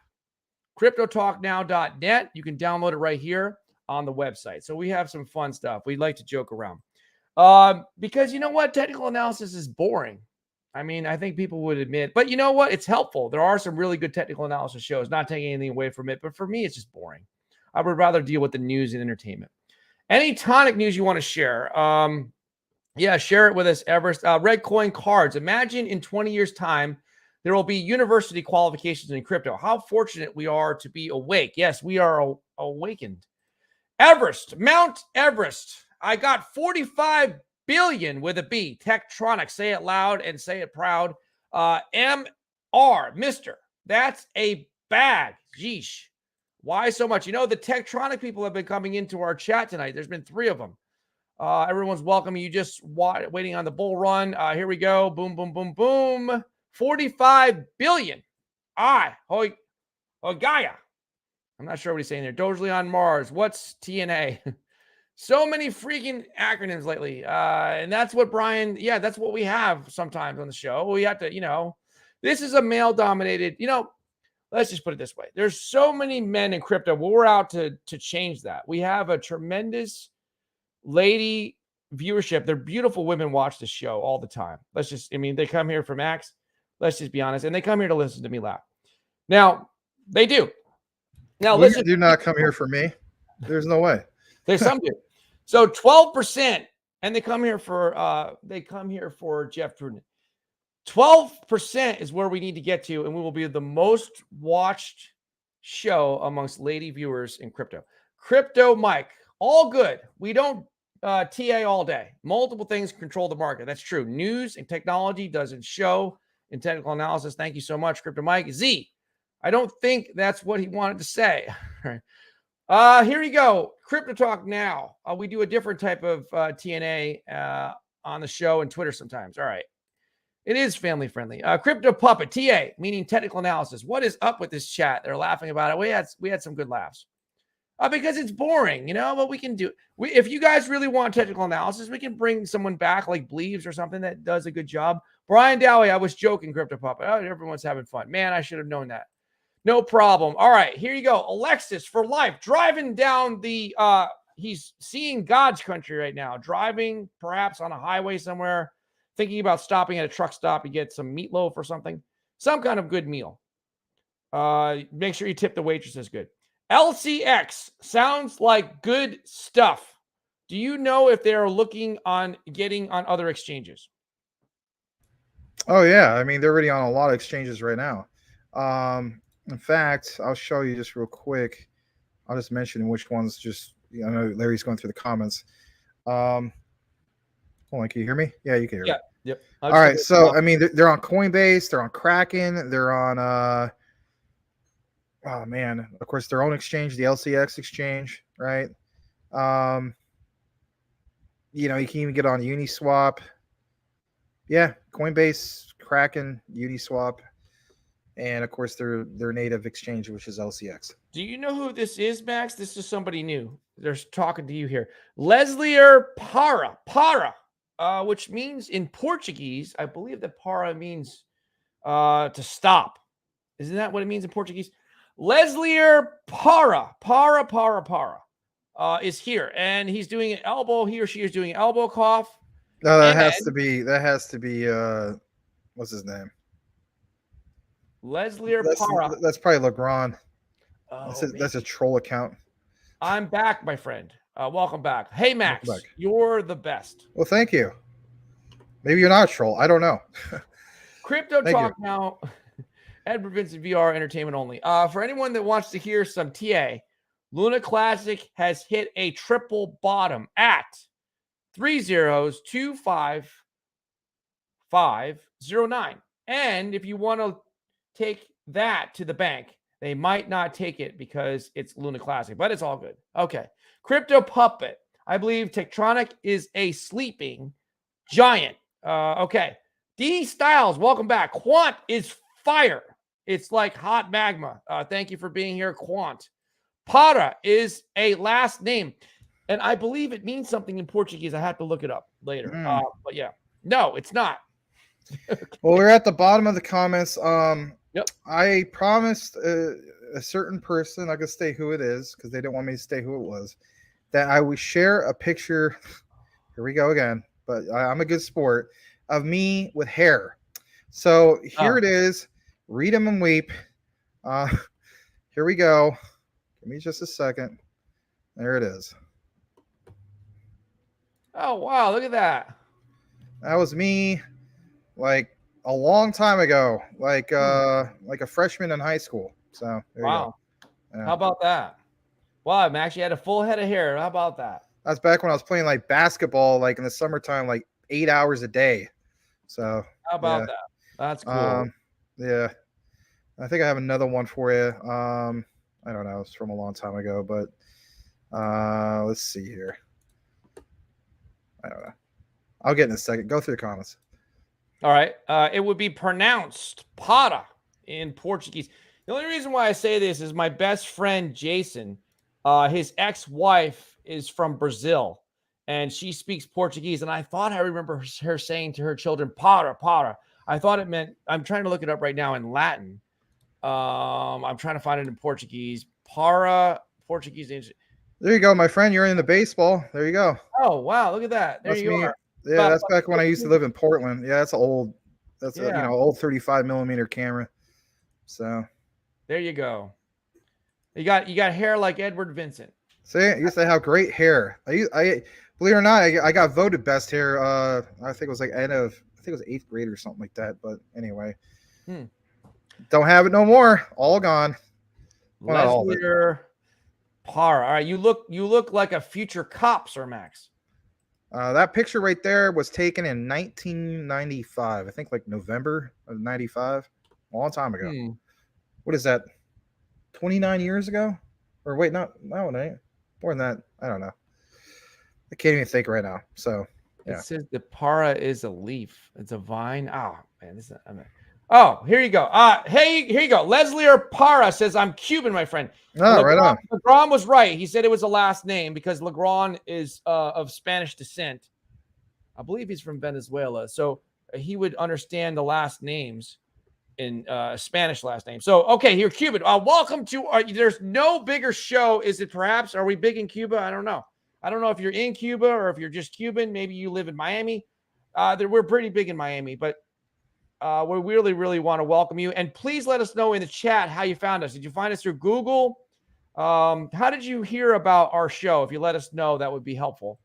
Speaker 1: CryptoTalkNow.net. You can download it right here on the website. So we have some fun stuff. We like to joke around. Because you know what? Technical analysis is boring. I mean, I think people would admit, but you know what? It's helpful. There are some really good technical analysis shows, not taking anything away from it. But for me, it's just boring. I would rather deal with the news and entertainment. Any tonic news you want to share? Yeah, share it with us, Everest. Red coin cards. Imagine in 20 years' time, there will be university qualifications in crypto. How fortunate we are to be awake. Yes, we are awakened. Everest, Mount Everest. I got 45 billion with a B. Tektronic. Say it loud and say it proud. MR, Mr. That's a bag. Yeesh. Why so much? You know, the Tektronic people have been coming into our chat tonight. There's been 3 of them. Everyone's welcome. You just waiting on the bull run. Here we go. Boom, boom, boom, boom. 45 billion. Hoi Gaia. I'm not sure what he's saying there. Dogely on Mars. What's TNA? So many freaking acronyms lately. And that's what Brian, yeah, that's what we have sometimes on the show. We have to, this is a male-dominated, let's just put it this way. There's so many men in crypto. We're out to change that. We have a tremendous lady viewership. They're beautiful women watch the show all the time. They come here for Max. Let's just be honest. And they come here to listen to me laugh. Now, they do. Now,
Speaker 2: listen. Do not come here for me. There's no way.
Speaker 1: There's some do. So 12%, and they come here for Jeff Pruden. 12% is where we need to get to, and we will be the most watched show amongst lady viewers in crypto. Crypto Mike, all good. We don't TA all day. Multiple things control the market. That's true. News and technology doesn't show in technical analysis. Thank you so much, Crypto Mike. Z, I don't think that's what he wanted to say. All right. Here you go. Crypto Talk Now. We do a different type of TNA on the show and Twitter sometimes. All right. It is family friendly. Crypto Puppet, TA, meaning technical analysis. What is up with this chat? They're laughing about it. We had some good laughs. Because it's boring, but we can do. If you guys really want technical analysis, we can bring someone back like Bleaves or something that does a good job. Brian Dowie, I was joking, Crypto Puppet. Oh, everyone's having fun. Man, I should have known that. No problem. All right, here you go. Alexis for life, driving down the, he's seeing God's country right now, driving perhaps on a highway somewhere, thinking about stopping at a truck stop to get some meatloaf or something, some kind of good meal. Make sure you tip the waitresses good. LCX sounds like good stuff. Do you know if they're looking on getting on other exchanges?
Speaker 2: Oh, yeah. I mean, they're already on a lot of exchanges right now. In fact, I'll show you just real quick. I'll just mention which ones I know Larry's going through the comments. Hold on, can you hear me? Yeah, you can hear me.
Speaker 1: Yep.
Speaker 2: All right. So, I mean, they're on Coinbase. They're on Kraken. They're on, oh, man, of course, their own exchange, the LCX exchange, right? You can even get on Uniswap. Yeah, Coinbase, Kraken, Uniswap. And of course, their native exchange, which is LCX.
Speaker 1: Do you know who this is, Max? This is somebody new. They're talking to you here. Leslie Para. which means in Portuguese, I believe that para means to stop. Isn't that what it means in Portuguese? Leslier para is here, and he's doing an elbow. He or she is doing elbow cough.
Speaker 2: No, that has to be what's his name?
Speaker 1: Leslier para.
Speaker 2: That's probably Legrand.
Speaker 1: Oh,
Speaker 2: That's a troll account.
Speaker 1: I'm back, my friend. Welcome back. Hey, Max, you're the best.
Speaker 2: Well, thank you. Maybe you're not a troll. I don't know.
Speaker 1: Crypto Talk now. Edward Vincent VR Entertainment only. For anyone that wants to hear some TA, Luna Classic has hit a triple bottom at 3025509. And if you want to take that to the bank, they might not take it because it's Luna Classic, but it's all good. Okay. Crypto Puppet. I believe Tektronic is a sleeping giant. Okay. D Styles, welcome back. Quant is fire. It's like hot magma. Thank you for being here, Quant. Para is a last name, and I believe it means something in Portuguese. I have to look it up later. But yeah, no, it's not.
Speaker 2: Well, we're at the bottom of the comments.
Speaker 1: Yep.
Speaker 2: I promised a certain person, I could say who it is because they didn't want me to say who it was, that I would share a picture. Here we go again, but I'm a good sport, of me with hair. So here it is. Read them and weep. Here we go. Give me just a second. There it is.
Speaker 1: Oh, wow. Look at that.
Speaker 2: That was me like a long time ago, like a freshman in high school. So there you go. Yeah.
Speaker 1: How about that? Wow, Max, you had a full head of hair. How about that?
Speaker 2: That's back when I was playing like basketball, like in the summertime, like 8 hours a day. So
Speaker 1: how about that? That's cool.
Speaker 2: Yeah. I think I have another one for you. I don't know. It's from a long time ago, but let's see here. I don't know. I'll get in a second. Go through the comments.
Speaker 1: All right. It would be pronounced para in Portuguese. The only reason why I say this is my best friend, Jason, his ex-wife is from Brazil, and she speaks Portuguese. And I thought I remember her saying to her children, para. I thought it meant, I'm trying to look it up right now in Latin. I'm trying to find it in Portuguese. Para, Portuguese.
Speaker 2: There you go, my friend. You're in the baseball. There you go.
Speaker 1: Oh, wow. Look at that. There you are.
Speaker 2: Yeah, that's back when I used to live in Portland. Yeah, that's old. That's a old 35 millimeter camera. So
Speaker 1: there you go. You got hair like Edward Vincent.
Speaker 2: See, I used to have great hair. I believe it or not, I got voted best hair. I think it was like I think it was 8th grade or something like that. But anyway, don't have it no more. All gone.
Speaker 1: Well, Par. All right, you look like a future cop, Sir Max.
Speaker 2: That picture right there was taken in 1995. I think like November of 95. A long time ago. What is that? 29 years ago? Or wait, no, more than that. I don't know. I can't even think right now. So yeah.
Speaker 1: It says the para is a leaf. It's a vine. Oh man, this is oh, here you go. Hey, here you go. Leslier Para says, I'm Cuban, my friend.
Speaker 2: Oh, right on.
Speaker 1: Legrand was right. He said it was a last name because Legrand is of Spanish descent. I believe he's from Venezuela. So he would understand the last names in Spanish last name. So, okay, here, Cuban. Welcome to there's no bigger show. Is it perhaps? Are we big in Cuba? I don't know. I don't know if you're in Cuba or if you're just Cuban. Maybe you live in Miami. We're pretty big in Miami, but we really, really want to welcome you. And please let us know in the chat how you found us. Did you find us through Google? How did you hear about our show? If you let us know, that would be helpful.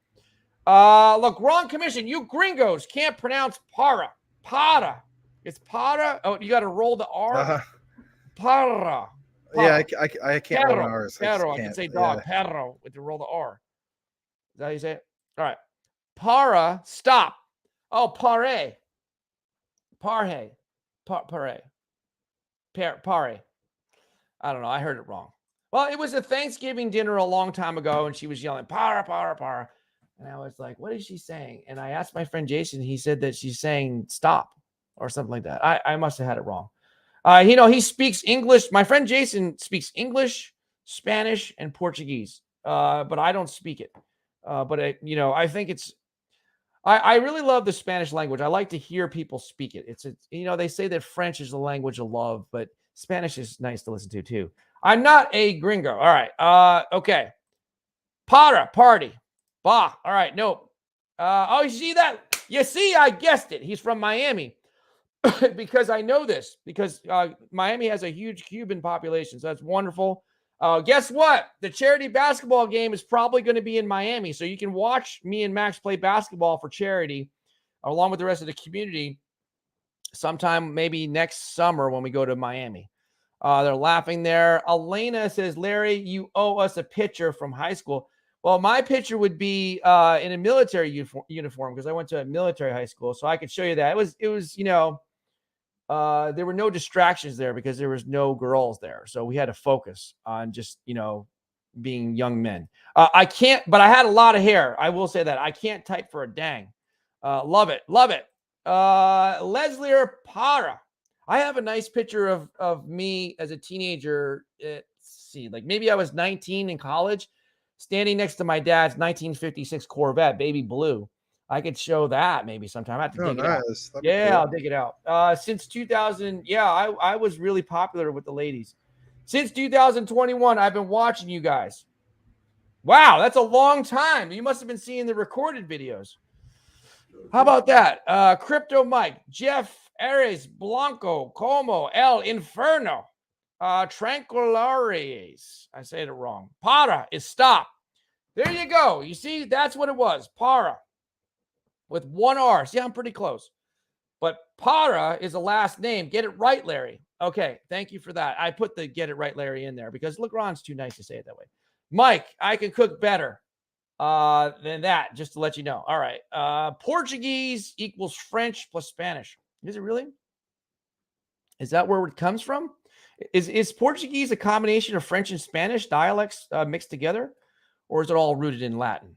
Speaker 1: Look, wrong commission. You gringos can't pronounce para. Para. It's para. Oh, you got to roll the R. Para.
Speaker 2: Yeah, I can't roll R's.
Speaker 1: Perro. I can say dog. Yeah. Perro with the roll the R. Is that how you say it? All right. Para. Stop. Oh, pare. Pare. Pare. Pare. I don't know. I heard it wrong. Well, it was a Thanksgiving dinner a long time ago, and she was yelling, para, para, para. And I was like, what is she saying? And I asked my friend Jason. He said that she's saying stop or something like that. I must have had it wrong. He speaks English. My friend Jason speaks English, Spanish, and Portuguese, but I don't speak it. But I think it's I really love the Spanish language. I like to hear people speak it. It's they say that French is the language of love, but Spanish is nice to listen to too. I'm not a gringo. All right. Okay. Party. Bah. All right. Nope. Oh, you see that? You see, I guessed it. He's from Miami. Because I know this, because Miami has a huge Cuban population. So that's wonderful. Guess what? The charity basketball game is probably going to be in Miami. So you can watch me and Max play basketball for charity along with the rest of the community sometime maybe next summer when we go to Miami. They're laughing there. Elena says, Larry, you owe us a picture from high school. Well, my picture would be in a military uniform because I went to a military high school. So I could show you that. It was there were no distractions there because there was no girls there. So we had to focus on just, being young men. I can't, but I had a lot of hair. I will say that. I can't type for a dang. Love it. Love it. Leslie Para. I have a nice picture of me as a teenager. Let's see, like maybe I was 19 in college, standing next to my dad's 1956 Corvette, baby blue. I could show that maybe sometime. I have to dig it out. Yeah, cool. I'll dig it out. Since 2000, I was really popular with the ladies. Since 2021, I've been watching you guys. Wow, that's a long time. You must have been seeing the recorded videos. How about that? Crypto Mike, Jeff, Ares, Blanco, Como, El Inferno, Tranquilares. I said it wrong. Para is stop. There you go. You see, that's what it was. Para. With one R. See, I'm pretty close. But Para is a last name. Get it right, Larry. Okay, thank you for that. I put the get it right, Larry in there because Legrand's too nice to say it that way. Mike, I can cook better than that, just to let you know. All right. Portuguese equals French plus Spanish. Is it really? Is that where it comes from? Is Portuguese a combination of French and Spanish dialects mixed together? Or is it all rooted in Latin?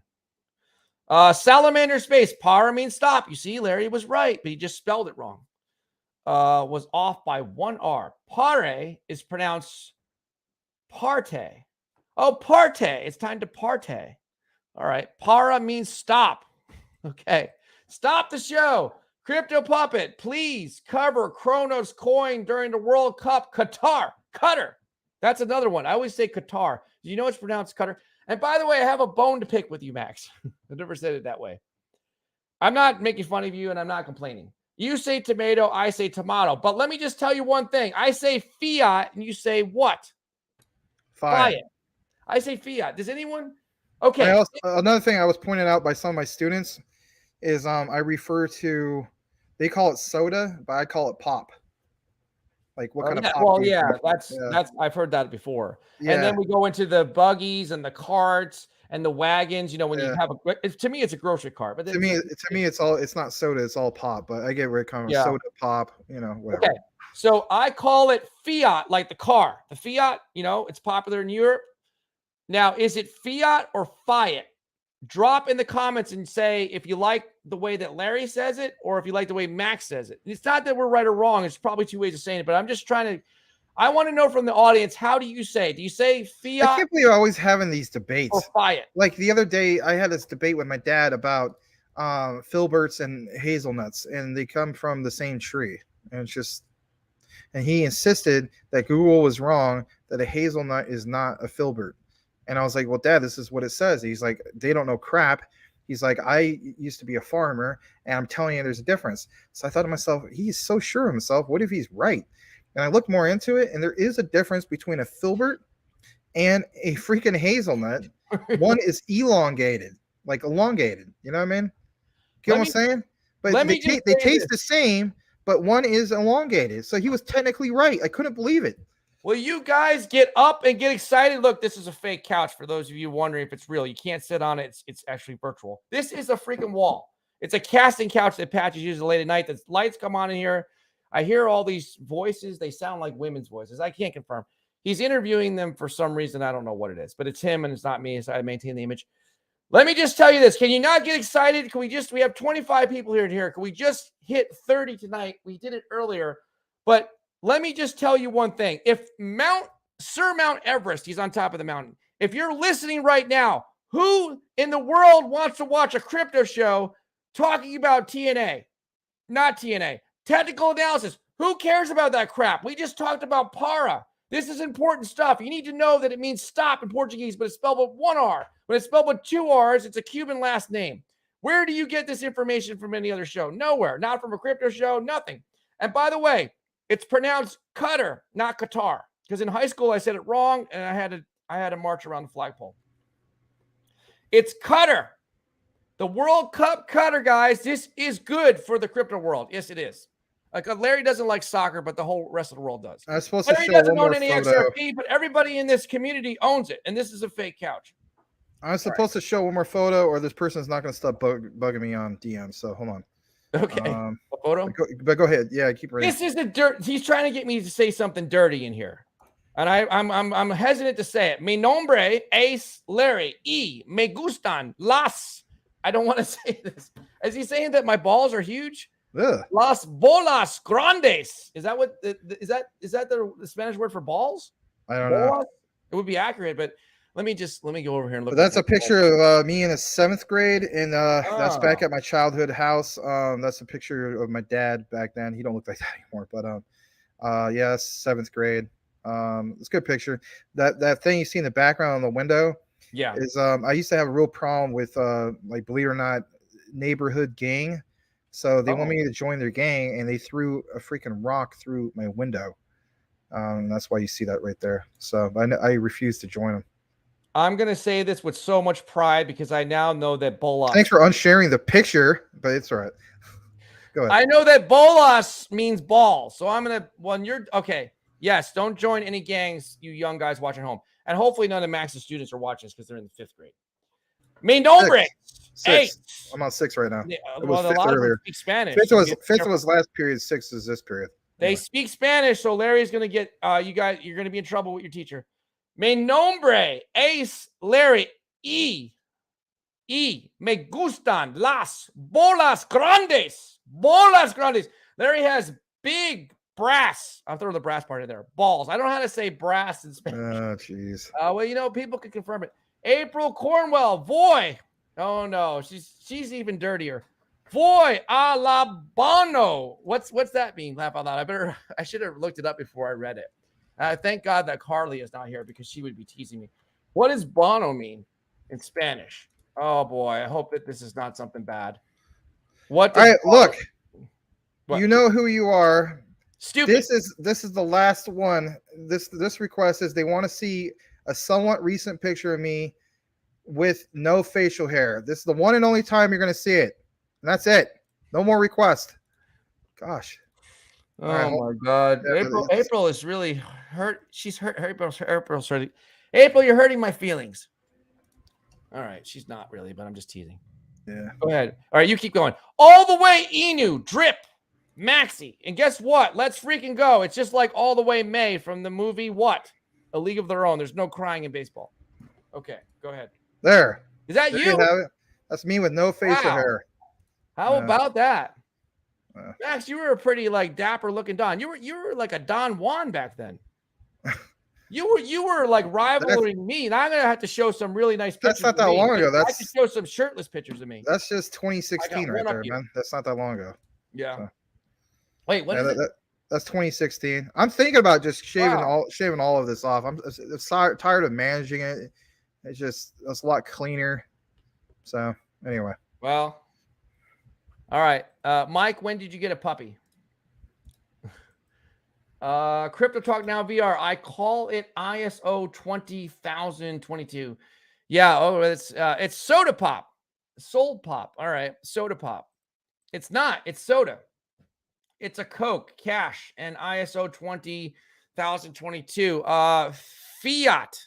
Speaker 1: Salamander space. Para means stop. You see, Larry was right, but he just spelled it wrong. Was off by one R. Pare is pronounced parte. Oh, parte. It's time to parte. All right. Para means stop. Okay. Stop the show. Crypto Puppet, please cover Kronos coin during the World Cup. Qatar. That's another one. I always say Qatar. Do you know it's pronounced Qatar? And by the way, I have a bone to pick with you, Max. I never said it that way. I'm not making fun of you and I'm not complaining. You say tomato, I say tomato. But let me just tell you one thing. I say fiat and you say what? Fiat. I say fiat. Does anyone? Okay.
Speaker 2: Another thing I was pointed out by some of my students is I refer to, they call it soda, but I call it pop. Like what kind of pop?
Speaker 1: Well, that's I've heard that before. Yeah. And then we go into the buggies and the carts and the wagons. When you have to me, it's a grocery cart. But
Speaker 2: to me, it's not soda, it's all pop. But I get where it comes from. Soda, pop, whatever.
Speaker 1: Okay, so I call it fiat, like the car. The fiat, it's popular in Europe. Now, is it fiat or fiat? Drop in the comments and say if you like the way that Larry says it or if you like the way Max says it. It's not that we're right or wrong. It's probably two ways of saying it, but I'm just trying to, I want to know from the audience, how do you say it? Do you say fiat?
Speaker 2: I can't believe you're always having these debates.
Speaker 1: Or fiat.
Speaker 2: Like the other day, I had this debate with my dad about filberts and hazelnuts, and they come from the same tree. And it's just, and he insisted that Google was wrong, that a hazelnut is not a filbert. And I was like, well, Dad, this is what it says. He's like, they don't know crap. He's like, I used to be a farmer, and I'm telling you there's a difference. So I thought to myself, he's so sure of himself. What if he's right? And I looked more into it, and there is a difference between a filbert and a freaking hazelnut. One is elongated, like elongated. You know what I mean? Get what I'm saying? But they taste the same, but one is elongated. So he was technically right. I couldn't believe it.
Speaker 1: Will you guys get up and get excited? Look, this is a fake couch for those of you wondering if it's real. You can't sit on it. It's actually virtual. This is a freaking wall. It's a casting couch that Patches uses late at night. The lights come on in here. I hear all these voices. They sound like women's voices. I can't confirm. He's interviewing them for some reason. I don't know what it is, but it's him and it's not me. So I maintain the image. Let me just tell you this. Can you not get excited? We have 25 people here. Can we just hit 30 tonight? We did it earlier, but let me just tell you one thing. If Sir Mount Everest, he's on top of the mountain. If you're listening right now, who in the world wants to watch a crypto show talking about TNA, not TNA. Technical analysis. Who cares about that crap? We just talked about para. This is important stuff. You need to know that it means stop in Portuguese, but it's spelled with one R. When it's spelled with two R's, it's a Cuban last name. Where do you get this information from any other show? Nowhere. Not from a crypto show, nothing. And by the way, it's pronounced Qatar, not Qatar. Because in high school, I said it wrong, and I had to march around the flagpole. It's Qatar. The World Cup Qatar, guys. This is good for the crypto world. Yes, it is. Like Larry doesn't like soccer, but the whole rest of the world does.
Speaker 2: I was supposed to
Speaker 1: Larry
Speaker 2: show
Speaker 1: doesn't
Speaker 2: one
Speaker 1: own
Speaker 2: more
Speaker 1: any
Speaker 2: photo.
Speaker 1: XRP, but everybody in this community owns it, and this is a fake couch.
Speaker 2: I was supposed to show one more photo, or this person's not going to stop bugging me on DM. So hold on.
Speaker 1: Okay, a photo.
Speaker 2: But go ahead. Yeah, keep reading.
Speaker 1: This is the dirt. He's trying to get me to say something dirty in here, and I'm hesitant to say it. Mi nombre es Larry. Y me gustan las. I don't want to say this. Is he saying that my balls are huge?
Speaker 2: Ugh.
Speaker 1: Las bolas grandes. Is that what is that the Spanish word for balls?
Speaker 2: I don't know.
Speaker 1: It would be accurate, but let me go over here and look.
Speaker 2: But that's a picture of me in the 7th grade, and that's back at my childhood house. That's a picture of my dad back then. He don't look like that anymore, but yeah, that's 7th grade. It's a good picture. That thing you see in the background on the window,
Speaker 1: yeah,
Speaker 2: is I used to have a real problem with like, believe it or not, neighborhood gang. So they want me to join their gang, and they threw a freaking rock through my window. That's why you see that right there. So I refuse to join them.
Speaker 1: I'm going to say this with so much pride because I now know that bolas.
Speaker 2: Thanks for unsharing the picture, but it's all right. Go ahead.
Speaker 1: I know that bolas means ball. So I'm going to, when you're, okay. Yes, don't join any gangs, you young guys watching home. And hopefully none of Max's students are watching this because they're in the 5th grade. Mi nombre.
Speaker 2: 6. I'm on 6 right now.
Speaker 1: Yeah,
Speaker 2: it was
Speaker 1: well, a lot
Speaker 2: earlier.
Speaker 1: of them speak Spanish.
Speaker 2: 5th was last period. 6 is this period.
Speaker 1: They speak Spanish, so Larry's going to get, you guys, you're going to be in trouble with your teacher. Mi nombre es Larry. Y me gustan las bolas grandes. Bolas grandes. Larry has big brass. I'll throw the brass part in there. Balls. I don't know how to say brass in Spanish.
Speaker 2: Oh, jeez.
Speaker 1: Well, you know, people can confirm it. April Cornwell. Voy. Oh, no. She's even dirtier. Voy a la bono. What's that mean? Laugh out loud. I should have looked it up before I read it. Thank God that Carly is not here because she would be teasing me. What does bono mean in Spanish? Oh boy, I hope that this is not something bad. What? All right,
Speaker 2: look.
Speaker 1: What?
Speaker 2: You know who you are.
Speaker 1: Stupid.
Speaker 2: This is the last one. This request is they want to see a somewhat recent picture of me with no facial hair. This is the one and only time you're going to see it. And that's it. No more request. Gosh.
Speaker 1: Oh my God. April is really hurt. She's hurt. April's hurting. April, you're hurting my feelings. All right. She's not really, but I'm just teasing.
Speaker 2: Yeah.
Speaker 1: Go ahead. All right. You keep going. All the way Inu, Drip, Maxi. And guess what? Let's freaking go. It's just like All the Way May from the movie what? A League of Their Own. There's no crying in baseball. Okay. Go ahead.
Speaker 2: There.
Speaker 1: Is that
Speaker 2: there
Speaker 1: you?
Speaker 2: have it. That's me with no facial hair.
Speaker 1: How about that? Max, you were a pretty like dapper looking Don. You were like a Don Juan back then. You were like rivaling me. And I'm gonna have to show some really nice pictures.
Speaker 2: That's not that long ago.
Speaker 1: I can show some shirtless pictures of me.
Speaker 2: That's just 2016 right there, man. That's not that long ago.
Speaker 1: Yeah. So. Wait, what is it?
Speaker 2: That's 2016. I'm thinking about just shaving all of this off. I'm tired of managing it. It's a lot cleaner. So anyway.
Speaker 1: Well. All right. Mike, when did you get a puppy? Crypto Talk Now VR. I call it ISO 20022. Yeah. Oh, it's Soda Pop. Soul Pop. All right. Soda Pop. It's not. It's soda. It's a Coke, Cash, and ISO 20022. Fiat.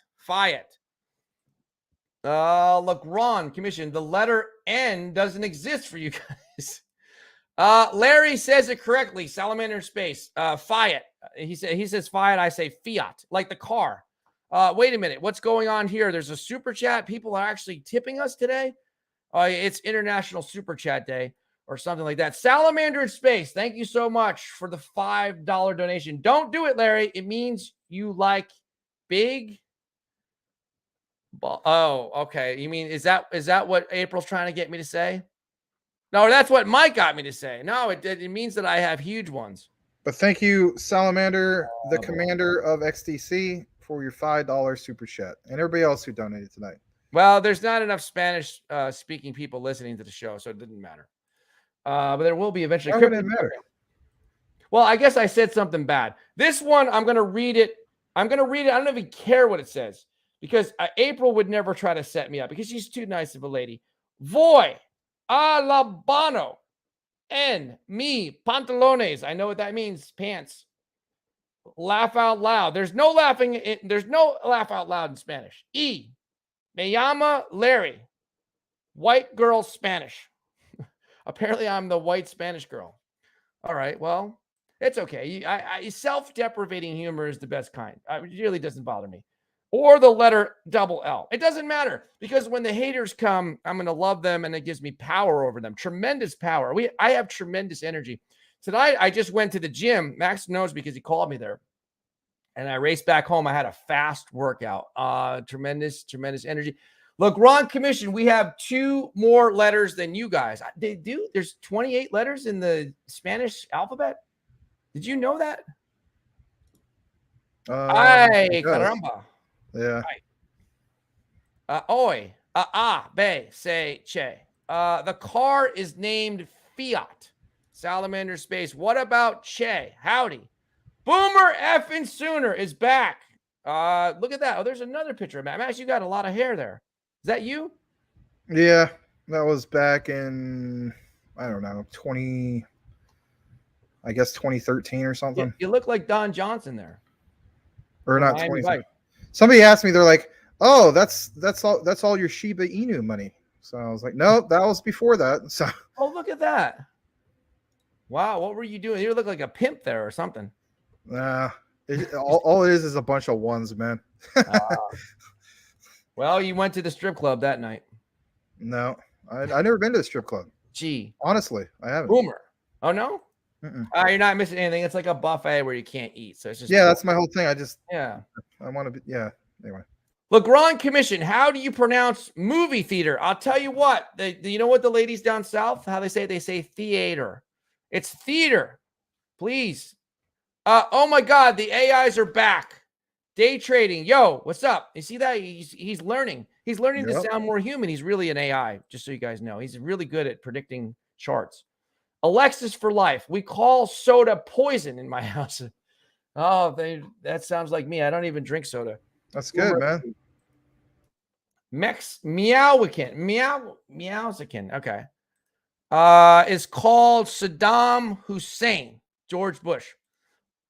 Speaker 1: Legrand Commission. The letter N doesn't exist for you guys. Larry says it correctly. Salamander Space. Fiat. He says Fiat. I say Fiat, like the car. Wait a minute. What's going on here? There's a super chat. People are actually tipping us today. It's International Super Chat Day or something like that. Salamander in Space. Thank you so much for the $5 donation. Don't do it, Larry. It means you like big. Oh, okay. You mean is that what April's trying to get me to say? No, that's what Mike got me to say. No, it means that I have huge ones.
Speaker 2: But thank you, Salamander, the
Speaker 1: Oh,
Speaker 2: commander of XDC, for your $5 super chat, and everybody else who donated tonight.
Speaker 1: Well, there's not enough Spanish speaking people listening to the show, so it didn't matter. But there will be eventually.
Speaker 2: Why would it matter?
Speaker 1: Well, I guess I said something bad. This one, I'm going to read it. I don't even care what it says because April would never try to set me up because she's too nice of a lady. Voy a Labano en mi pantalones. I know what that means. Pants. Laugh out loud. There's no laughing. There's no laugh out loud in Spanish. Me llama Larry. White girl Spanish. Apparently, I'm the white Spanish girl. All right. Well, it's okay. Self-deprecating humor is the best kind. It really doesn't bother me. Or the letter double L. It doesn't matter because when the haters come, I'm going to love them and it gives me power over them. Tremendous power. I have tremendous energy. Tonight, I just went to the gym. Max knows because he called me there. And I raced back home. I had a fast workout. Tremendous energy. Look, Ron Commission, we have 2 more letters than you guys. They do. There's 28 letters in the Spanish alphabet. Did you know that? Ay, caramba.
Speaker 2: Yeah.
Speaker 1: Hoy, be, say, che. The car is named Fiat. Salamander Space. What about Che? Howdy. Boomer effing Sooner is back. Look at that. Oh, there's another picture of Matt. Max, you got a lot of hair there. Is that you?
Speaker 2: Yeah, that was back in, I don't know, 2013 or something.
Speaker 1: You look like Don Johnson there.
Speaker 2: Or not 20. Somebody asked me, they're like, "Oh, that's all your Shiba Inu money." So I was like, "No, that was before that." So.
Speaker 1: Oh, look at that. Wow, what were you doing? You look like a pimp there or something.
Speaker 2: All it is a bunch of ones, man.
Speaker 1: Well, you went to the strip club that night.
Speaker 2: No, I never been to the strip club.
Speaker 1: Gee,
Speaker 2: honestly, I haven't.
Speaker 1: Boomer. Oh no. You're not missing anything. It's like a buffet where you can't eat. So it's just
Speaker 2: that's my whole thing. I want to be anyway.
Speaker 1: Legrand Commission, how do you pronounce movie theater? I'll tell you what. You know what the ladies down south, how they say theater. It's theater. Please. Oh my God, the AIs are back. Day trading. Yo, what's up? You see that? He's learning. He's learning to sound more human. He's really an AI, just so you guys know. He's really good at predicting charts. Alexis for life. We call soda poison in my house. Oh, that sounds like me. I don't even drink soda.
Speaker 2: That's good, man.
Speaker 1: Meowsican. Okay. Is called Saddam Hussein. George Bush.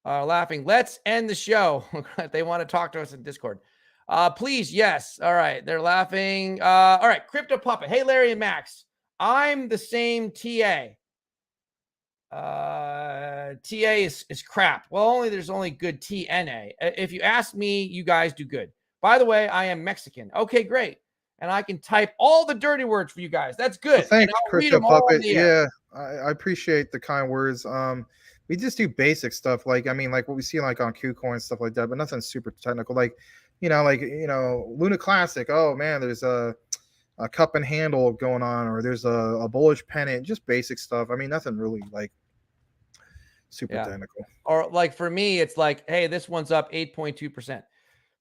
Speaker 1: Laughing. Let's end the show. They want to talk to us in Discord. Please, yes. All right. They're laughing. All right. Crypto Puppet. Hey, Larry and Max. I'm the same TA. TA is crap. Well, there's only good TNA. If you ask me, you guys do good. By the way, I am Mexican. Okay, great. And I can type all the dirty words for you guys. That's good.
Speaker 2: Well, thanks, Crypto Puppet. Yeah, I appreciate the kind words. We just do basic stuff, like what we see like on KuCoin, stuff like that, but nothing super technical. Like Luna Classic. Oh man, there's a cup and handle going on, or there's a bullish pennant. Just basic stuff. Nothing really like super technical.
Speaker 1: Or like for me, it's like, hey, this one's up 8.2%.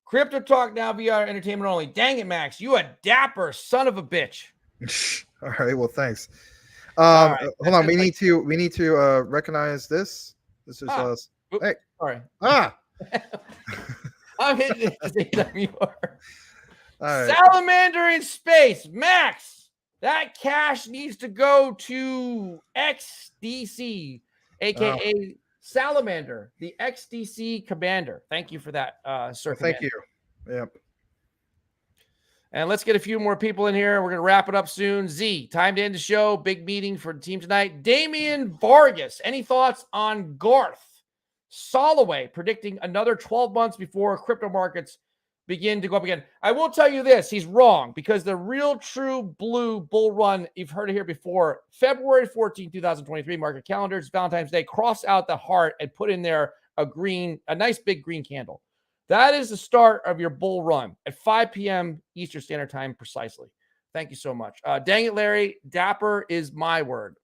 Speaker 1: Crypto Talk now VR entertainment only. Dang it, Max, you a dapper son of a bitch.
Speaker 2: All right, well, thanks. Hold on, we need to recognize this. This is us. Hey,
Speaker 1: sorry.
Speaker 2: I'm
Speaker 1: hitting it at the same time you are.
Speaker 2: All right.
Speaker 1: Salamander in space, Max. That cash needs to go to XDC, aka Salamander, the XDC commander. Thank you for that, sir.
Speaker 2: Well, thank you. Yep.
Speaker 1: And let's get a few more people in here. We're going to wrap it up soon. Z, time to end the show. Big meeting for the team tonight. Damian Vargas, any thoughts on Garth Soloway predicting another 12 months before crypto markets begin to go up again? I will tell you this. He's wrong, because the real true blue bull run, you've heard it here before, February 14, 2023, market calendars, Valentine's Day, cross out the heart and put in there a nice big green candle. That is the start of your bull run at 5 p.m. Eastern Standard Time precisely. Thank you so much. Dang it, Larry. Dapper is my word.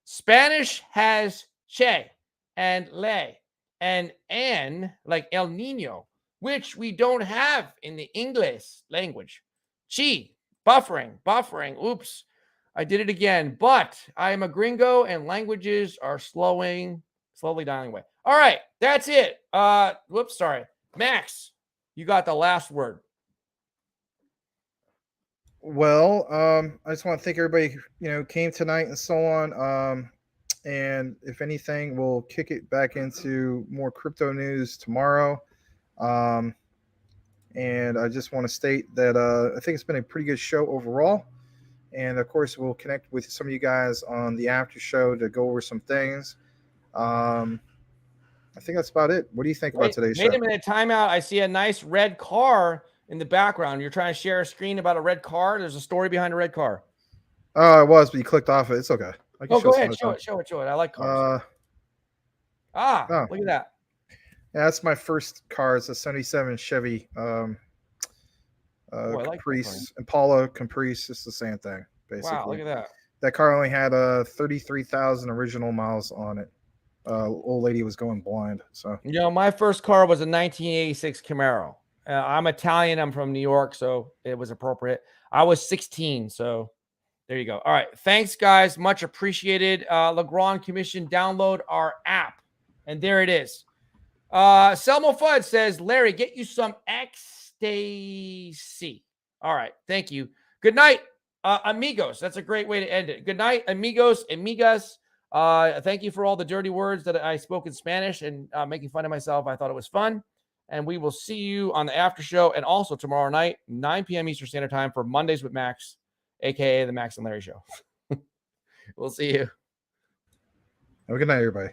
Speaker 1: Spanish has che and le and an like El Nino, which we don't have in the English language. Chi, buffering. Oops, I did it again. But I am a gringo and languages are slowly dying away. All right, that's it. Whoops, sorry. Max, you got the last word.
Speaker 2: Well, I just want to thank everybody, came tonight and so on. And if anything, we'll kick it back into more crypto news tomorrow. And I just want to state that I think it's been a pretty good show overall. And of course, we'll connect with some of you guys on the after show to go over some things. I think that's about it. What do you think about today's show?
Speaker 1: Wait a minute, timeout. I see a nice red car in the background. You're trying to share a screen about a red car. There's a story behind a red car.
Speaker 2: Oh, it was, but you clicked off it. It's okay.
Speaker 1: Oh, go ahead. Show it. I like cars.
Speaker 2: Oh.
Speaker 1: Look at that.
Speaker 2: Yeah, that's my first car. It's a 77 Chevy Caprice, Impala Caprice. It's the same thing, basically.
Speaker 1: Wow, look at that.
Speaker 2: That car only had 33,000 original miles on it. Old lady was going blind. So
Speaker 1: my first car was a 1986 Camaro. I'm Italian. I'm from New York, so it was appropriate. I was 16, so there you go. All right, thanks, guys. Much appreciated. Legrand Commission, download our app, and there it is. Selmo Fudd says, Larry, get you some Xdc. All right, thank you. Good night, amigos. That's a great way to end it. Good night, amigos, amigas. Thank you for all the dirty words that I spoke in Spanish and making fun of myself. I thought it was fun. And we will see you on the after show and also tomorrow night, 9 p.m. Eastern Standard Time for Mondays with Max, a.k.a. the Max and Larry Show. We'll see you.
Speaker 2: Have a good night, everybody.